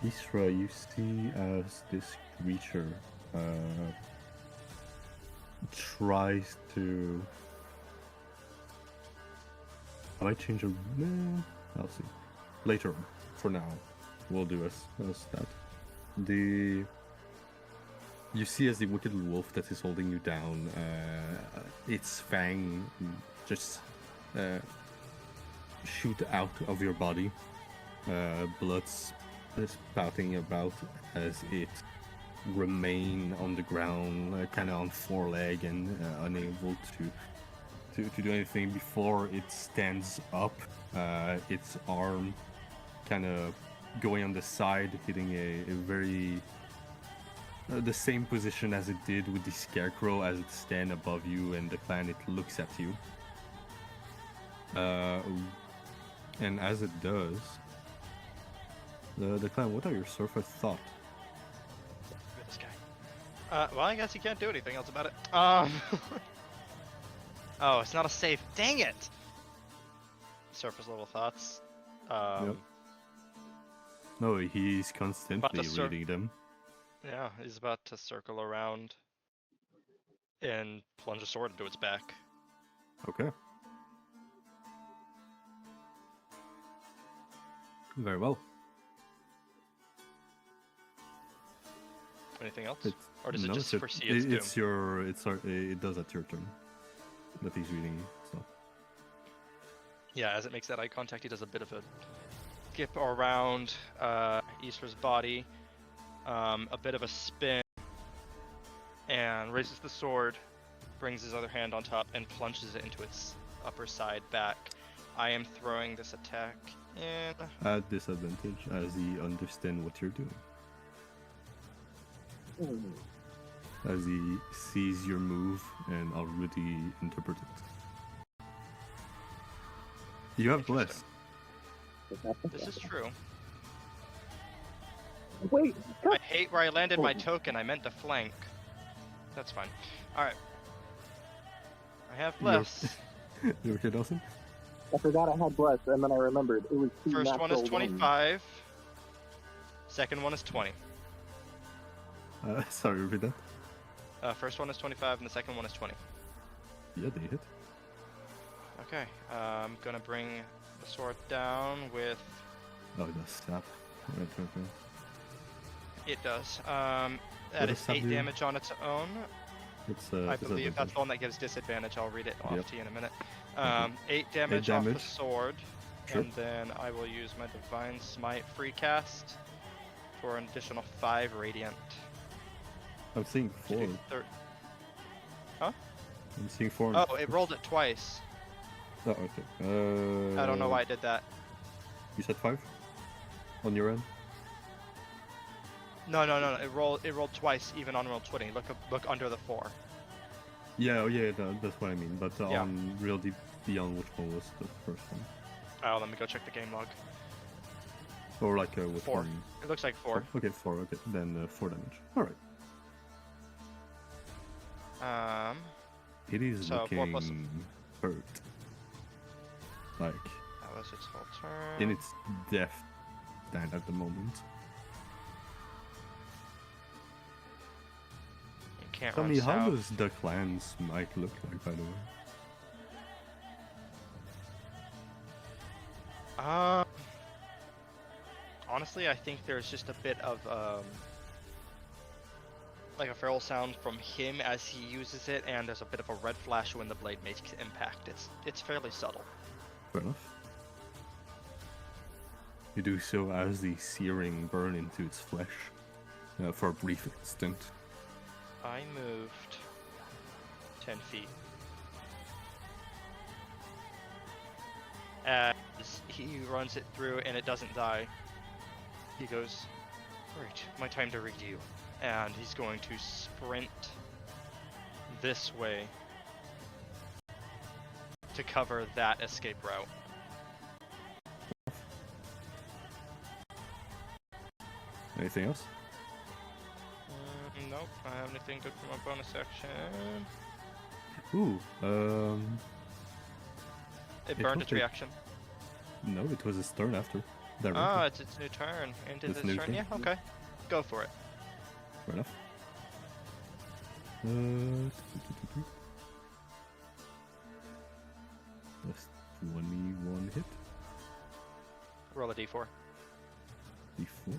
Isra, you see as this creature tries to. I might change a. I'll see. Later on. For now, we'll do as that. You see as the wicked wolf that is holding you down, its fang just shoot out of your body. Blood spouting about as it remain on the ground, kind of on four leg and unable to do anything before it stands up. Its arm kind of going on the side, hitting a very the same position as it did with the scarecrow as it stands above you and the clan. It looks at you, and as it does, the clan. What are your surfer thoughts? This guy. Well, I guess you can't do anything else about it. Oh, it's not a save. Dang it! Surface level thoughts. Yep. No, he's constantly reading them. Yeah, he's about to circle around and plunge a sword into its back. Okay. Very well. Anything else? Or does it just foresee its doom? It does at your turn. That he's reading, so. Yeah, as it makes that eye contact, he does a bit of a skip around Easter's body, a bit of a spin, and raises the sword, brings his other hand on top, and plunges it into its upper side back. I am throwing this attack in. At disadvantage, as he understands what you're doing. As he sees your move and already interprets it. You have bless. This is true. Wait, I hate where I landed my token. I meant to flank. That's fine. Alright. I have bless. You okay, Dawson? I forgot I had bless, and then I remembered. It was two First one is natural 25. Second one is 20. Sorry, repeat that. First one is 25 and the second one is 20. Yeah, they hit. Okay, I'm gonna bring the sword down with. Oh, the snap. Right. It does. What That does is snap 8 do? damage on its own. It's I believe that's disadvantage. the one that gives disadvantage. I'll read it off Yep. to you in a minute. Okay. 8 damage off the damage. sword, Sure. and then I will use my Divine Smite free cast for an additional 5 radiant. I'm seeing To 4. do I'm seeing 4. Oh, it rolled it twice. Oh, okay. I don't know why it did that. You said 5 on your end. No. It rolled twice, even on roll 20. Look under the 4. Yeah, that's what I mean. But Yeah. on Real Deep Beyond, which one was the first one? Oh, let me go check the game log. Or like which 4. one? It looks like 4. Okay, 4. Okay, then 4 damage. All right. It is So 4 plus- looking hurt. Like That was its whole turn. in its death stand at the moment. You can't Tell run me, how south. does the clan's might look like, by the way? Honestly, I think there's just a bit of like a feral sound from him as he uses it, and there's a bit of a red flash when the blade makes impact. It's fairly subtle. Fair enough. You do so as the searing burn into its flesh for a brief instant. I moved 10 feet. As he runs it through and it doesn't die, he goes, "Right, my time to read you." And he's going to sprint this way to cover that escape route. Anything else? Nope, I don't have anything good for my bonus action. Ooh, It It burned will its take- reaction. no, it was his turn after. That Ah, round. it's its new turn. Into Its this new turn? turn. Yeah, okay. Go for it. Fair enough. That's 21 hit. Roll a d4. Before.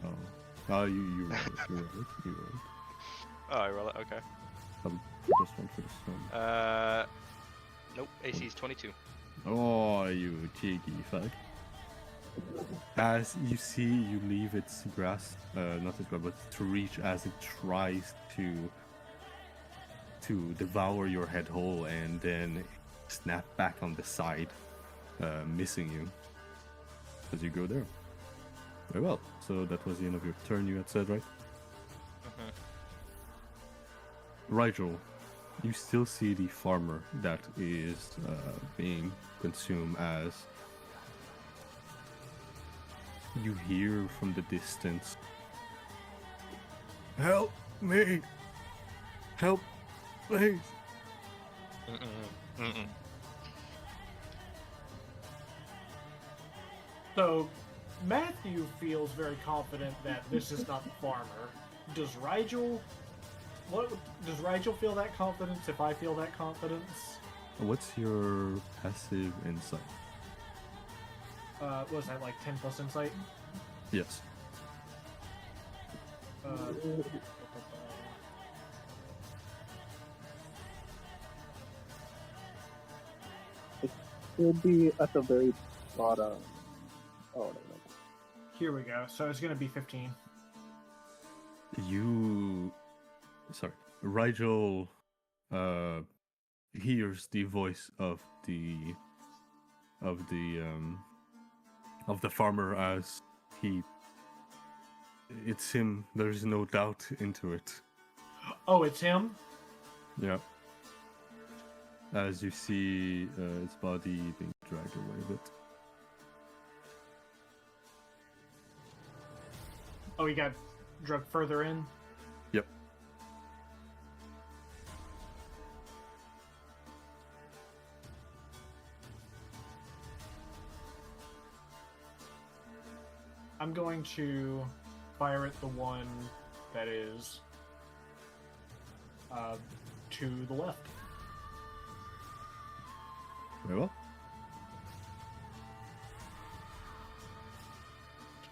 Oh. Oh, you roll it. You roll it. You roll it. Oh, I roll it, okay. For this one, for this one. Nope, AC is 22. Oh, you cheeky fuck. As you see, you leave its grasp, not its grasp, but to reach as it tries to devour your head whole and then snap back on the side, missing you as you go there. Very well. So that was the end of your turn, you had said, right? Rigel, you still see the farmer that is being consumed as you hear from the distance, "Help me! Help, please!" So, Matthew feels very confident that this is not the farmer. Does Rigel feel that confidence if I feel that confidence? What's your passive insight? Was that like 10 plus insight? Yes. It'll be at the very bottom. Oh, no. Here we go. So it's going to be 15. Rigel hears the voice of the farmer as it's him. There's no doubt into it. Oh, it's him? Yeah. As you see its body being dragged away a bit. Oh, he got drugged further in? Yep. I'm going to fire at the one that is to the left. Very well.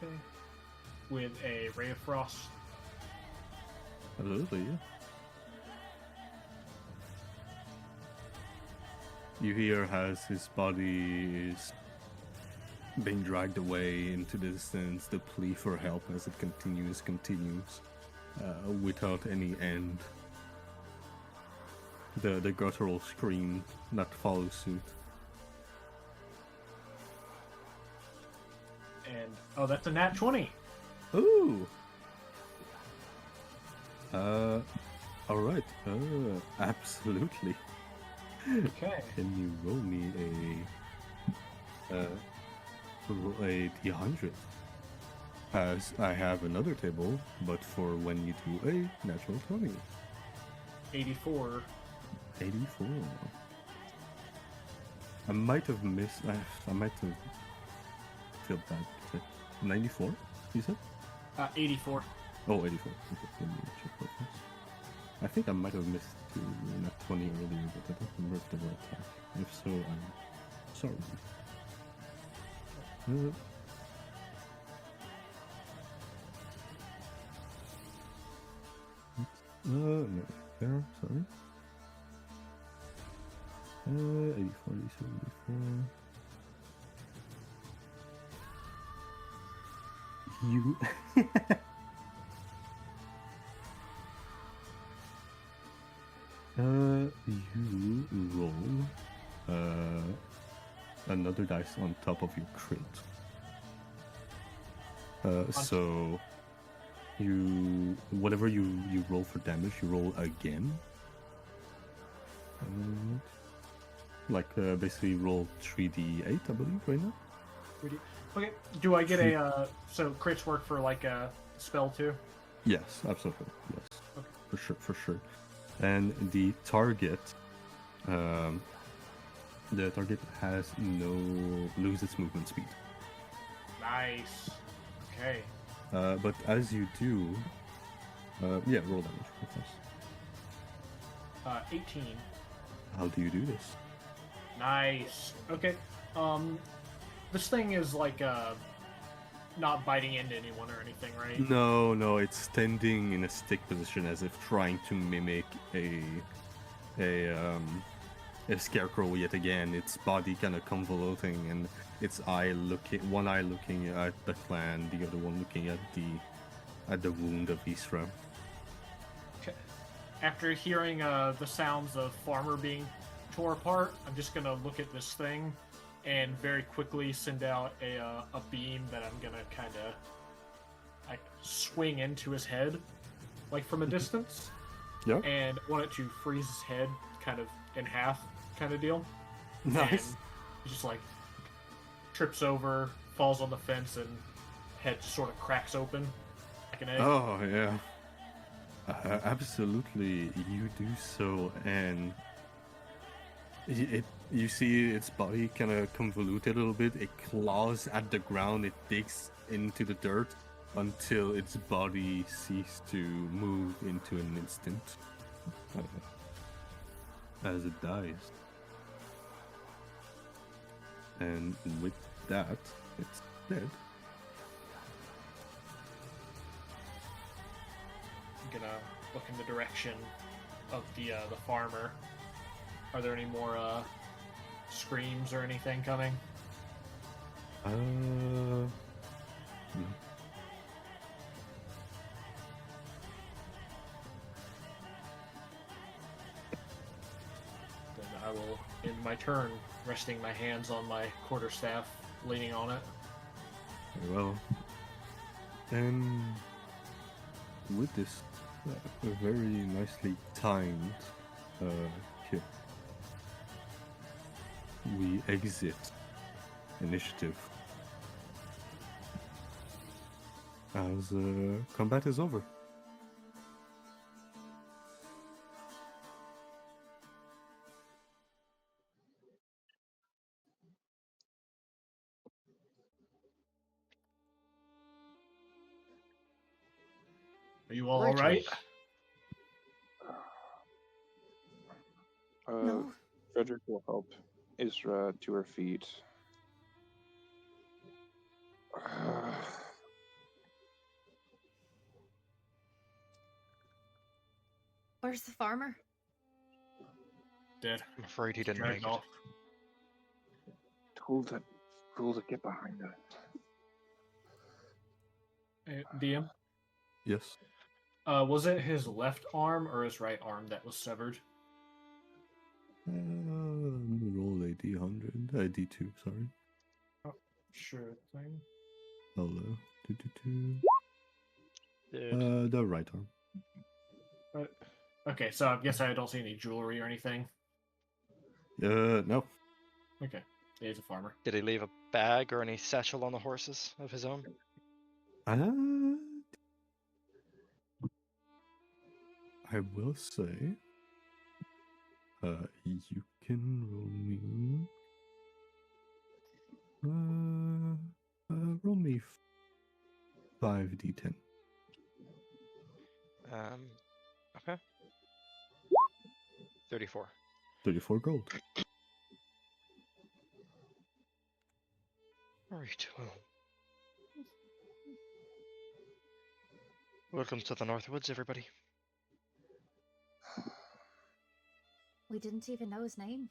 Okay. With a ray of frost. Absolutely, yeah. You hear as his body is being dragged away into the distance, the plea for help as it continues, without any end. The guttural scream that follows suit. And oh, that's a nat 20. Ooh. All right. Absolutely. Okay. Can you roll me a d100? As I have another table, but for when you do a natural 20. 84. 84. I might have missed. I might have filled that. 94, you said? 84. Oh, 84. Okay, let me check that first. I think I might have missed to nat 20 earlier, but I don't remember if they were attack. If so, I'm sorry. No, there, sorry. 84, 84. You. You roll another dice on top of your crit. So whatever you roll for damage, you roll again. Basically roll 3d8, I believe, right now. Okay. Do I get a so crits work for like a spell too? Yes, absolutely. Yes, okay. For sure. And the target loses its movement speed. Nice. Okay. But as you do, roll damage with us. 18. How do you do this? Nice. Okay. This thing is like not biting into anyone or anything, right? No, it's standing in a stick position as if trying to mimic a scarecrow yet again. Its body kind of convoluting, and its one eye looking at the clan, the other one looking at the wound of Isra. Okay. After hearing the sounds of Farmer being tore apart, I'm just gonna look at this thing and very quickly send out a beam that I'm gonna kind of like swing into his head, like from a distance. Yeah. And I want it to freeze his head kind of in half, kind of deal. Nice. And he just like trips over, falls on the fence, and head just sort of cracks open like an egg. Oh yeah. Absolutely, you do so, and you see its body kind of convolute a little bit. It claws at the ground. It digs into the dirt until its body ceases to move into an instant as it dies. And with that, it's dead. I'm gonna look in the direction of the farmer. Are there any more screams or anything coming? No. Then I will end my turn, resting my hands on my quarterstaff, leaning on it. Very well. And with this very nicely timed kill, we exit initiative as combat is over. Are you all Rachel. right? No. Frederick will help Isra to her feet. Where's the farmer? Dead. I'm afraid he didn't Dragged make it. off. Told to get behind her. DM? Yes. Was it his left arm or his right arm that was severed? Roll a D100. D2, sorry. Sure thing. Hello. Do. Dude. The right arm. Okay, so I guess I don't see any jewelry or anything. No. Okay, he's a farmer. Did he leave a bag or any satchel on the horses of his own? I will say, you can roll me. Roll me 5d10. Okay. 34. 34 gold. Alright, well. Welcome to the Northwoods, everybody. We didn't even know his name.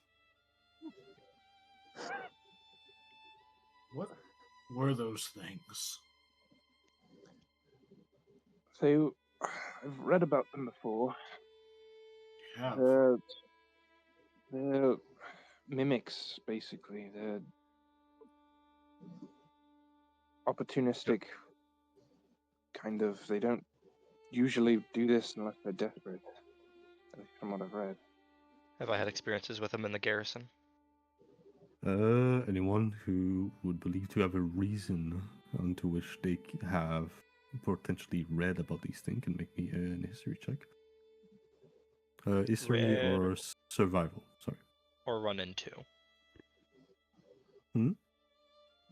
What were those things? So, I've read about them before. Yeah. They're mimics, basically. They're opportunistic, kind of. They don't usually do this unless they're desperate, at least from what I've read. Have I had experiences with them in the garrison? Anyone who would believe to have a reason onto which they have potentially read about these things can make me an history check. History Read. or survival, sorry. Or run into? Hmm?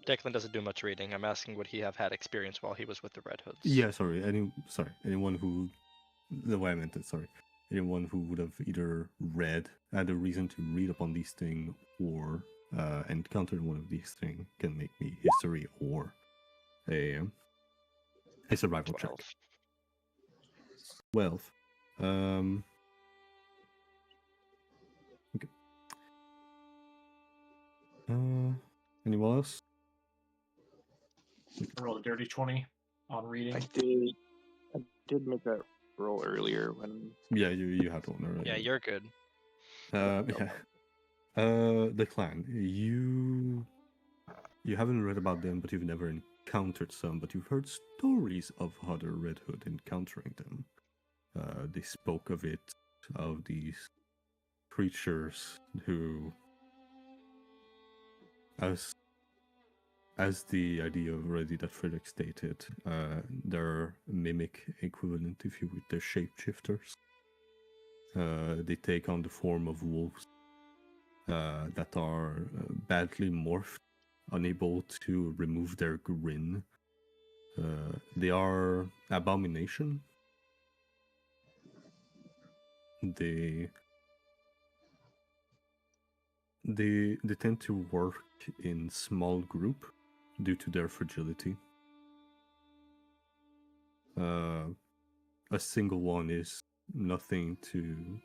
Declan doesn't do much reading. I'm asking would he have had experience while he was with the Red Hoods? Yeah, sorry. Anyone who, the way I meant it, sorry. Anyone who would have either had a reason to read upon these things, or encountered one of these things can make me history or a survival 12. check. 12. Okay. Anyone else? I rolled a dirty 20 on reading. I did make that roll earlier when. Yeah, you had one already. Yeah, you're good. Yeah. The clan. You haven't read about them, but you've never encountered some. But you've heard stories of other Red Hood encountering them. They spoke of these creatures who, as the idea already that Frederick stated, they're mimic equivalent, if you would, they're shapeshifters. They take on the form of wolves that are badly morphed, unable to remove their grin. They are abomination. They tend to work in small group due to their fragility. A single one is nothing to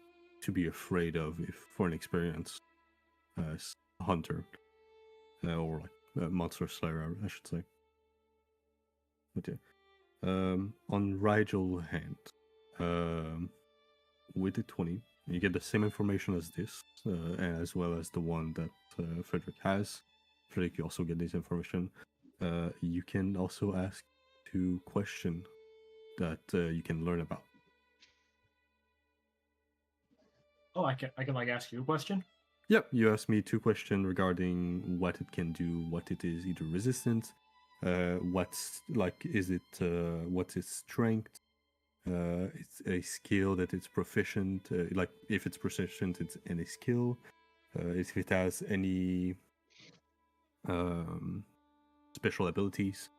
be afraid of if for an experienced hunter or like monster slayer, I should say. But yeah, on Rigel hand, with the 20, you get the same information as this, as well as the one that Frederick has. Frederick, you also get this information. You can also ask to question that you can learn about. Oh, I can like ask you a question? Yep, you asked me 2 questions regarding what it can do, what it is either resistant, what's like, is it, what's its strength, it's a skill that it's proficient, like if it's proficient, it's any skill, if it has any special abilities,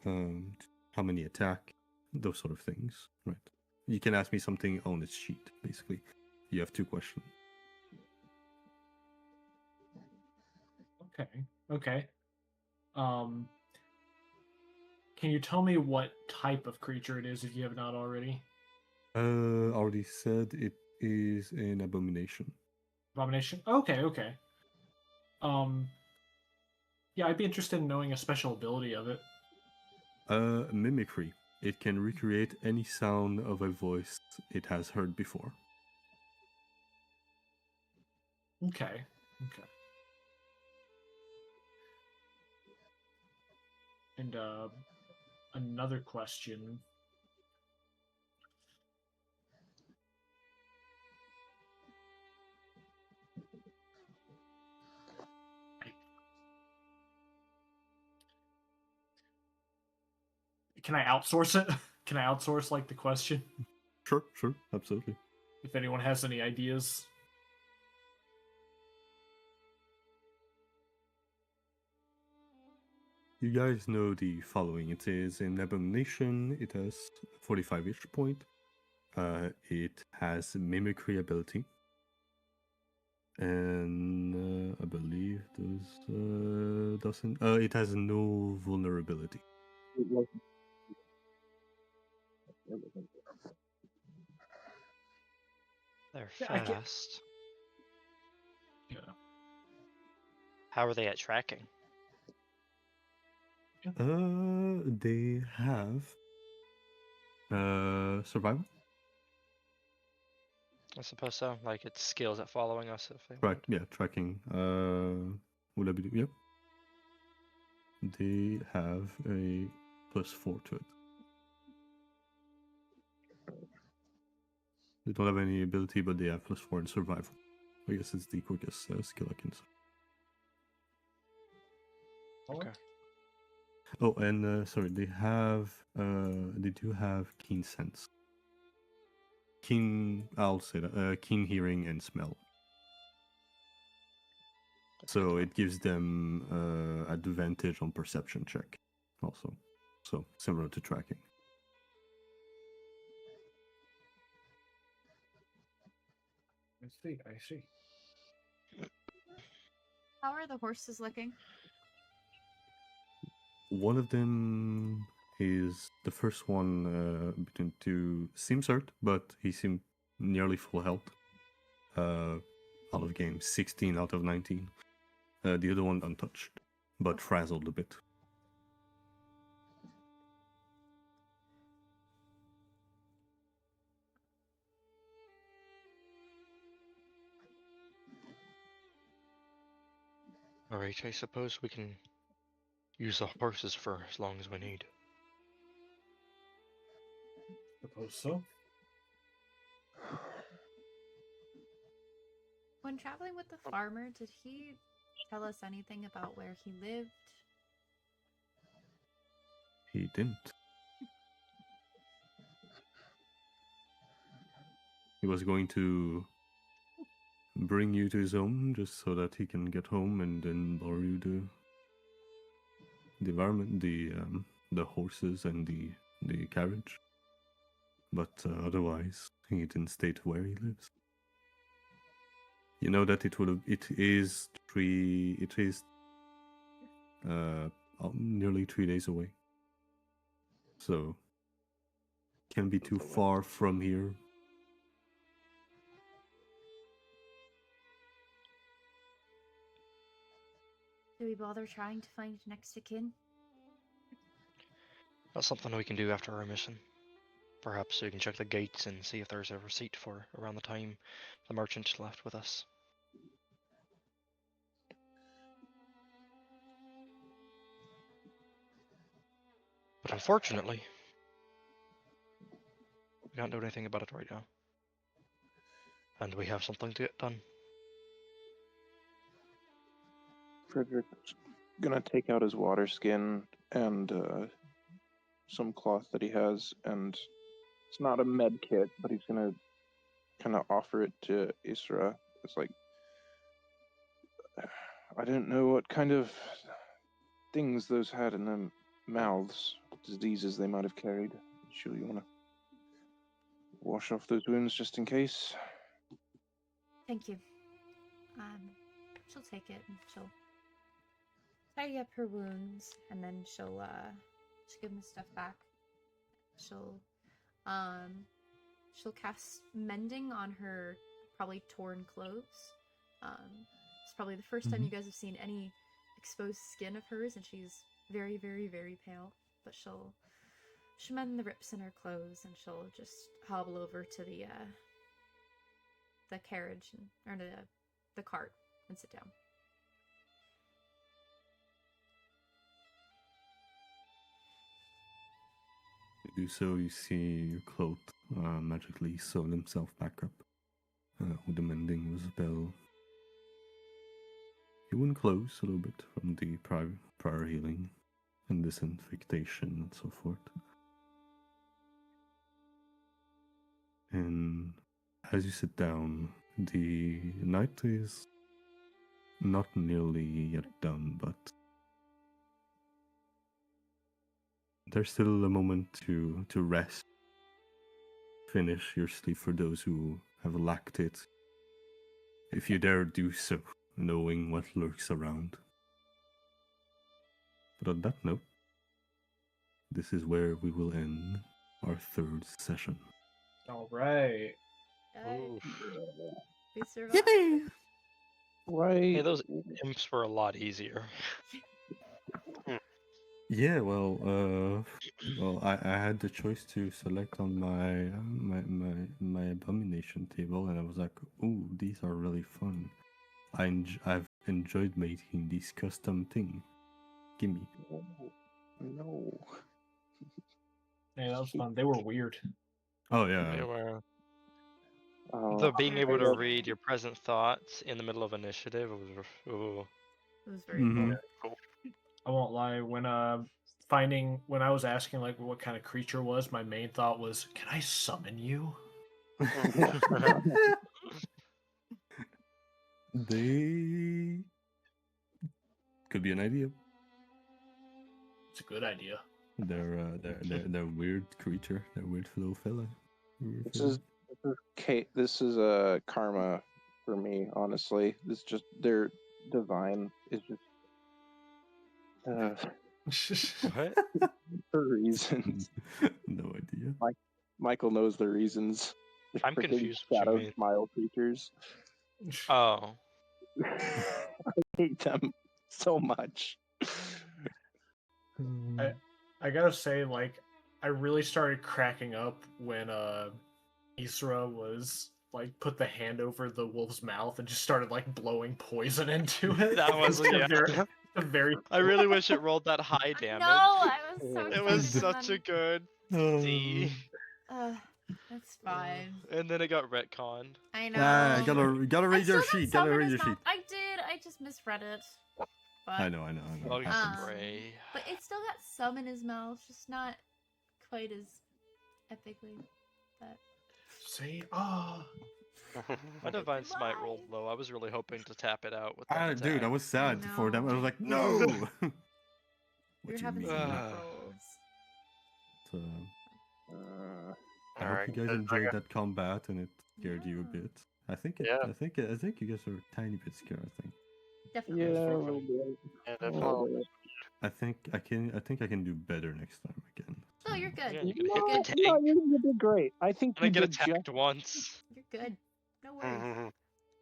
how many attack, those sort of things, right? You can ask me something on its sheet, basically. You have 2 questions. Okay. Okay. Um, can you tell me what type of creature it is if you have not already? Already said it is an abomination. Abomination? Okay, okay. Um, yeah, I'd be interested in knowing a special ability of it. Mimicry. It can recreate any sound of a voice it has heard before. Okay. Okay. And another question. Can I outsource it? Can I outsource like the question? Sure, absolutely. If anyone has any ideas. You guys know the following. It is an abomination. It has 45 hit point. It has mimicry ability. And I believe those doesn't. It has no vulnerability. It wasn't. They're Yeah, I get. fast. Yeah. How are they at tracking? They have survival. I suppose so. Like it's skills at following us if they Track, want. yeah, tracking. Would I be? Yep. They have a +4 to it. They don't have any ability, but they have +4 in survival. I guess it's the quickest skill I can say. Okay. Oh, and sorry, they do have keen sense. I'll say that, keen hearing and smell. That's So good. it gives them advantage on perception check also. So similar to tracking. I see. I see. How are the horses looking? One of them is the first one between two seems hurt, but he seemed nearly full health. Out of game, 16 out of 19. The other one untouched, but frazzled a bit. Alright, I suppose we can use the horses for as long as we need. Suppose so. When traveling with the farmer, did he tell us anything about where he lived? He didn't. He was going to bring you to his home just so that he can get home and then borrow you the environment, the horses and the carriage. But otherwise, he didn't state where he lives. You know that it is nearly 3 days away. So can't be too far from here. Do we bother trying to find next of kin? That's something we can do after our mission. Perhaps we can check the gates and see if there's a receipt for around the time the merchant left with us. But unfortunately, we can't do anything about it right now. And we have something to get done. Frederick's gonna take out his water skin and some cloth that he has, and it's not a med kit, but he's gonna kind of offer it to Isra. It's like, I don't know what kind of things those had in their mouths, diseases they might have carried. Sure, you wanna wash off those wounds just in case? Thank you. She'll take it and she'll tidy up her wounds, and then she'll give him his stuff back. She'll cast mending on her probably torn clothes. It's probably the first time you guys have seen any exposed skin of hers, and she's very, very, very pale. But she'll mend the rips in her clothes, and she'll just hobble over to the carriage or the cart and sit down. You do so, you see your cloth magically sew himself back up with the mending of his spell. He wouldn't close a little bit from the prior healing and disinfectation and so forth. And as you sit down, the night is not nearly yet done, but there's still a moment to rest, finish your sleep for those who have lacked it, if you dare do so, knowing what lurks around. But on that note, this is where we will end our third session. All right. We survived. Yay! Right. Hey, those imps were a lot easier. Yeah, well, I had the choice to select on my abomination table, and I was like, "Ooh, these are really fun. I've enjoyed making these custom thing. Gimme." No. Yeah, that was fun. They were weird. Oh yeah. They were. Oh, The being able to that's- read your present thoughts in the middle of initiative was. Ooh. It was very Mhm. cool. I won't lie. When when I was asking like what kind of creature it was, my main thought was, "Can I summon you?" They could be an idea. It's a good idea. They're weird creature. They're weird little fella. Weird This is a karma for me, honestly. This just their divine is just What? for reasons. No idea. Michael knows the reasons. They're I'm freaking confused what you shadow mean. smile creatures. Oh. I hate them so much. I gotta say, like, I really started cracking up when Isra was like put the hand over the wolf's mouth and just started like blowing poison into it. That was It's yeah. a very I really wish it rolled that high damage. No, I was so It was excited, such and a good D. that's fine. And then it got retconned. I know. Gotta I read your still got sheet. some Gotta in read his your sheet. mouth. I did. I just misread it. But, I know. Bug Happens. spray. But it still got some in his mouth, just not quite as epically. But say My divine smite Why? rolled low. I was really hoping to tap it out with that Dude, I attack. was sad for them. I was like, No. no. we What were you having mean? some rough Ah. rolls. So, Uh, I hope Alright, you guys good. enjoyed that combat and it scared you a Yeah. bit. I think Yeah. I think you guys are a tiny bit scared. I think. Definitely. yeah, a for little fun. bit. Yeah, A little definitely. bit. I think I can do better next time again. Oh, you're good. Yeah, you can You're hit the good. tank. No, you did great. I think And I you get did just attacked once. You're good. No worries.